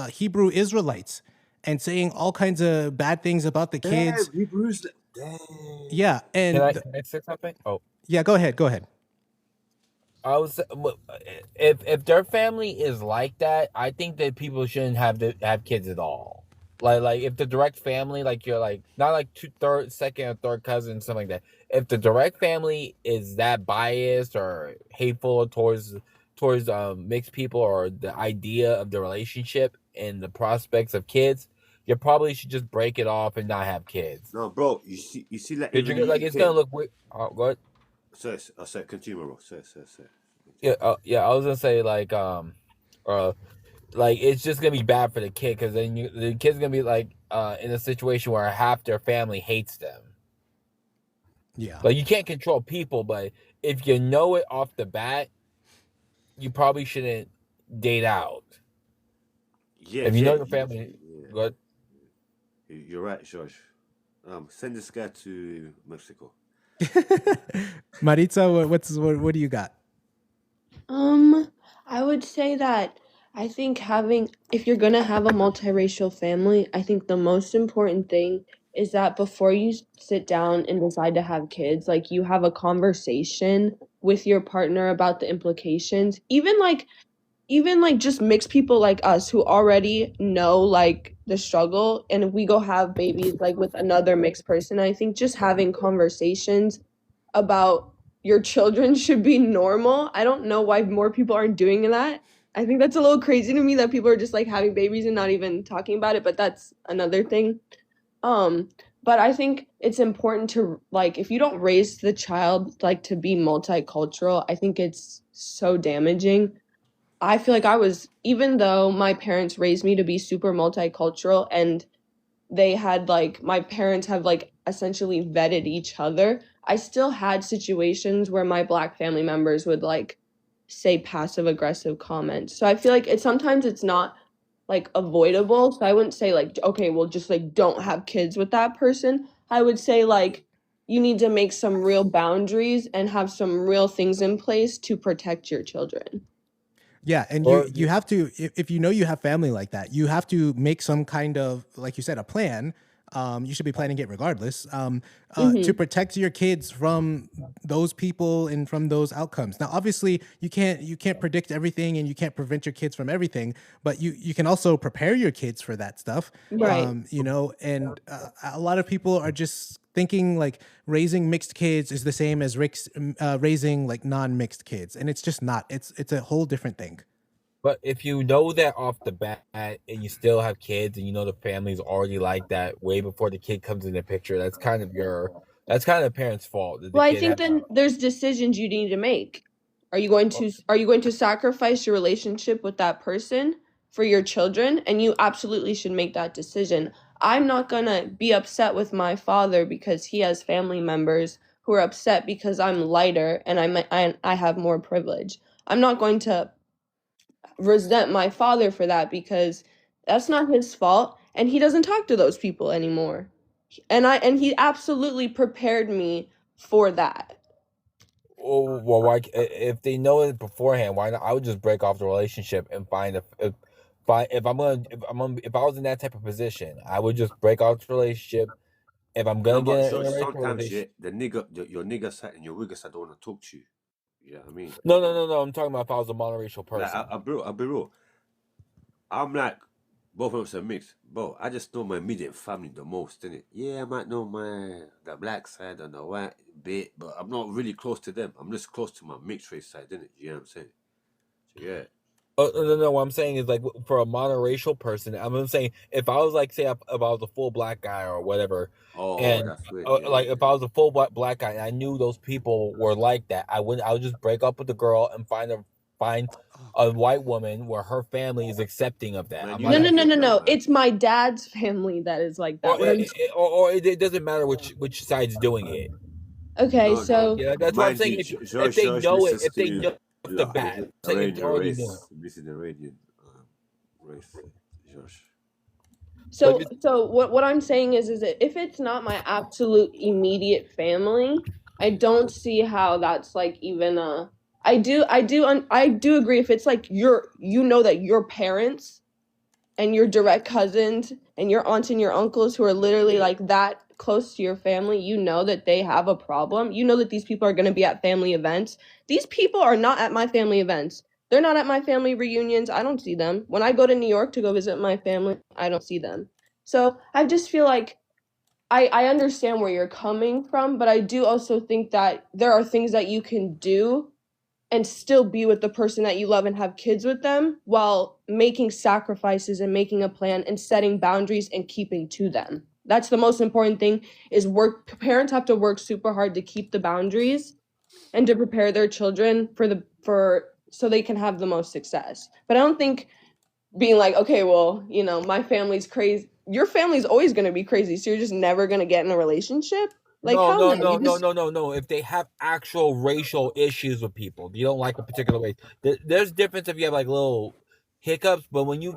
Hebrew Israelites, and saying all kinds of bad things about the kids. Damn, Hebrews. Damn. Yeah, and Can I say something? Oh, yeah, go ahead. if their family is like that, I think that people shouldn't have kids at all. Like if the direct family, like you're like not like second or third cousin, something like that. If the direct family is that biased or hateful towards mixed people, or the idea of the relationship and the prospects of kids, you probably should just break it off and not have kids. No, bro. You see, like, It's gonna look weird. Oh, go ahead. Say, continue, bro. Say. Yeah. I was gonna say like it's just gonna be bad for the kid, because then the kid's gonna be like in a situation where half their family hates them. Yeah, Like, you can't control people, but if you know it off the bat, you probably shouldn't date out. Yeah. If you know your family, go ahead. You're right, George. Send this guy to Mexico. Maritza, what do you got? I would say that I think if you're gonna have a multiracial family, I think the most important thing is that before you sit down and decide to have kids, like, you have a conversation with your partner about the implications. Even like just mixed people like us who already know like the struggle, and if we go have babies like with another mixed person, I think just having conversations about your children should be normal. I don't know why more people aren't doing that. I think that's a little crazy to me that people are just like having babies and not even talking about it, but that's another thing. But I think it's important to, like, if you don't raise the child like to be multicultural, I think it's so damaging. I feel like even though my parents raised me to be super multicultural, and my parents have like essentially vetted each other, I still had situations where my Black family members would like say passive aggressive comments. So I feel like sometimes it's not like avoidable. So I wouldn't say like, okay, well, just like don't have kids with that person. I would say like, you need to make some real boundaries and have some real things in place to protect your children. Yeah, and Or you have to, if you know you have family like that, you have to make some kind of, like you said, a plan. You should be planning it regardless, to protect your kids from those people and from those outcomes. Now, obviously, you can't predict everything and you can't prevent your kids from everything, but you can also prepare your kids for that stuff. Right. And a lot of people are just thinking like raising mixed kids is the same as raising like non-mixed kids, and it's just not. It's a whole different thing. But if you know that off the bat and you still have kids and you know the family's already like that way before the kid comes in the picture, that's kind of the parent's fault. Well, I think then there's decisions you need to make. Are you going to sacrifice your relationship with that person for your children? And you absolutely should make that decision. I'm not going to be upset with my father because he has family members who are upset because I'm lighter and I have more privilege. I'm not going to resent my father for that because that's not his fault, and he doesn't talk to those people anymore. And he absolutely prepared me for that. Oh, well, why, if they know it beforehand, why not? I would just break off the relationship and find if I was in that type of position, I would just break off the relationship. If I'm gonna get in a sometimes your nigga side and your wigger side don't want to talk to you. You know what I mean? No. I'm talking about if I was a monoracial person. Like, I'll be real. I'm like, both of us are mixed. Bro, I just know my immediate family the most, innit? Yeah, I might know the black side and the white bit, but I'm not really close to them. I'm just close to my mixed race side, innit? You know what I'm saying? So, yeah. No. What I'm saying is, like, for a monoracial person, I'm saying if I was like, say, if I was a full black guy or whatever, that's weird. If I was a full black guy and I knew those people were like that, I would just break up with the girl and find a white woman where her family is accepting of that. No. It's my dad's family that is like that. Or it doesn't matter which side's doing it. Okay, so yeah, that's what I'm saying. If they know it, if they know the bat, this is the Iranian race, Josh. So what I'm saying is that if it's not my absolute immediate family, I don't see how that's like even a. I do agree if it's like that your parents and your direct cousins and your aunts and your uncles who are literally like that close to your family, you know that they have a problem. You know that these people are going to be at family events. These people are not at my family events. They're not at my family reunions. I don't see them. When I go to New York to go visit my family, I don't see them. So I just feel like I understand where you're coming from, but I do also think that there are things that you can do and still be with the person that you love and have kids with them while making sacrifices and making a plan and setting boundaries and keeping to them. That's the most important thing is parents have to work super hard to keep the boundaries and to prepare their children so they can have the most success. But I don't think being like, okay, well, my family's crazy. Your family's always going to be crazy, so you're just never going to get in a relationship? Like, no. If they have actual racial issues with people, you don't like a particular race. There's difference if you have like little hiccups, but when you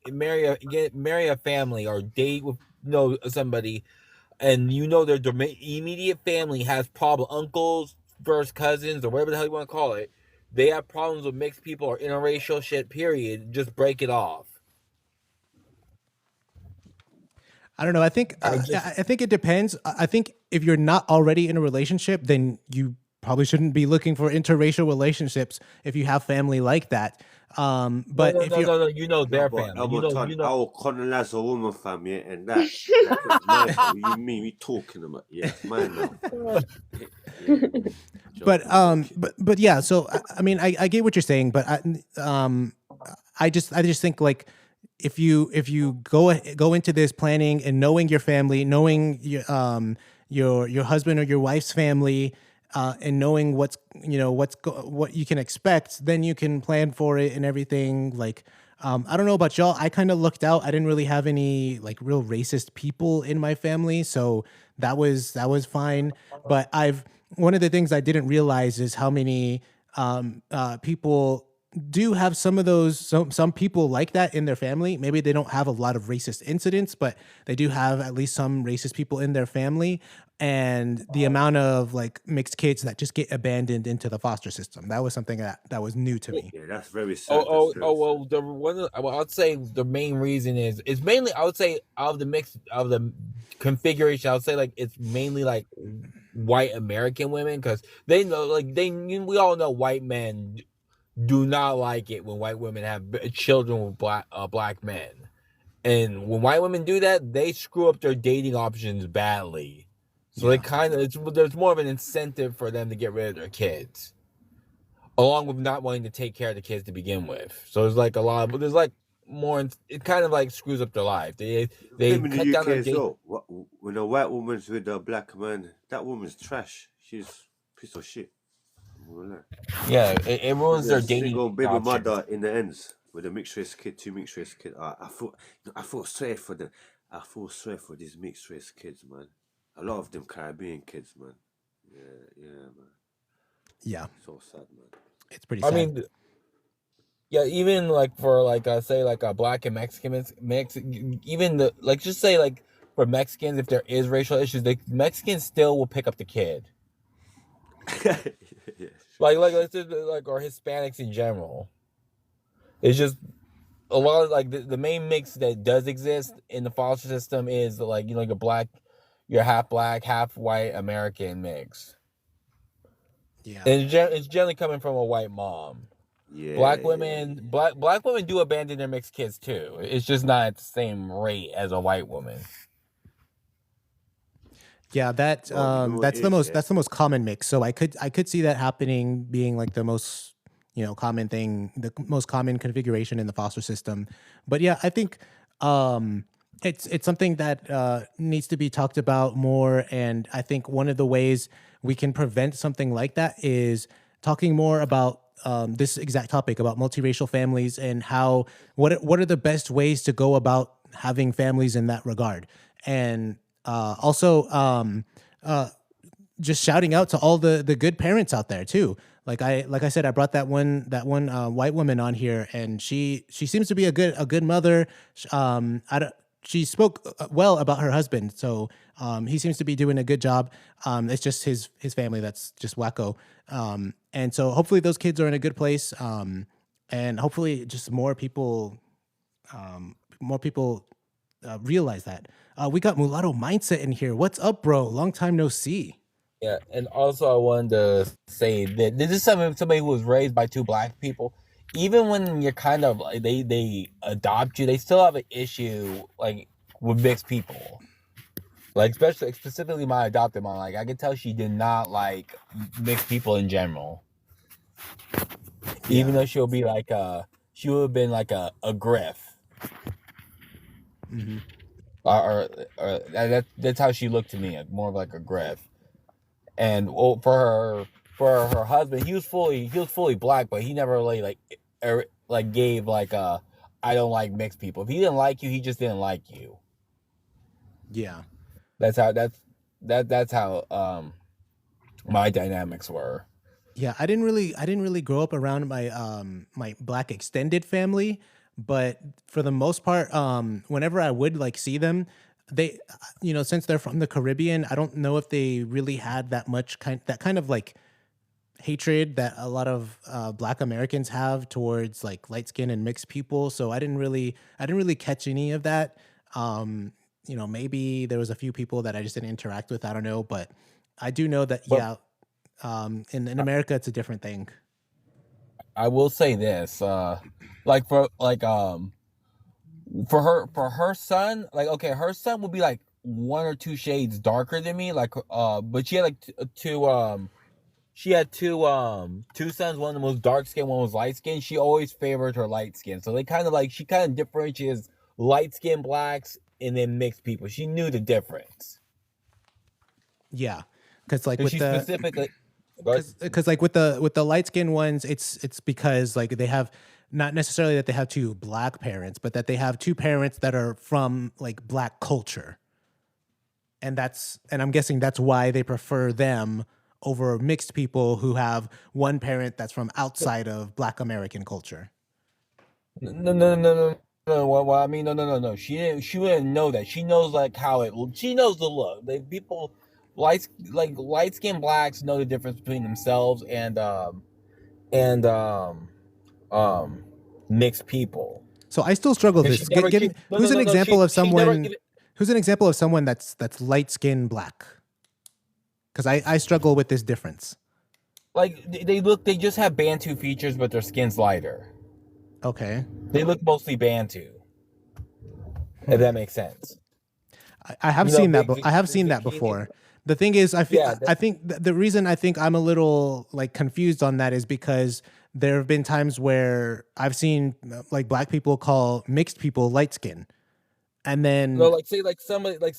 marry a family or date with somebody, and their immediate family has problem, uncles, first cousins, or whatever the hell you want to call it, they have problems with mixed people or interracial shit. Period. Just break it off. I don't know. I think it depends. I think if you're not already in a relationship, then you probably shouldn't be looking for interracial relationships if you have family like that. But their family. I will colonize a woman family and that's mine. You mean we talking about? Yeah, it's mine now. But yeah. So I mean, I get what you're saying, but I just think like. If you go into this planning and knowing your family, knowing your husband or your wife's family, and knowing what you can expect, then you can plan for it and everything. Like, I don't know about y'all. I kind of looked out. I didn't really have any like real racist people in my family, so that was fine. But one of the things I didn't realize is how many people do have some of those, some people like that in their family. Maybe they don't have a lot of racist incidents, but they do have at least some racist people in their family. And the amount of like mixed kids that just get abandoned into the foster system, that was something that was new to me. Yeah, that's very sad. That's very sad. Well, I'd say the main reason is it's mainly, I would say, of the configuration, I would say like it's mainly like white American women, because they know, like we all know white men do not like it when white women have children with black men, and when white women do that, they screw up their dating options badly. So they kind of, there's more of an incentive for them to get rid of their kids, along with not wanting to take care of the kids to begin with. So there's like a lot, but there's like more. It kind of like screws up their life. They Same in cut the down UK their as dating. well. When a white woman's with a black man, that woman's trash. She's a piece of shit. Yeah, it ruins their dating Single baby options. mother in the ends with a mixed race kid, two mixed race kids. I feel sorry for them. I feel sorry for these mixed race kids, man. A lot of them Caribbean kids, man. Yeah, man. Yeah, So sad, man. it's pretty sad. I mean, yeah, even like for like say like a black and Mexican mix, even the like just say like for Mexicans, if there is racial issues, the Mexicans still will pick up the kid. Yeah. Like let's just, like, or Hispanics in general. It's just a lot of like the main mix that does exist in the foster system is like, you know, your half black, half white American mix. Yeah, And it's generally coming from a white mom. Yeah. Black women do abandon their mixed kids too. It's just not at the same rate as a white woman. yeah, that's the most common mix. So I could see that happening, being like the most, you know, common thing, the most common configuration in the foster system. But yeah, I think it's something that needs to be talked about more. And I think one of the ways we can prevent something like that is talking more about this exact topic about multiracial families and how what are the best ways to go about having families in that regard. And also just shouting out to all the good parents out there too. Like I said, I brought that one white woman on here, and she seems to be a good mother. She spoke well about her husband, so he seems to be doing a good job. It's just his family that's just wacko. And so hopefully those kids are in a good place, and hopefully just more people realize that. We got Mulatto Mindset in here. What's up, bro? Long time no see. Yeah, and also I wanted to say that this is somebody who was raised by two black people. Even when you're kind of like they adopt you, they still have an issue like with mixed people. Like specifically my adopted mom. Like I could tell she did not like mixed people in general. Yeah. Even though she would have been like a griff. Mm-hmm. Or that's how she looked to me, more of like a griff. And for her husband, he was fully black, but he never really gave like a I don't like mixed people. If he didn't like you, he just didn't like you. Yeah, that's how my dynamics were. Yeah, I didn't really grow up around my my black extended family, but for the most part, whenever I would like see them, they, you know, since they're from the Caribbean, I don't know if they really had that much that kind of like hatred that a lot of black Americans have towards like light skin and mixed people. So I didn't really catch any of that. You know, maybe there was a few people that I just didn't interact with. I don't know, but I do know that in America it's a different thing. I will say this, like for her son, like okay, her son would be like 1 or 2 shades darker than me, like but she had like two sons, one of them was dark skin, one was light skin. She always favored her light skin, so she kind of differentiates light skin blacks and then mixed people. She knew the difference. Yeah, because like with the because like with the light skin ones, it's because like they have, not necessarily that they have 2 black parents, but that they have 2 parents that are from like black culture, and I'm guessing that's why they prefer them over mixed people who have one parent that's from outside of Black American culture? No. Well, I mean, no. She wouldn't know that. She knows like how it. She knows the look. Like people, light skinned blacks know the difference between themselves and mixed people. So I still struggle with And this. Who's an example of someone? Who's an example of someone that's light skinned black? Because I struggle with this difference. Like they just have Bantu features, but their skin's lighter. Okay. They look mostly Bantu. If that makes sense. I have seen that. I have seen that before. The thing is, I think the reason I think I'm a little like confused on that is because there have been times where I've seen like black people call mixed people light skin, and then like say like somebody like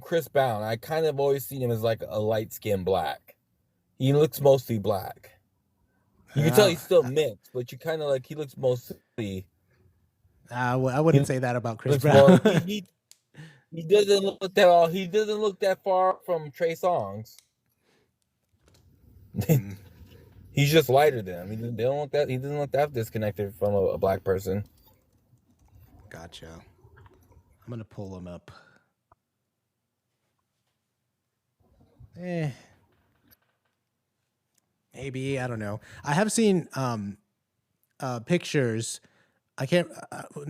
Chris Brown. I kind of always seen him as like a light skinned black. He looks mostly black. You can tell he's still mixed, but you kind of like he looks mostly. I wouldn't say that about Chris Brown. More, he doesn't look that all. He doesn't look that far from Trey Songz. He's just lighter than him. He doesn't look that disconnected from a black person. Gotcha. I'm gonna pull him up. Maybe, I don't know. I have seen pictures. I can't.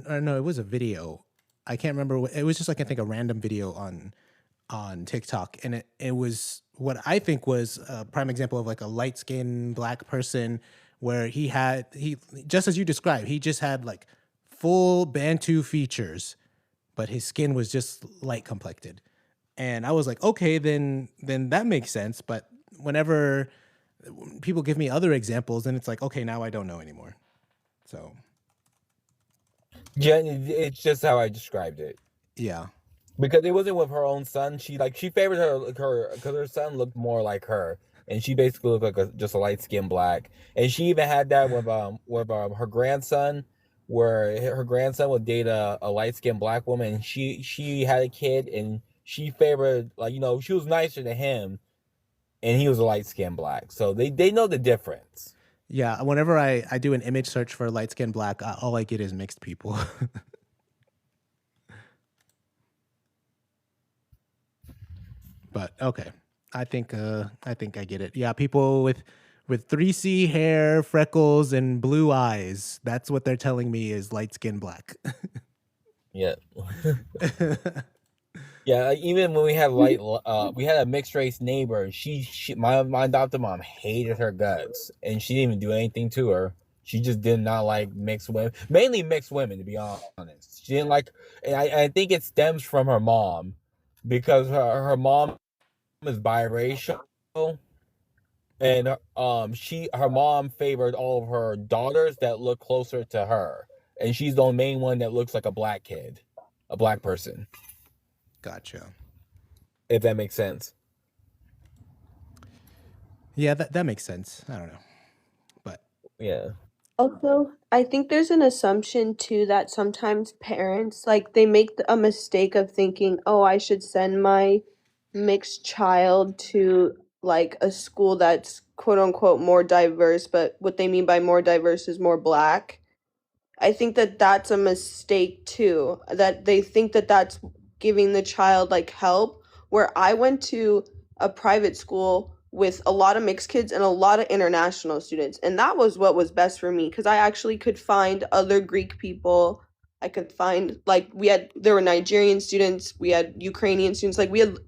No, it was a video. I can't remember. It was just like I think a random video on TikTok, and it was what I think was a prime example of like a light skinned black person where he just as you described, he just had like full Bantu features, but his skin was just light complected, and I was like, okay, then that makes sense. But whenever people give me other examples, and it's like, okay, now I don't know anymore. So. Yeah, it's just how I described it. Yeah. Because it wasn't with her own son. She favored her because her son looked more like her, and she basically looked like just a light skinned black. And she even had that with her grandson, where her grandson would date a light skinned black woman. And she had a kid, and she favored she was nicer to him, and he was a light skinned black. So they know the difference. Yeah, whenever I do an image search for light skinned black, all I get is mixed people. But okay, I think I get it. Yeah, people with 3C hair, freckles, and blue eyes. That's what they're telling me is light skinned black. Yeah. Yeah, even when we had we had a mixed race neighbor. My adopted mom hated her guts, and she didn't even do anything to her. She just did not like mixed women, mainly mixed women, to be honest. She didn't like, and I think it stems from her mom, because her mom is biracial, and her mom favored all of her daughters that look closer to her, and she's the main one that looks like a black kid, a black person. Gotcha. If that makes sense. Yeah, that makes sense. I don't know. But yeah. Also, I think there's an assumption too that sometimes parents like they make a mistake of thinking, "Oh, I should send my mixed child to like a school that's quote unquote more diverse," but what they mean by more diverse is more black. I think that that's a mistake too, that they think that that's giving the child like help, where I went to a private school with a lot of mixed kids and a lot of international students, and that was what was best for me because I actually could find other Greek people. I could find there were Nigerian students, we had Ukrainian students, like we had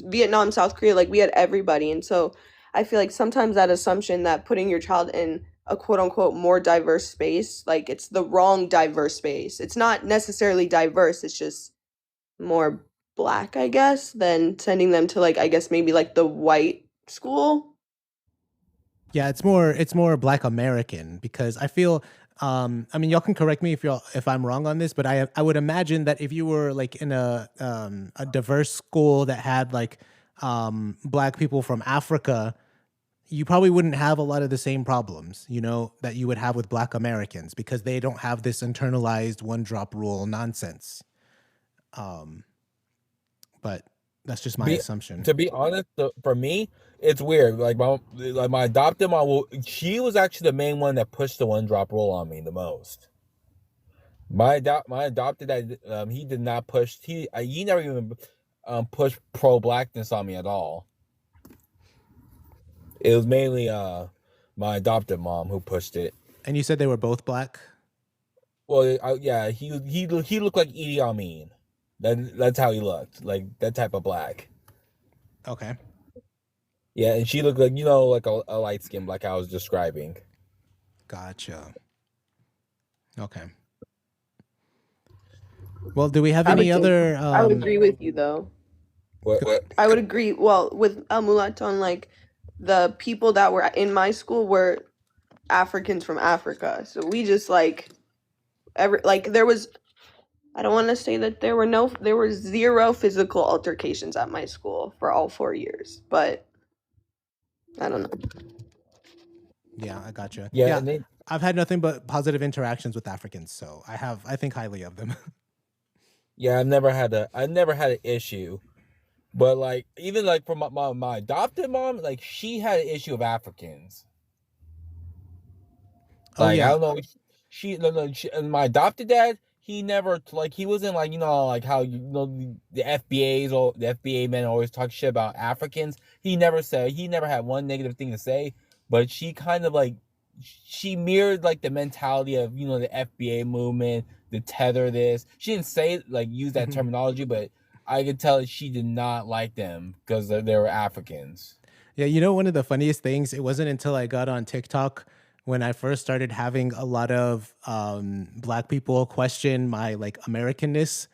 Vietnam, South Korea, like we had everybody. And so I feel like sometimes that assumption that putting your child in a quote unquote more diverse space, like it's the wrong diverse space. It's not necessarily diverse, it's just more black, I guess, than sending them to like, I guess maybe like the white school. Yeah, it's more Black American because I feel I mean y'all can correct me if I'm wrong on this, but I would imagine that if you were like in a diverse school that had like black people from Africa, you probably wouldn't have a lot of the same problems, that you would have with Black Americans because they don't have this internalized one drop rule nonsense. But That's just my assumption. To be honest, for me, it's weird. Like my adopted mom, she was actually the main one that pushed the one drop rule on me the most. My adopted dad, he did not push. He never even pushed pro blackness on me at all. It was mainly my adopted mom who pushed it. And you said they were both black? Well, yeah, he looked like Idi Amin. That's how he looked, like that type of black. Okay. Yeah, and she looked like, like a light skin, like I was describing. Gotcha. Okay. Well, do we have any other? I would agree with you though. What? I would agree. Well, with Mulatto, like the people that were in my school were Africans from Africa, so we just there was. I don't want to say that there were zero physical altercations at my school for all 4 years, but I don't know. Yeah, I gotcha. Yeah, I've had nothing but positive interactions with Africans, so I think highly of them. Yeah, I've never had an issue, but like even like from my adopted mom, like she had an issue of Africans. Like, I don't know, and my adopted dad, he never he wasn't like like how the FBA men always talk shit about Africans. He never had one negative thing to say, but she kind of she mirrored like the mentality of the FBA movement, the tether this. She didn't say use that terminology, but I could tell she did not like them because they were Africans. Yeah, one of the funniest things, it wasn't until I got on TikTok when I first started having a lot of black people question my Americanness,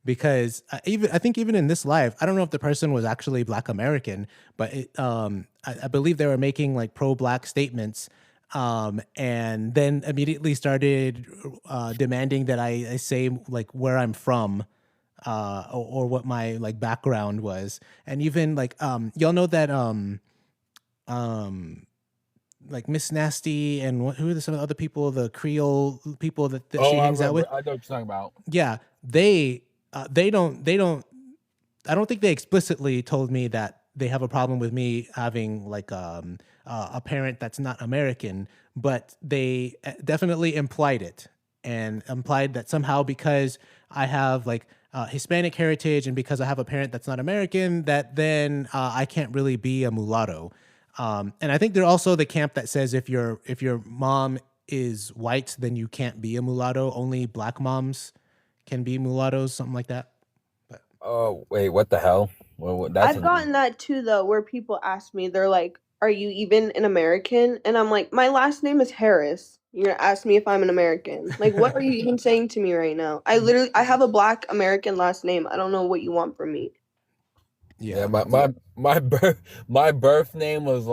because I think even in this live, I don't know if the person was actually Black American, but I believe they were making pro-black statements, and then immediately started demanding that I say where I'm from. Or what my background was, and even y'all know that Miss Nasty and who are some of the other people, the Creole people that she hangs out with. I know what you're talking about. Yeah, they don't. I don't think they explicitly told me that they have a problem with me having a parent that's not American, but they definitely implied it, and implied that somehow because I have Hispanic heritage and because I have a parent that's not American, that then I can't really be a mulatto. And I think they're also the camp that says if your mom is white, then you can't be a mulatto. Only black moms can be mulattoes, something like that. But oh wait, what the hell? Well, I've gotten that too though, where people ask me, they're like, "Are you even an American?" And I'm like, "My last name is Harris. You're gonna ask me if I'm an American? Like, what are you even saying to me right now? I have a Black American last name. I don't know what you want from me." Yeah, my birth name was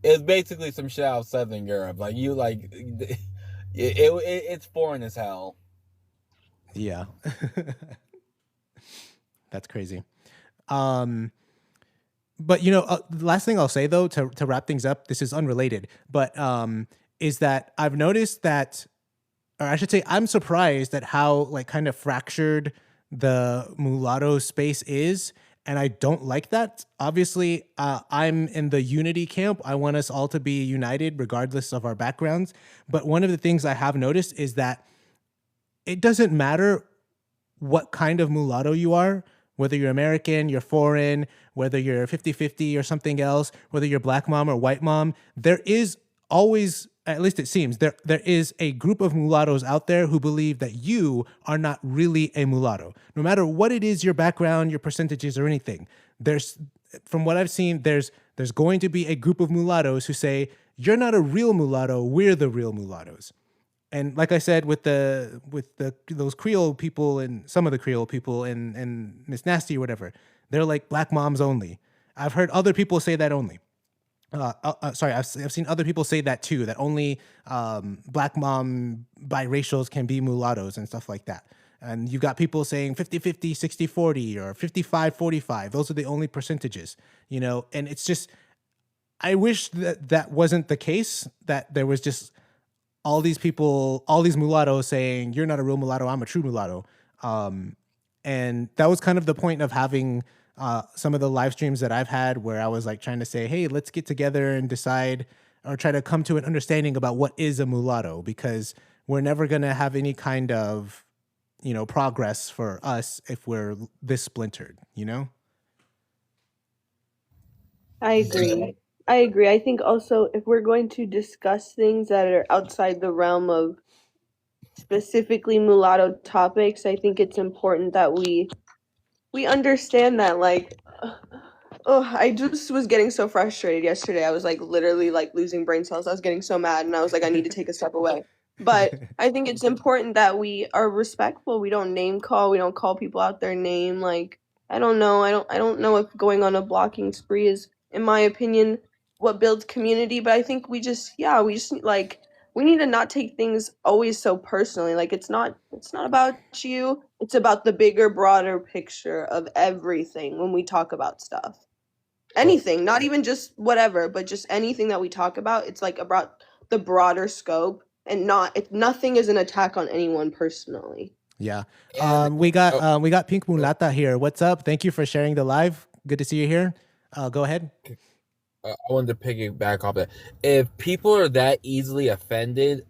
it's basically some shit out of Southern Europe. It's foreign as hell. Yeah. That's crazy. But the last thing I'll say though, to wrap things up, this is unrelated, but is that I've noticed that, or I should say, I'm surprised at how kind of fractured the mulatto space is. And I don't like that. Obviously, I'm in the unity camp. I want us all to be united regardless of our backgrounds. But one of the things I have noticed is that it doesn't matter what kind of mulatto you are, whether you're American, you're foreign, whether you're 50-50 or something else, whether you're black mom or white mom, there is always, at least it seems, there is a group of mulattoes out there who believe that you are not really a mulatto. No matter what it is, your background, your percentages or anything, from what I've seen, there's going to be a group of mulattoes who say, you're not a real mulatto, we're the real mulattoes. And like I said, with those Creole people and some of the Creole people and Miss Nasty or whatever, they're like black moms only. I've heard other people say that only. I've seen other people say that too, that only black mom biracials can be mulattoes and stuff like that. And you got people saying 50-50, 60-40 or 55-45. Those are the only percentages, and it's just, I wish that wasn't the case, that there was just all these people, all these mulattoes saying, you're not a real mulatto, I'm a true mulatto. And that was kind of the point of having some of the live streams that I've had, where I was like trying to say, hey, let's get together and decide or try to come to an understanding about what is a mulatto, because we're never going to have any kind of, progress for us if we're this splintered, I agree. I think also if we're going to discuss things that are outside the realm of specifically mulatto topics, I think it's important that we understand that, like, I just was getting so frustrated yesterday. I was like literally like losing brain cells. I was getting so mad, and I was like, I need to take a step away. But I think it's important that we are respectful. We don't name call. We don't call people out their name. Like, I don't know. I don't know if going on a blocking spree is, in my opinion, what builds community. But I think we just like, we need to not take things always so personally. Like, it's not about you. It's about the bigger, broader picture of everything when we talk about stuff. Anything, not even just whatever, but just anything that we talk about. It's like about the broader scope, and nothing is an attack on anyone personally. Yeah. And We got Pink Mulata here. What's up? Thank you for sharing the live. Good to see you here. Go ahead. I wanted to piggyback off that. If people are that easily offended,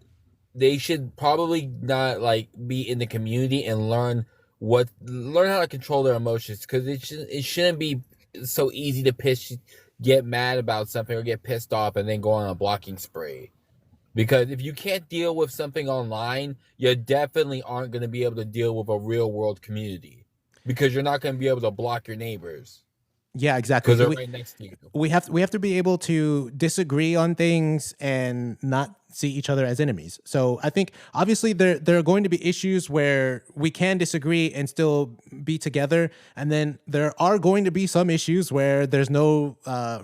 they should probably not like be in the community and learn how to control their emotions, because it shouldn't be so easy to get mad about something or get pissed off and then go on a blocking spree. Because if you can't deal with something online, you definitely aren't going to be able to deal with a real world community, because you're not going to be able to block your neighbors. Yeah, exactly. Because they're right next to you. We have to be able to disagree on things and not see each other as enemies. So I think obviously there are going to be issues where we can disagree and still be together, and then there are going to be some issues where there's no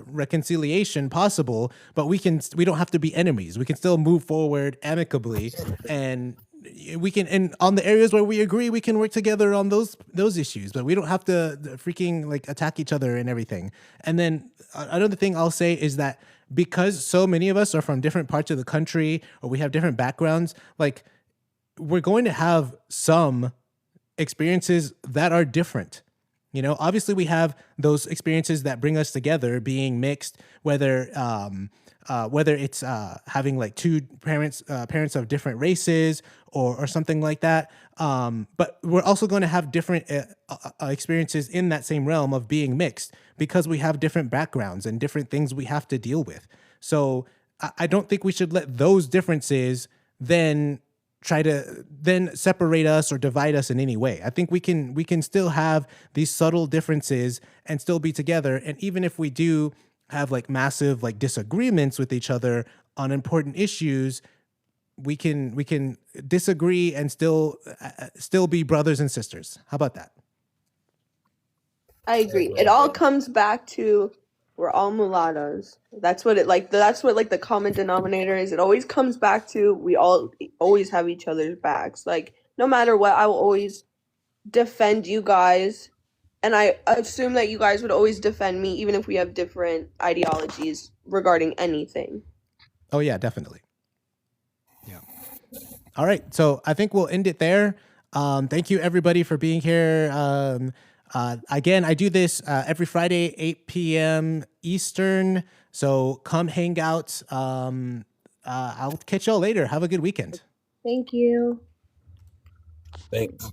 reconciliation possible. But we don't have to be enemies. We can still move forward amicably, and we can, and on the areas where we agree, we can work together on those issues, but we don't have to freaking like attack each other and everything. And then another thing I'll say is that because so many of us are from different parts of the country, or we have different backgrounds, like, we're going to have some experiences that are different. Obviously we have those experiences that bring us together, being mixed, whether it's having like two parents of different races or something like that. But we're also going to have different experiences in that same realm of being mixed, because we have different backgrounds and different things we have to deal with. So I don't think we should let those differences then try to then separate us or divide us in any way. I think we can still have these subtle differences and still be together. And even if we do have like massive like disagreements with each other on important issues, we can disagree and still be brothers and sisters. How about that? I agree. It all comes back to, we're all mulattoes. That's what the common denominator is. It always comes back to, we all always have each other's backs. Like, no matter what, I will always defend you guys. And I assume that you guys would always defend me, even if we have different ideologies regarding anything. Oh yeah, definitely. Yeah. All right. So I think we'll end it there. Thank you everybody for being here. Again, I do this every Friday, 8 p.m. Eastern. So come hang out. I'll catch y'all later. Have a good weekend. Thank you. Thanks.